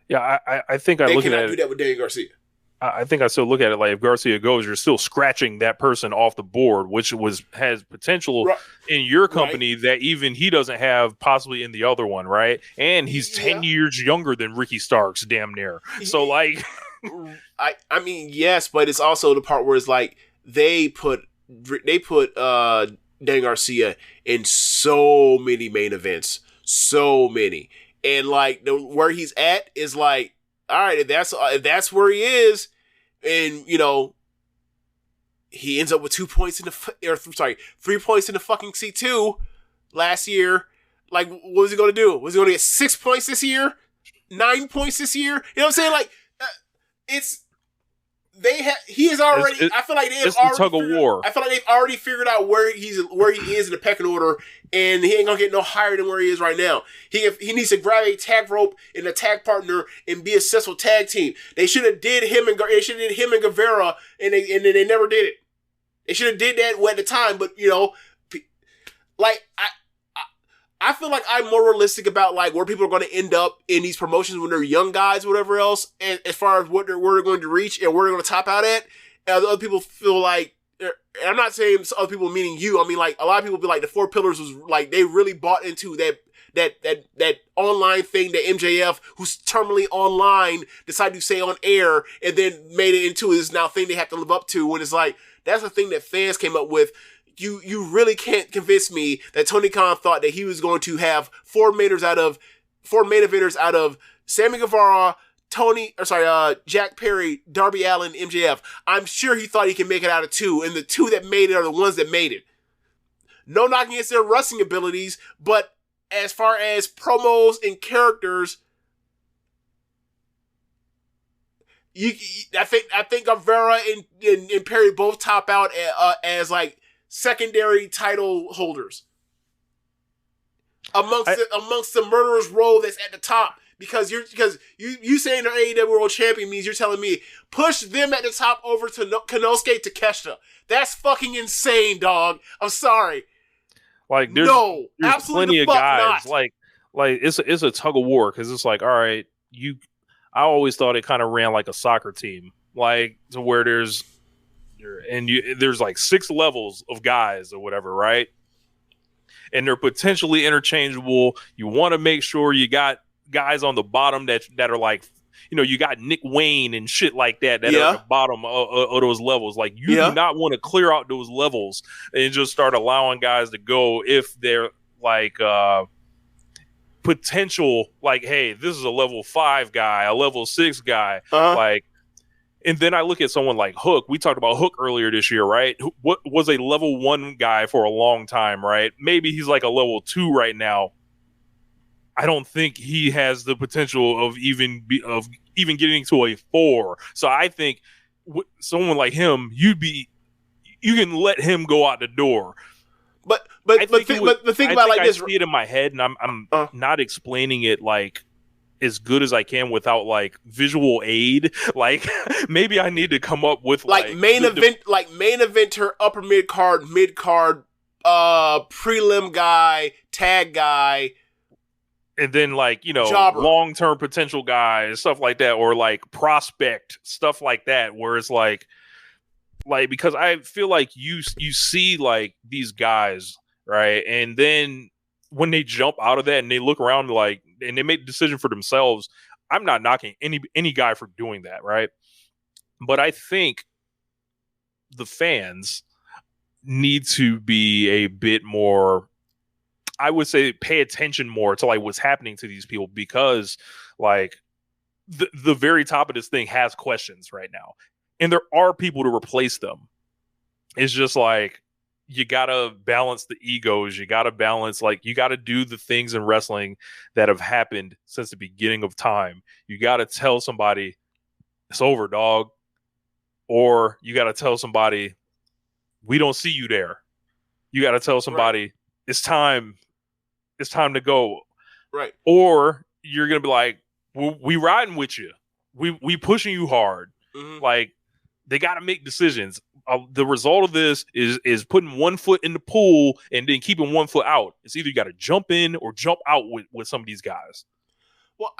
Yeah, I think I look at it. They cannot do that with Daniel Garcia. I think I still look at it like if Garcia goes, you're still scratching that person off the board, which has potential in your company that even he doesn't have possibly in the other one, right? And he's 10 years younger than Ricky Starks, damn near. So like, I mean, yes, but it's also the part where it's like they put Dan Garcia in so many main events, So many. And like where he's at is like, all right, if that's where he is, and you know, he ends up with 3 points in the fucking C2 last year. Like, what was he going to do? Was he going to get 6 points this year? 9 points this year? You know what I'm saying? Like, he is already. I feel like they have already tug of war. I feel like they've already figured out where he is in the pecking order, and he ain't gonna get no higher than where he is right now. He needs to grab a tag rope and a tag partner and be a successful tag team. They should have did him and Guevara, and they never did it. They should have did that at the time, but you know, like I feel like I'm more realistic about like where people are going to end up in these promotions when they're young guys, whatever else, and as far as where they're going to reach and where they're going to top out at. And other people feel like, and I'm not saying other people meaning you. I mean, like a lot of people be like the Four Pillars was like they really bought into that online thing that MJF, who's terminally online, decided to say on air and then made it into this now thing they have to live up to. When it's like that's the thing that fans came up with. You really can't convince me that Tony Khan thought that he was going to have four main eventers out of Sammy Guevara, Jack Perry, Darby Allin, MJF. I'm sure he thought he could make it out of two, and the two that made it are the ones that made it. No knocking against their wrestling abilities, but as far as promos and characters, I think Guevara and Perry both top out as like secondary title holders amongst the murderer's row that's at the top, because you saying they're AEW World Champion means you're telling me push them at the top over to Konosuke Takeshita. That's fucking insane, dog. I'm sorry. Like there's plenty of guys not. like it's a tug of war, because it's like, all right, I always thought it kind of ran like a soccer team, like to where there's like 6 levels of guys or whatever, right? And they're potentially interchangeable. You want to make sure you got guys on the bottom that are like, you know, you got Nick Wayne and shit like that are at the bottom of those levels. Like you do not want to clear out those levels and just start allowing guys to go if they're like potential, like, hey, this is a level 5 guy, a level 6 guy, like. And then I look at someone like Hook. We talked about Hook earlier this year, right? What was a level 1 guy for a long time, right? Maybe he's like a level 2 right now. I don't think he has the potential of even getting to a 4. So I think someone like him, you can let him go out the door. But think about like this. I see it in my head, and I'm not explaining it like as good as I can without like visual aid. Like maybe I need to come up with like main eventer, upper mid card, prelim guy, tag guy, and then like, you know, long term potential guys, stuff like that, or like prospect stuff like that, where it's like because I feel like you see like these guys, right, and then when they jump out of that and they look around like, and they make the decision for themselves, I'm not knocking any guy for doing that, right? But I think the fans need to be a bit more, I would say, pay attention more to like what's happening to these people, because like the very top of this thing has questions right now, and there are people to replace them. It's just like, you gotta balance the egos. You gotta balance, like, you gotta do the things in wrestling that have happened since the beginning of time. You gotta tell somebody it's over, dog, or you gotta tell somebody we don't see you there. You gotta tell somebody it's time to go, right? Or you're gonna be like, we riding with you, we pushing you hard. Like, they gotta make decisions. The result of this is putting one foot in the pool and then keeping one foot out. It's either you got to jump in or jump out with some of these guys. Well,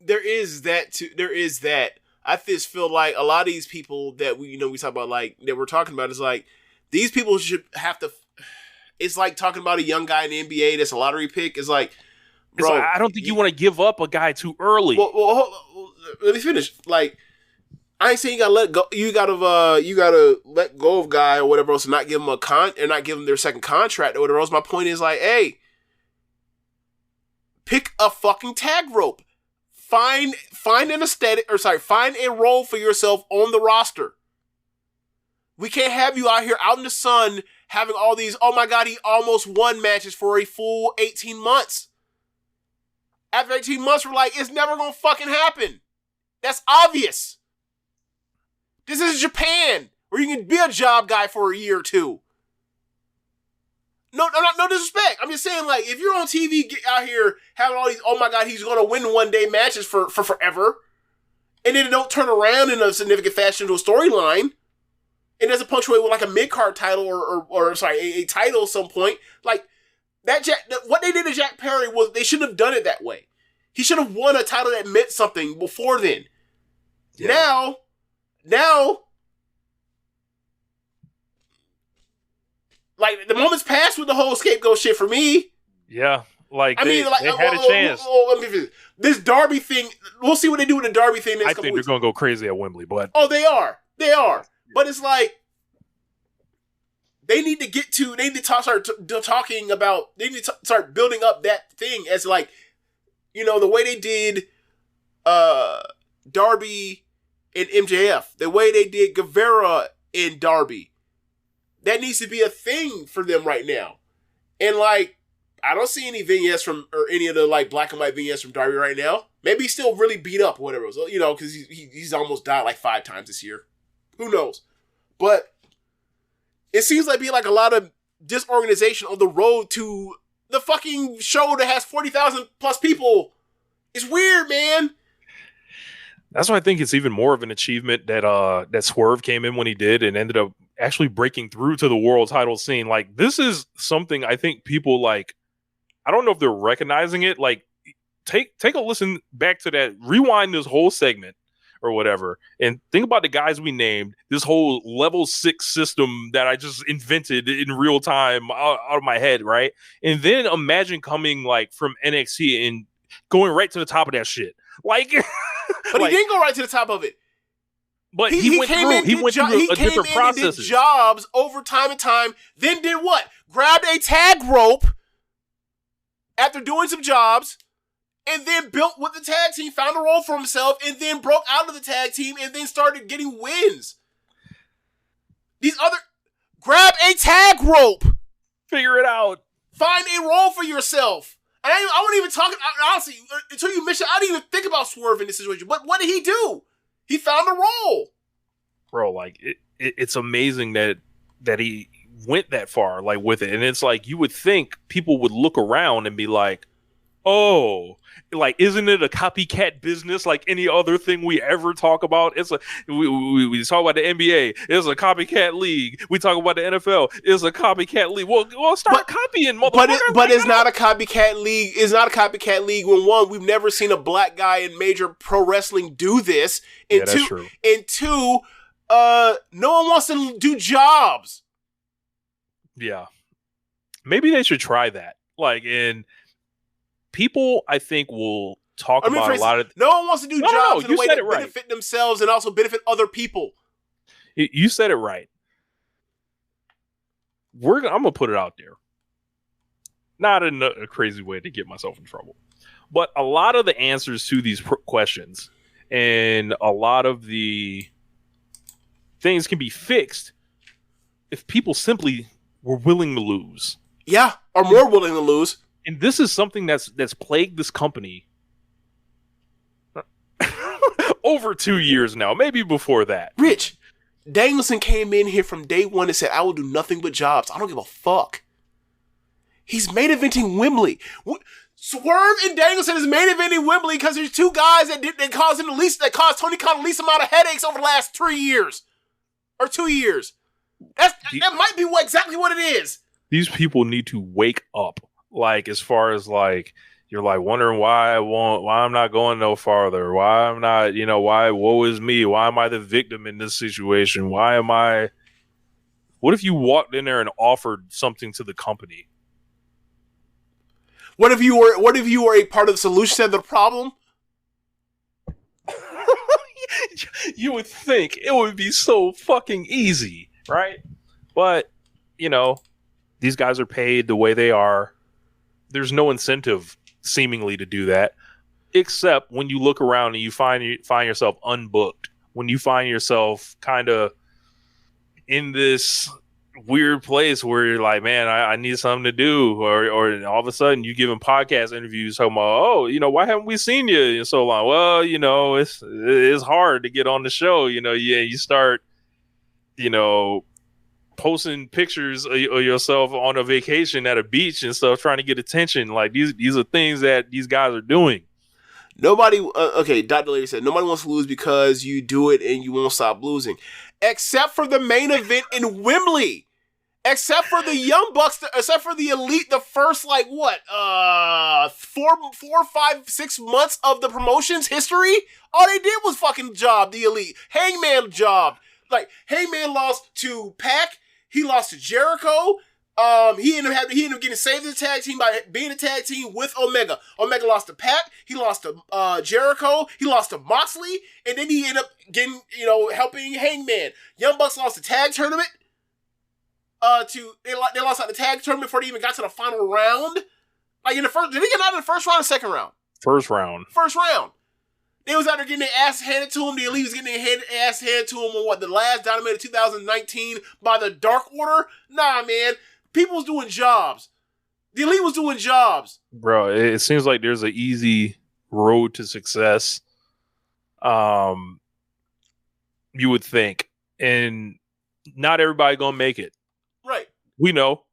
there is that too. There is that. I just feel like a lot of these people that we talk about, like that we're talking about, is like these people should have to. It's like talking about a young guy in the NBA that's a lottery pick. It's like, bro, I don't think you want to give up a guy too early. Well, let me finish. Like, I ain't saying you gotta let go. You gotta let go of guy or whatever else, and not give them not give them their second contract or whatever else. My point is like, hey, pick a fucking tag rope. Find a role for yourself on the roster. We can't have you out here out in the sun having all these, oh my God, he almost won matches for a full 18 months. After 18 months, we're like, it's never gonna fucking happen. That's obvious. This is Japan, where you can be a job guy for a year or two. No disrespect. I'm just saying, like, if you're on TV out here having all these, oh my God, he's gonna win one day matches for forever, and then it don't turn around in a significant fashion to a storyline, and doesn't punctuate with like a mid-card title or a title at some point, like that. What they did to Jack Perry was they shouldn't have done it that way. He should have won a title that meant something before then. Yeah. Now, like, the moment's passed with the whole scapegoat shit for me. Yeah, they had a chance. This Darby thing, we'll see what they do with the Darby thing next I think they're going to go crazy at Wembley, but... Oh, they are. But it's like, they need to start building up that thing as, like, you know, the way they did Darby and MJF, the way they did Guevara and Darby. That needs to be a thing for them right now. And, like, I don't see any vignettes or any of the, like, black and white vignettes from Darby right now. Maybe he's still really beat up or whatever. You know, because he's almost died like 5 times this year. Who knows? But it seems like being like a lot of disorganization on the road to the fucking show that has 40,000 plus people. It's weird, man. That's why I think it's even more of an achievement that Swerve came in when he did and ended up actually breaking through to the world title scene. Like, this is something I think people, like, I don't know if they're recognizing it. Like, take a listen back to that, rewind this whole segment or whatever, and think about the guys we named, this whole level 6 system that I just invented in real time out of my head, right? And then imagine coming, like, from NXT and going right to the top of that shit. Like, but he didn't go right to the top of it. But he went through a different process. Did jobs over time and time, then did what? Grabbed a tag rope after doing some jobs, and then built with the tag team, found a role for himself, and then broke out of the tag team, and then started getting wins. Grab a tag rope. Figure it out. Find a role for yourself. And I wouldn't even talk, honestly, until you mentioned, I didn't even think about Swerve in this situation. But what did he do? He found a role. Bro, like, it's amazing that he went that far, like, with it. And it's like, you would think people would look around and be like, oh, like, isn't it a copycat business like any other thing we ever talk about? It's like, we talk about the NBA, it's a copycat league. We talk about the NFL, it's a copycat league. Well, start copying, motherfucker. But it's not a copycat league. It's not a copycat league when, one, we've never seen a black guy in major pro wrestling do this. And that's true. And two, no one wants to do jobs. Yeah. Maybe they should try that. Like, and people, I think, will talk about a lot of... No one wants to do jobs in a way that benefit themselves and also benefit other people. You said it right. I'm going to put it out there. Not in a crazy way to get myself in trouble. But a lot of the answers to these questions and a lot of the things can be fixed if people simply were willing to lose. Yeah, or more willing to lose. And this is something that's plagued this company over 2 years now, maybe before that. Rich, Danielson came in here from day one and said, I will do nothing but jobs. I don't give a fuck. He's main eventing Wembley. Swerve and Danielson is main eventing Wembley because there's two guys that caused Tony Khan the least amount of headaches over the last 3 years. Or 2 years. That might be exactly what it is. These people need to wake up. Like, as far as, like, you're like wondering why I'm not going no farther. Why I'm not, why woe is me? Why am I the victim in this situation? What if you walked in there and offered something to the company? What if you were a part of the solution to the problem? You would think it would be so fucking easy, right? But, these guys are paid the way they are. There's no incentive seemingly to do that, except when you look around and you find yourself unbooked, when you find yourself kind of in this weird place where you're like, man, I need something to do, or all of a sudden you giving podcast interviews talking about, oh, why haven't we seen you in so long? Well, it's hard to get on the show. You start, posting pictures of yourself on a vacation at a beach and stuff, trying to get attention. Like these are things that these guys are doing. Nobody, okay, Dr. Lady said, nobody wants to lose because you do it and you won't stop losing. Except for the main event in Wembley. Except for the Young Bucks, except for the Elite, the first, 4, 5, 6 months of the promotion's history, all they did was fucking job the Elite. Hangman jobbed. Hangman lost to Pac. He lost to Jericho. He ended up getting saved in the tag team by being a tag team with Omega. Omega lost to Pac. He lost to Jericho. He lost to Moxley. And then he ended up getting, helping Hangman. Young Bucks lost the tag tournament. They lost out the tag tournament before they even got to the final round. Did they get out in the first round or second round? First round. They was out there getting their ass handed to them. The Elite was getting their ass handed to them on the last Dynamite of 2019 by the Dark Order? Nah, man. People was doing jobs. The Elite was doing jobs. Bro, it seems like there's an easy road to success. You would think. And not everybody gonna make it. Right. We know.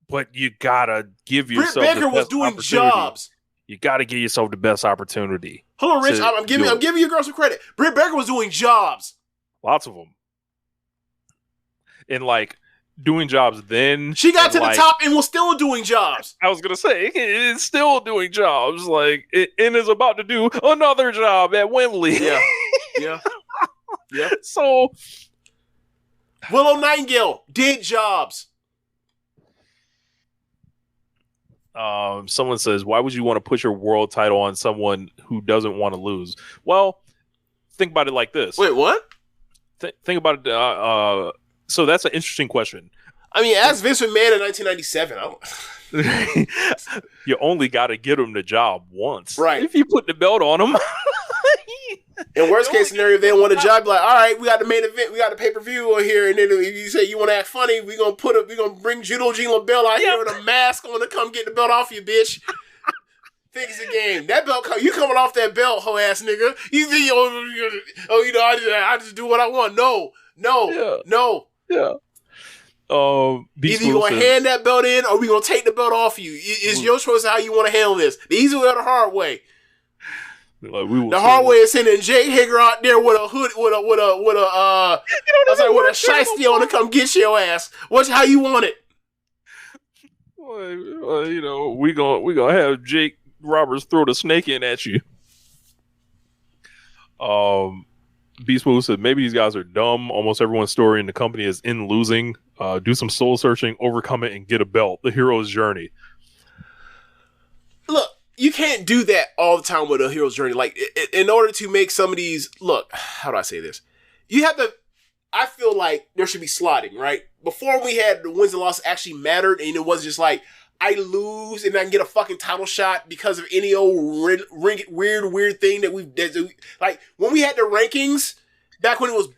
But you gotta give yourself Britt Baker was doing jobs. You gotta give yourself the best opportunity. Hold on, Rich. I'm giving your girl some credit. Britt Baker was doing jobs. Lots of them. And doing jobs then. She got to the top and was still doing jobs. I was going to say, it's still doing jobs. And is about to do another job at Wembley. Yeah. So. Willow Nightingale did jobs. Someone says, why would you want to put your world title on someone who doesn't want to lose? Well, think about it like this. Wait, what? Think about it. So that's an interesting question. I mean, ask Vince McMahon in 1997. You only got to get him the job once. Right. If you put the belt on him. In worst case scenario, if they want a job, all right, we got the main event, we got the pay-per-view on here, and then if you say you want to act funny, we're gonna bring Judo Gene LaBelle out here with a mask on to come get the belt off you, bitch. Think it's a game. That belt, you coming off that belt, hoe ass nigga. You think, I just do what I want. No. Yeah. Either you gonna hand that belt in, or we gonna take the belt off you. It's your choice how you want to handle this. The easy way or the hard way. The hard way is sending Jake Hager out there with a hood, with a shiesty on to come get your ass. What's how you want it? Well, we gonna have Jake Roberts throw the snake in at you. Beast Move said maybe these guys are dumb. Almost everyone's story in the company is in losing. Do some soul searching, overcome it, and get a belt. The hero's journey. Look, you can't do that all the time with a hero's journey. In order to make some of these, look, how do I say this? You have to, I feel like there should be slotting, right? Before we had the wins and losses actually mattered, and it wasn't just I lose and I can get a fucking title shot because of any old weird thing that when we had the rankings back when it was.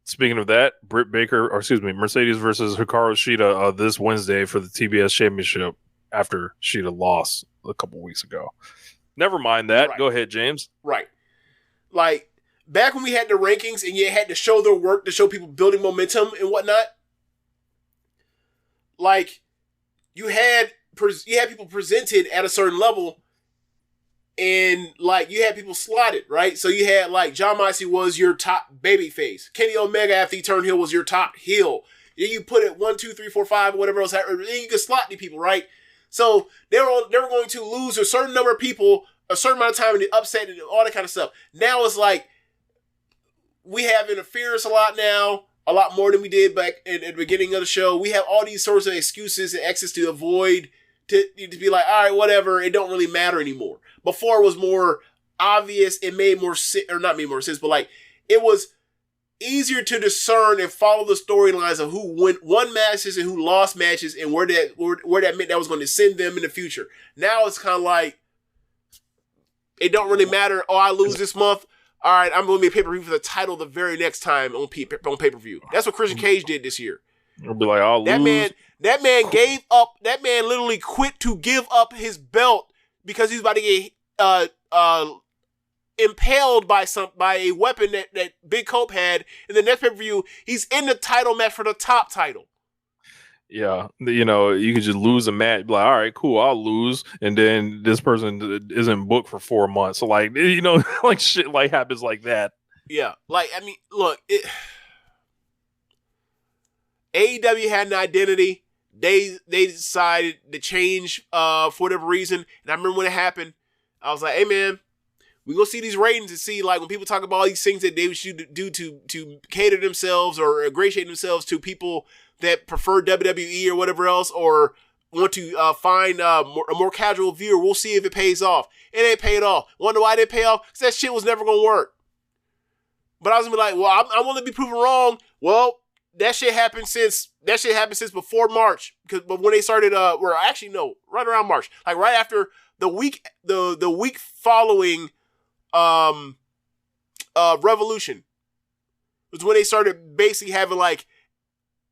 Speaking of that, Mercedes versus Hikaru Shida this Wednesday for the TBS Championship after Shida lost a couple weeks ago. Never mind that. Right. Go ahead, James. Right. Back when we had the rankings and you had to show their work to show people building momentum and whatnot. You had people presented at a certain level, and you had people slotted, right? So you had John Moxley was your top babyface. Kenny Omega after he turned heel was your top heel. Then you put it 1, 2, 3, 4, 5, whatever else. Then you could slot the people, right? So they were going to lose a certain number of people a certain amount of time and the upset and all that kind of stuff. Now it's we have interference a lot now. A lot more than we did back at the beginning of the show. We have all these sorts of excuses and exits to avoid, to be all right, whatever, it don't really matter anymore. Before it was more obvious, it made more sense, or not made more sense, but it was easier to discern and follow the storylines of who won matches and who lost matches and where that meant that was going to send them in the future. Now it's kind of It don't really matter. Oh, I lose this month. All right, I'm going to be a pay-per-view for the title the very next time on pay-per-view. That's what Christian Cage did this year. I'll be like, I'll lose. That man gave up. That man literally quit to give up his belt because he's about to get impaled by a weapon that Big Cope had. In the next pay-per-view, he's in the title match for the top title. Yeah, you know, you could just lose a match. Be like, all right, cool, I'll lose, and then this person isn't booked for 4 months. So, like, you know, like shit like happens like that. Yeah, like I mean, look, AEW had an identity. They decided to change for whatever reason, and I remember when it happened. I was like, hey man, we go see these ratings and see like when people talk about all these things that they should do to cater themselves or ingratiate themselves to people that prefer WWE or whatever else, or want to find a more casual viewer. We'll see if it pays off. It ain't paid off. Wonder why it didn't pay off? Because that shit was never going to work. But I was going to be like, well, I want to be proven wrong. Well, that shit happened since before March. But when they started, right around March. Like right after the week following Revolution was when they started basically having like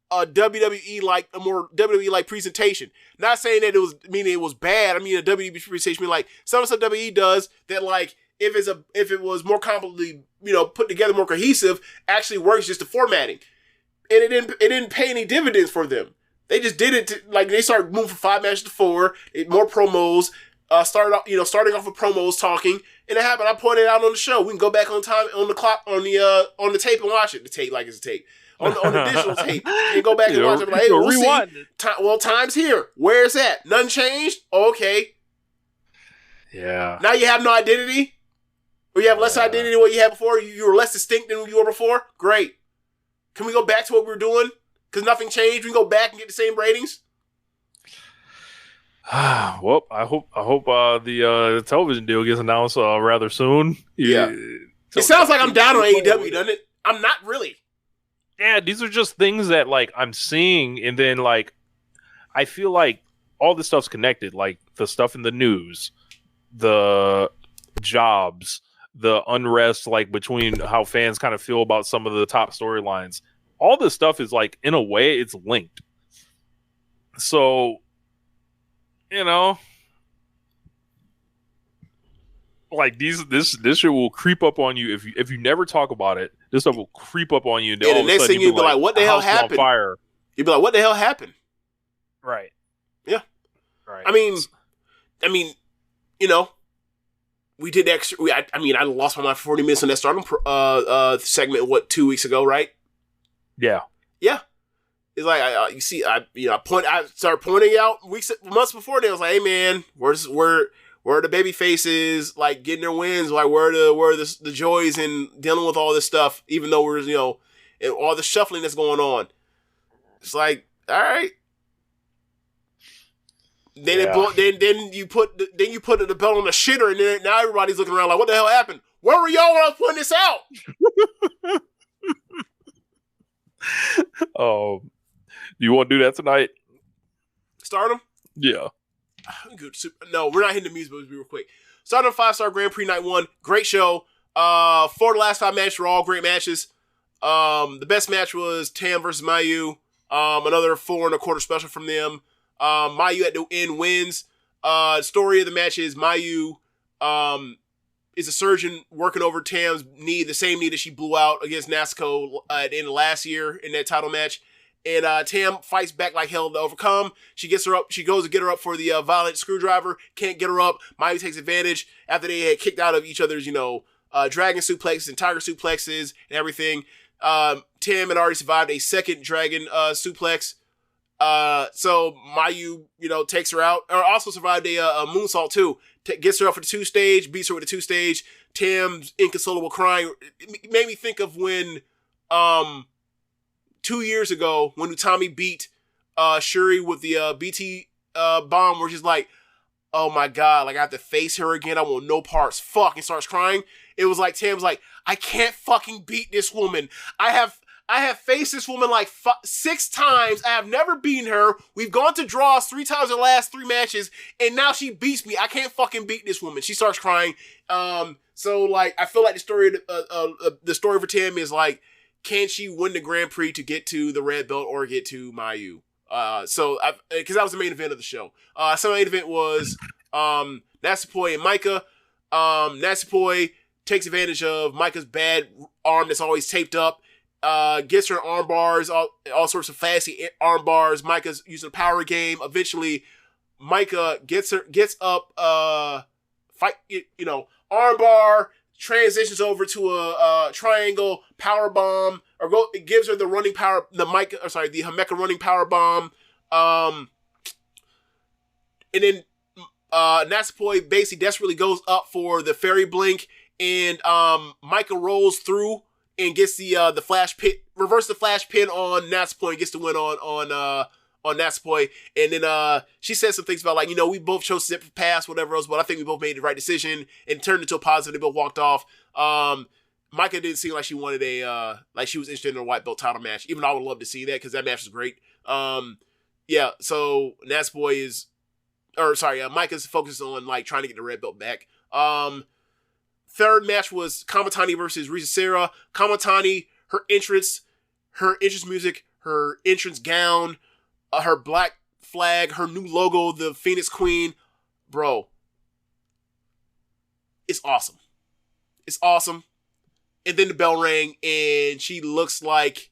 a WWE like presentation. Not saying that it was bad. I mean a WWE presentation mean like some of the stuff WWE does that like if it was more completely, you know, put together, more cohesive, actually works just the formatting. And it didn't pay any dividends for them. They just did it like they started moving from 5 matches to 4, more promos, starting off with promos talking, and it happened. I pointed out on the show. We can go back on time on the clock on the tape and watch it. The tape like it's a tape. On the digital tape, and go back and watch it. Like, hey, we'll see. Time's here. Where's that? None changed? Okay. Yeah. Now you have no identity? Or you have less identity than what you had before? You were less distinct than you were before? Great. Can we go back to what we were doing? Because nothing changed. We can go back and get the same ratings? Well, I hope the television deal gets announced rather soon. Yeah. It sounds like I'm down on AEW, doesn't it? I'm not really. Yeah, these are just things that like I'm seeing, and then like I feel like all this stuff's connected. Like the stuff in the news, the jobs, the unrest, like between how fans kind of feel about some of the top storylines. All this stuff is like in a way it's linked. So, you know, like this shit will creep up on you if you never talk about it. This stuff will creep up on you, and the next thing you'll be like, "What the hell happened?" You'll be like, "What the hell happened?" Right. Yeah. Right. I mean, you know, we did extra. I lost my mind for 40 minutes on that Stardom segment. 2 weeks ago, right? Yeah. Yeah. It's like I started pointing out months before. They was like, "Hey man, where are the baby faces like getting their wins? Like where are the joys in dealing with all this stuff? Even though we're and all the shuffling that's going on." It's like, all right. Then you put the belt on the shitter, and then now everybody's looking around like, what the hell happened? Where were y'all when I was putting this out? Oh, you want to do that tonight? Stardom? Yeah. Good. No, we're not hitting the music, but real quick. Stardom 5-star Grand Prix Night 1. Great show. 4 of the last 5 matches were all great matches. The best match was Tam versus Mayu. Another 4 1/4 special from them. Mayu at the end wins. Story of the match is Mayu is a surgeon working over Tam's knee, the same knee that she blew out against Natsuko at the end of last year in that title match. And Tam fights back like hell to overcome. She gets her up. She goes to get her up for the violent screwdriver. Can't get her up. Mayu takes advantage after they had kicked out of each other's, dragon suplexes and tiger suplexes and everything. Tam had already survived a second dragon suplex. So Mayu, takes her out, or also survived a moonsault too. Gets her up for the 2 stage, beats her with the 2 stage. Tam's inconsolable crying. It made me think of when, 2 years ago when Utami beat, Shuri with the, BT, bomb, where she's like, oh my God, like I have to face her again. I want no parts. Fuck. And starts crying. It was like, Tam's like, I can't fucking beat this woman. I I have faced this woman like 6 times. I have never beaten her. We've gone to draws 3 times in the last 3 matches, and now she beats me. I can't fucking beat this woman. She starts crying. So like, I feel like the story for Tam is like, can she win the Grand Prix to get to the red belt or get to Mayu? Because that was the main event of the show. So the main event was Natsupoi and Micah. Natsupoi takes advantage of Micah's bad arm that's always taped up. Gets her arm bars, all sorts of fancy arm bars. Micah's using a power game. Eventually, Micah gets up, arm bar, transitions over to a triangle power bomb, it gives her the running power, the Himeka running power bomb. And then Natsupoi basically desperately goes up for the fairy blink, and Micah rolls through and gets the flash pit, reverse the flash pin on Natsupoi, and gets the win on Natsupoi. And then she says some things about like, we both chose to zip pass, whatever else, but I think we both made the right decision and turned into a positive. They both walked off. Micah didn't seem like she wanted like she was interested in a white belt title match, even though I would love to see that because that match was great. So Micah's focused on like trying to get the red belt back. Third match was Kamatani versus Risa Sera. Kamatani, her entrance music, her entrance gown, her black flag, her new logo, the Phoenix Queen. Bro, it's awesome. It's awesome. And then the bell rang, and she looks like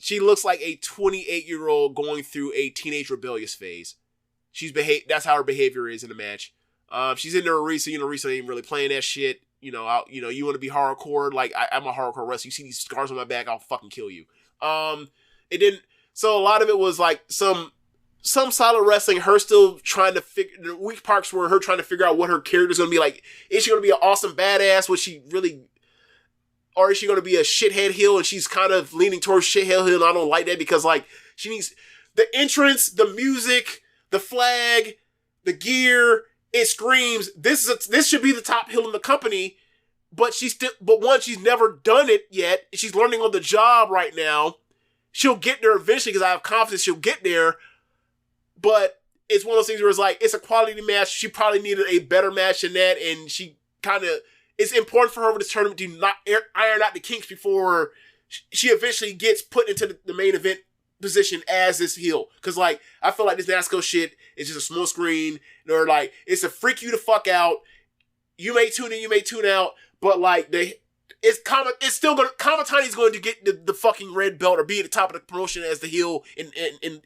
a 28-year-old going through a teenage rebellious phase. That's how her behavior is in the match. She's in there with Risa. Risa ain't really playing that shit. You want to be hardcore. Like, I'm a hardcore wrestler. You see these scars on my back, I'll fucking kill you. So a lot of it was like some solid wrestling, her still trying to figure, the weak parts were her trying to figure out what her character's going to be like. Is she going to be an awesome badass? Or is she going to be a shithead heel? And she's kind of leaning towards shithead heel, and I don't like that because like she needs the entrance, the music, the flag, the gear. It screams, this should be the top heel in the company, but she's never done it yet. She's learning on the job right now. She'll get there eventually because I have confidence she'll get there. But it's one of those things where it's like, it's a quality match. She probably needed a better match than that, and it's important for her over this tournament to not iron out the kinks before she eventually gets put into the main event position as this heel. Because like, I feel like this NASCO shit is just a small screen, or like, it's to freak you the fuck out. You may tune in, you may tune out, but like, Kamatani's going to get the fucking red belt or be at the top of the promotion as the heel and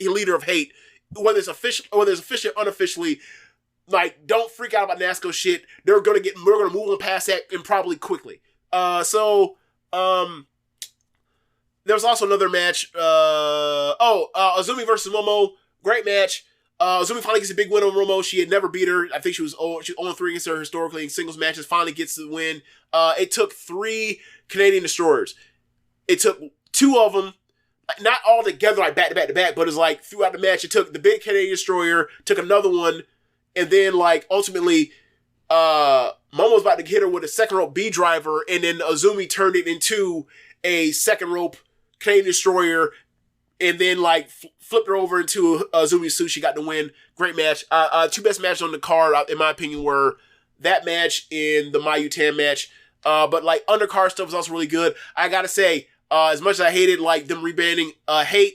leader of hate, whether it's official or or unofficially. Like, don't freak out about NASCO shit. We're gonna move on past that and probably quickly. There was also another match. Azumi versus Momo, great match. Azumi finally gets a big win on Momo. She had never beat her. I think she was 0-3 against her historically in singles matches. Finally gets the win. It took 3 Canadian destroyers. It took 2 of them, not all together like back to back to back, but it's like throughout the match. It took the big Canadian destroyer, took another one, and then like ultimately, Momo's about to hit her with a second rope B driver, and then Azumi turned it into a second rope Canadian destroyer, and then like flipped her over into Azumi Su. She got the win. Great match. 2 best matches on the card, in my opinion, were that match and the Mayu Tam match. But like undercard stuff was also really good. I gotta say, as much as I hated like them rebranding Hate,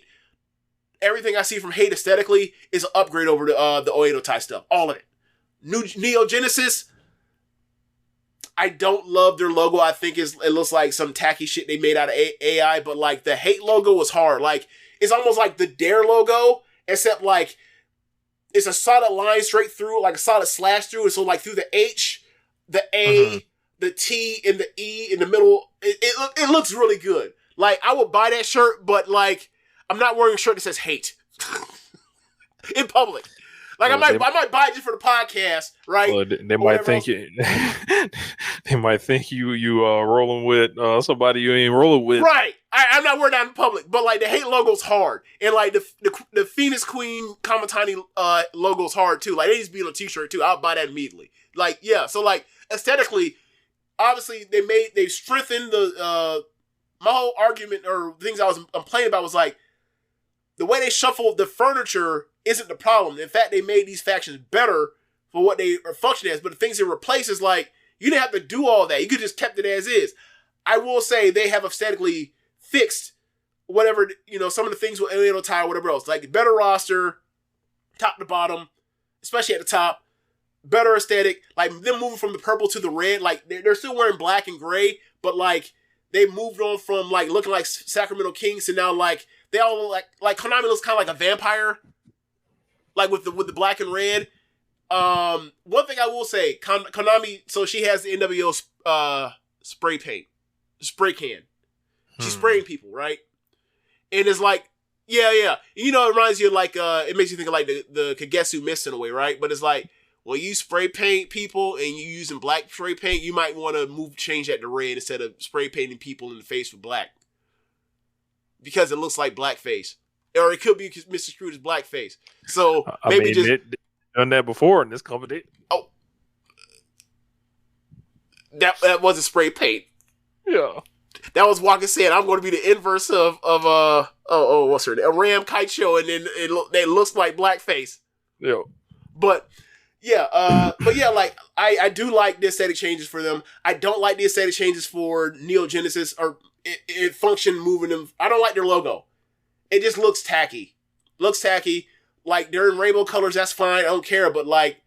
everything I see from Hate aesthetically is an upgrade over the Oedo Tai stuff. All of it. New Neo Genesis. I don't love their logo. I think it looks like some tacky shit they made out of AI, but like the Hate logo was hard. Like, it's almost like the Dare logo, except like it's a solid line straight through, like a solid slash through. And so like through the H, the A, the T, and the E in the middle, it looks really good. Like, I would buy that shirt, but like, I'm not wearing a shirt that says Hate in public. Like, I might buy it just for the podcast, right? Well, they might think you rolling with somebody you ain't rolling with, right? I'm not wearing that in public, but like the Hate logo's hard, and like the Phoenix Queen Kamatani logo's hard too. Like, they needs to be on a t-shirt too. I'll buy that immediately. Like, yeah. So like aesthetically, obviously they strengthened the argument or things I was complaining about was like, the way they shuffled the furniture isn't the problem. In fact, they made these factions better for what they are functioning as. But the things they replace is like, you didn't have to do all that. You could just kept it as is. I will say they have aesthetically fixed whatever, some of the things with Alien Tie or whatever else. Like better roster, top to bottom, especially at the top. Better aesthetic. Like them moving from the purple to the red. Like they're still wearing black and gray, but like they moved on from like looking like Sacramento Kings to now like they all look like Konami looks kind of like a vampire. Like with the black and red. One thing I will say, Konami, so she has the NWO spray can. She's spraying people, right? And it's like, yeah. It reminds you of like, it makes you think of like the Kagetsu Mist in a way, right? But it's like, when you spray paint people and you using black spray paint, you might want to change that to red instead of spray painting people in the face with black. Because it looks like blackface. Or it could be Mr. Scrooge's blackface. So maybe just... done that before in this company. Oh. That wasn't spray paint. Yeah. That was Walker saying, I'm going to be the inverse of what's her name? A Ram Kite Show, and then it looks like blackface. Yeah. But yeah, like I do like the aesthetic changes for them. I don't like the aesthetic changes for Neo Genesis or it function moving them. I don't like their logo. It just looks tacky. Like they're in rainbow colors, that's fine. I don't care, but like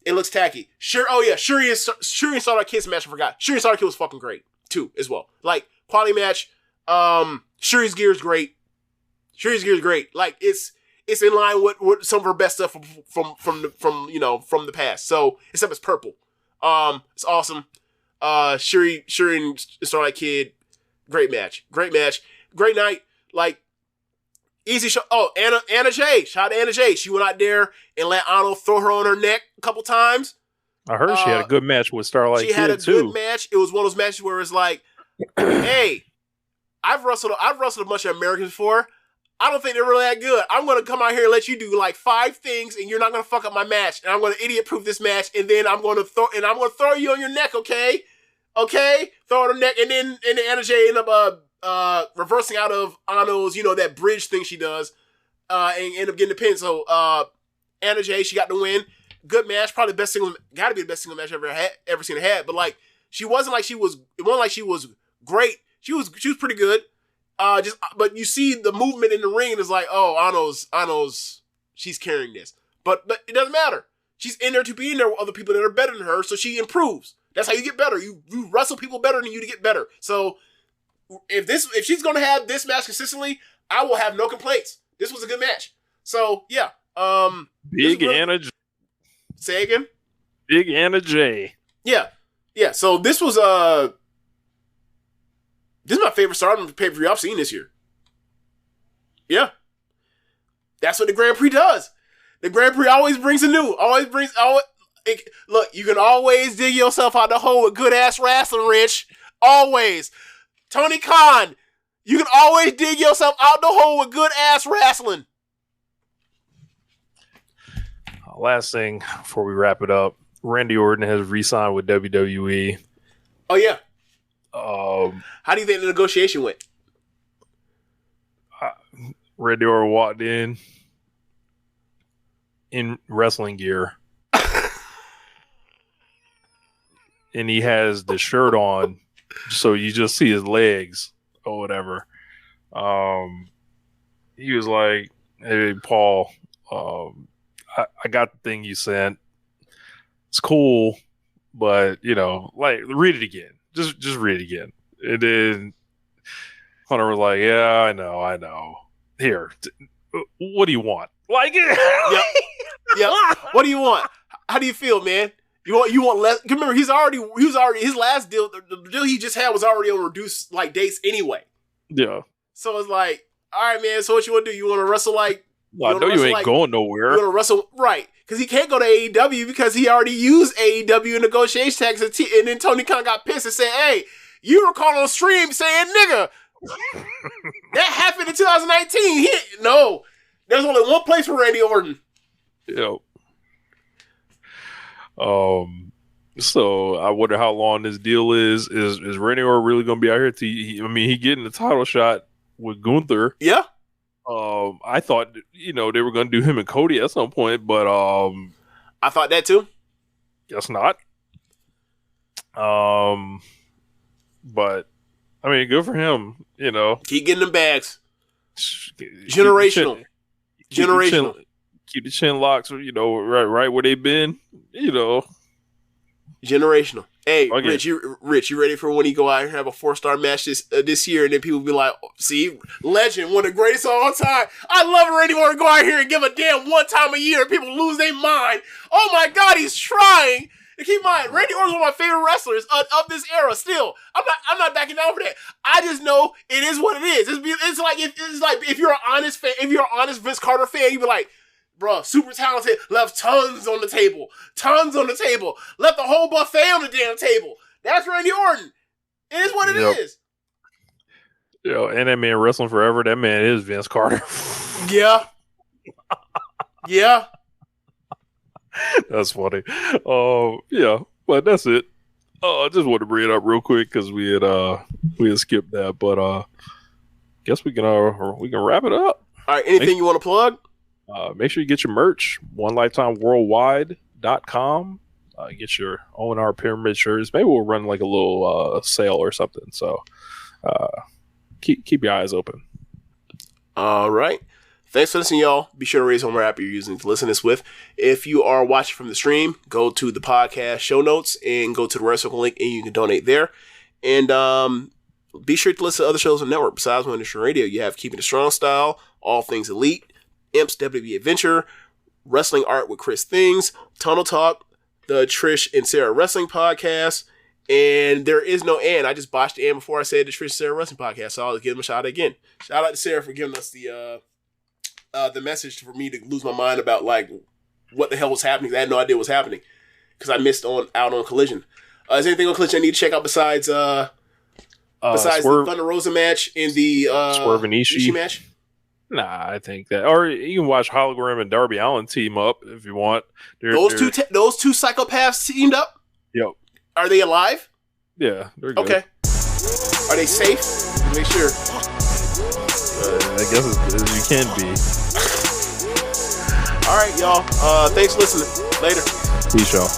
it looks tacky. Sure. Oh yeah, Shuri and Stardom Kids match. I forgot. Shuri and Stardom Kid was fucking great too, as well. Like quality match. Shuri's gear is great. Like it's in line with some of her best stuff from the past. So except it's purple. It's awesome. Shuri and Stardom Kid, great match. Great night. Like. Easy show. Oh, Anna Jay. Shout out to Anna Jay. She went out there and let Ano throw her on her neck a couple times. I heard she had a good match with Starlight Kid, too. She had a good match. It was one of those matches where it's like, hey, I've wrestled a bunch of Americans before. I don't think they're really that good. I'm going to come out here and let you do like 5 things, and you're not going to fuck up my match. And I'm going to idiot-proof this match, and then I'm going to throw you on your neck, okay? Okay? Throw her on her neck, and then Anna Jay ended up reversing out of Ano's, that bridge thing she does, and end up getting the pin. So, Anna Jay, she got the win. Good match, probably gotta be the best single match I've ever seen her have. But like, it wasn't like she was great. She was pretty good. But you see the movement in the ring, and it's like, oh, Ano's, she's carrying this. But it doesn't matter. She's in there to be in there with other people that are better than her, so she improves. That's how you get better. You wrestle people better than you to get better. So. If she's gonna have this match consistently, I will have no complaints. This was a good match. So yeah. Big Anna J. Say again? Big Anna J. Yeah. So this was this is my favorite Stardom pay-per-view I've seen this year. Yeah. That's what the Grand Prix does. The Grand Prix always brings a new. Look, you can always dig yourself out the hole with good ass wrestling, Rich. Always. Tony Khan, you can always dig yourself out the hole with good ass wrestling. Last thing before we wrap it up, Randy Orton has re-signed with WWE. Oh yeah. How do you think the negotiation went? Randy Orton walked in wrestling gear, and he has the shirt on. So you just see his legs or whatever. He was like, "Hey, Paul, I got the thing you sent. It's cool, but like read it again. Just read it again." And then Hunter was like, "Yeah, I know. Here, what do you want?" Like, yeah. What do you want? How do you feel, man? You want less? Remember, he was already his last deal. The deal he just had was already on reduced like dates anyway. Yeah. So it's like, all right, man. So what you want to do? You want to wrestle like? Well, I know you ain't going nowhere. You want to wrestle right? Because he can't go to AEW because he already used AEW in negotiation tax, and then Tony Khan got pissed and said, "Hey, you were calling on stream saying nigga." That happened in 2019. No, there's only one place for Randy Orton. Yep. So I wonder how long this deal is. Is Randy Orton really going to be out here? He getting the title shot with Gunther. Yeah. I thought they were going to do him and Cody at some point, but I thought that too. Guess not. But I mean, good for him. Keep getting them bags. Generational. Keep the chin locks. Right where they've been. Generational. Hey, okay. Rich, you ready for when he go out here and have a 4-star match this year, and then people be like, "See, legend, one of the greatest of all time." I love Randy Orton go out here and give a damn one time a year, and people lose their mind. Oh my God, he's trying. And keep in mind, Randy Orton's one of my favorite wrestlers of this era. Still, I'm not backing down for that. I just know it is what it is. It's like if you're an honest fan, if you're an honest Vince Carter fan, you'd be like, bro, super talented, left tons on the table. Left the whole buffet on the damn table. That's Randy Orton. It is what it is. And that man wrestling forever, that man is Vince Carter. Yeah. Yeah. That's funny. Yeah, but that's it. I just wanted to bring it up real quick because we had skipped that, but guess we can wrap it up. All right, anything you want to plug? Make sure you get your merch, onelifetimeworldwide.com. Get your O&R pyramid shirts. Maybe we'll run like a little sale or something. So keep your eyes open. All right. Thanks for listening, y'all. Be sure to raise whatever app you're using to listen to this with. If you are watching from the stream, go to the podcast show notes and go to the Red Circle link, and you can donate there. And be sure to listen to other shows on the network. Besides One Nation Radio, you have Keepin It Strong Style, All Things Elite, Imps WWE Adventure, Wrestling Art with Chris Things, Tunnel Talk, the Trish and Sarah Wrestling Podcast, and there is no and. I just botched the and before I said the Trish and Sarah Wrestling Podcast, so I'll give them a shout out again. Shout out to Sarah for giving us the message for me to lose my mind about like what the hell was happening. I had no idea what was happening because I missed out on Collision. Is there anything on Collision I need to check out besides the Thunder Rosa match and the Swerve and Ishii match? Nah, I think that, or you can watch Hologram and Darby Allin team up if you want. Those two psychopaths teamed up. Yep. Are they alive? Yeah, they're good. Okay. Are they safe? Make sure. I guess as you can be. All right, y'all. Thanks for listening. Later. Peace, y'all.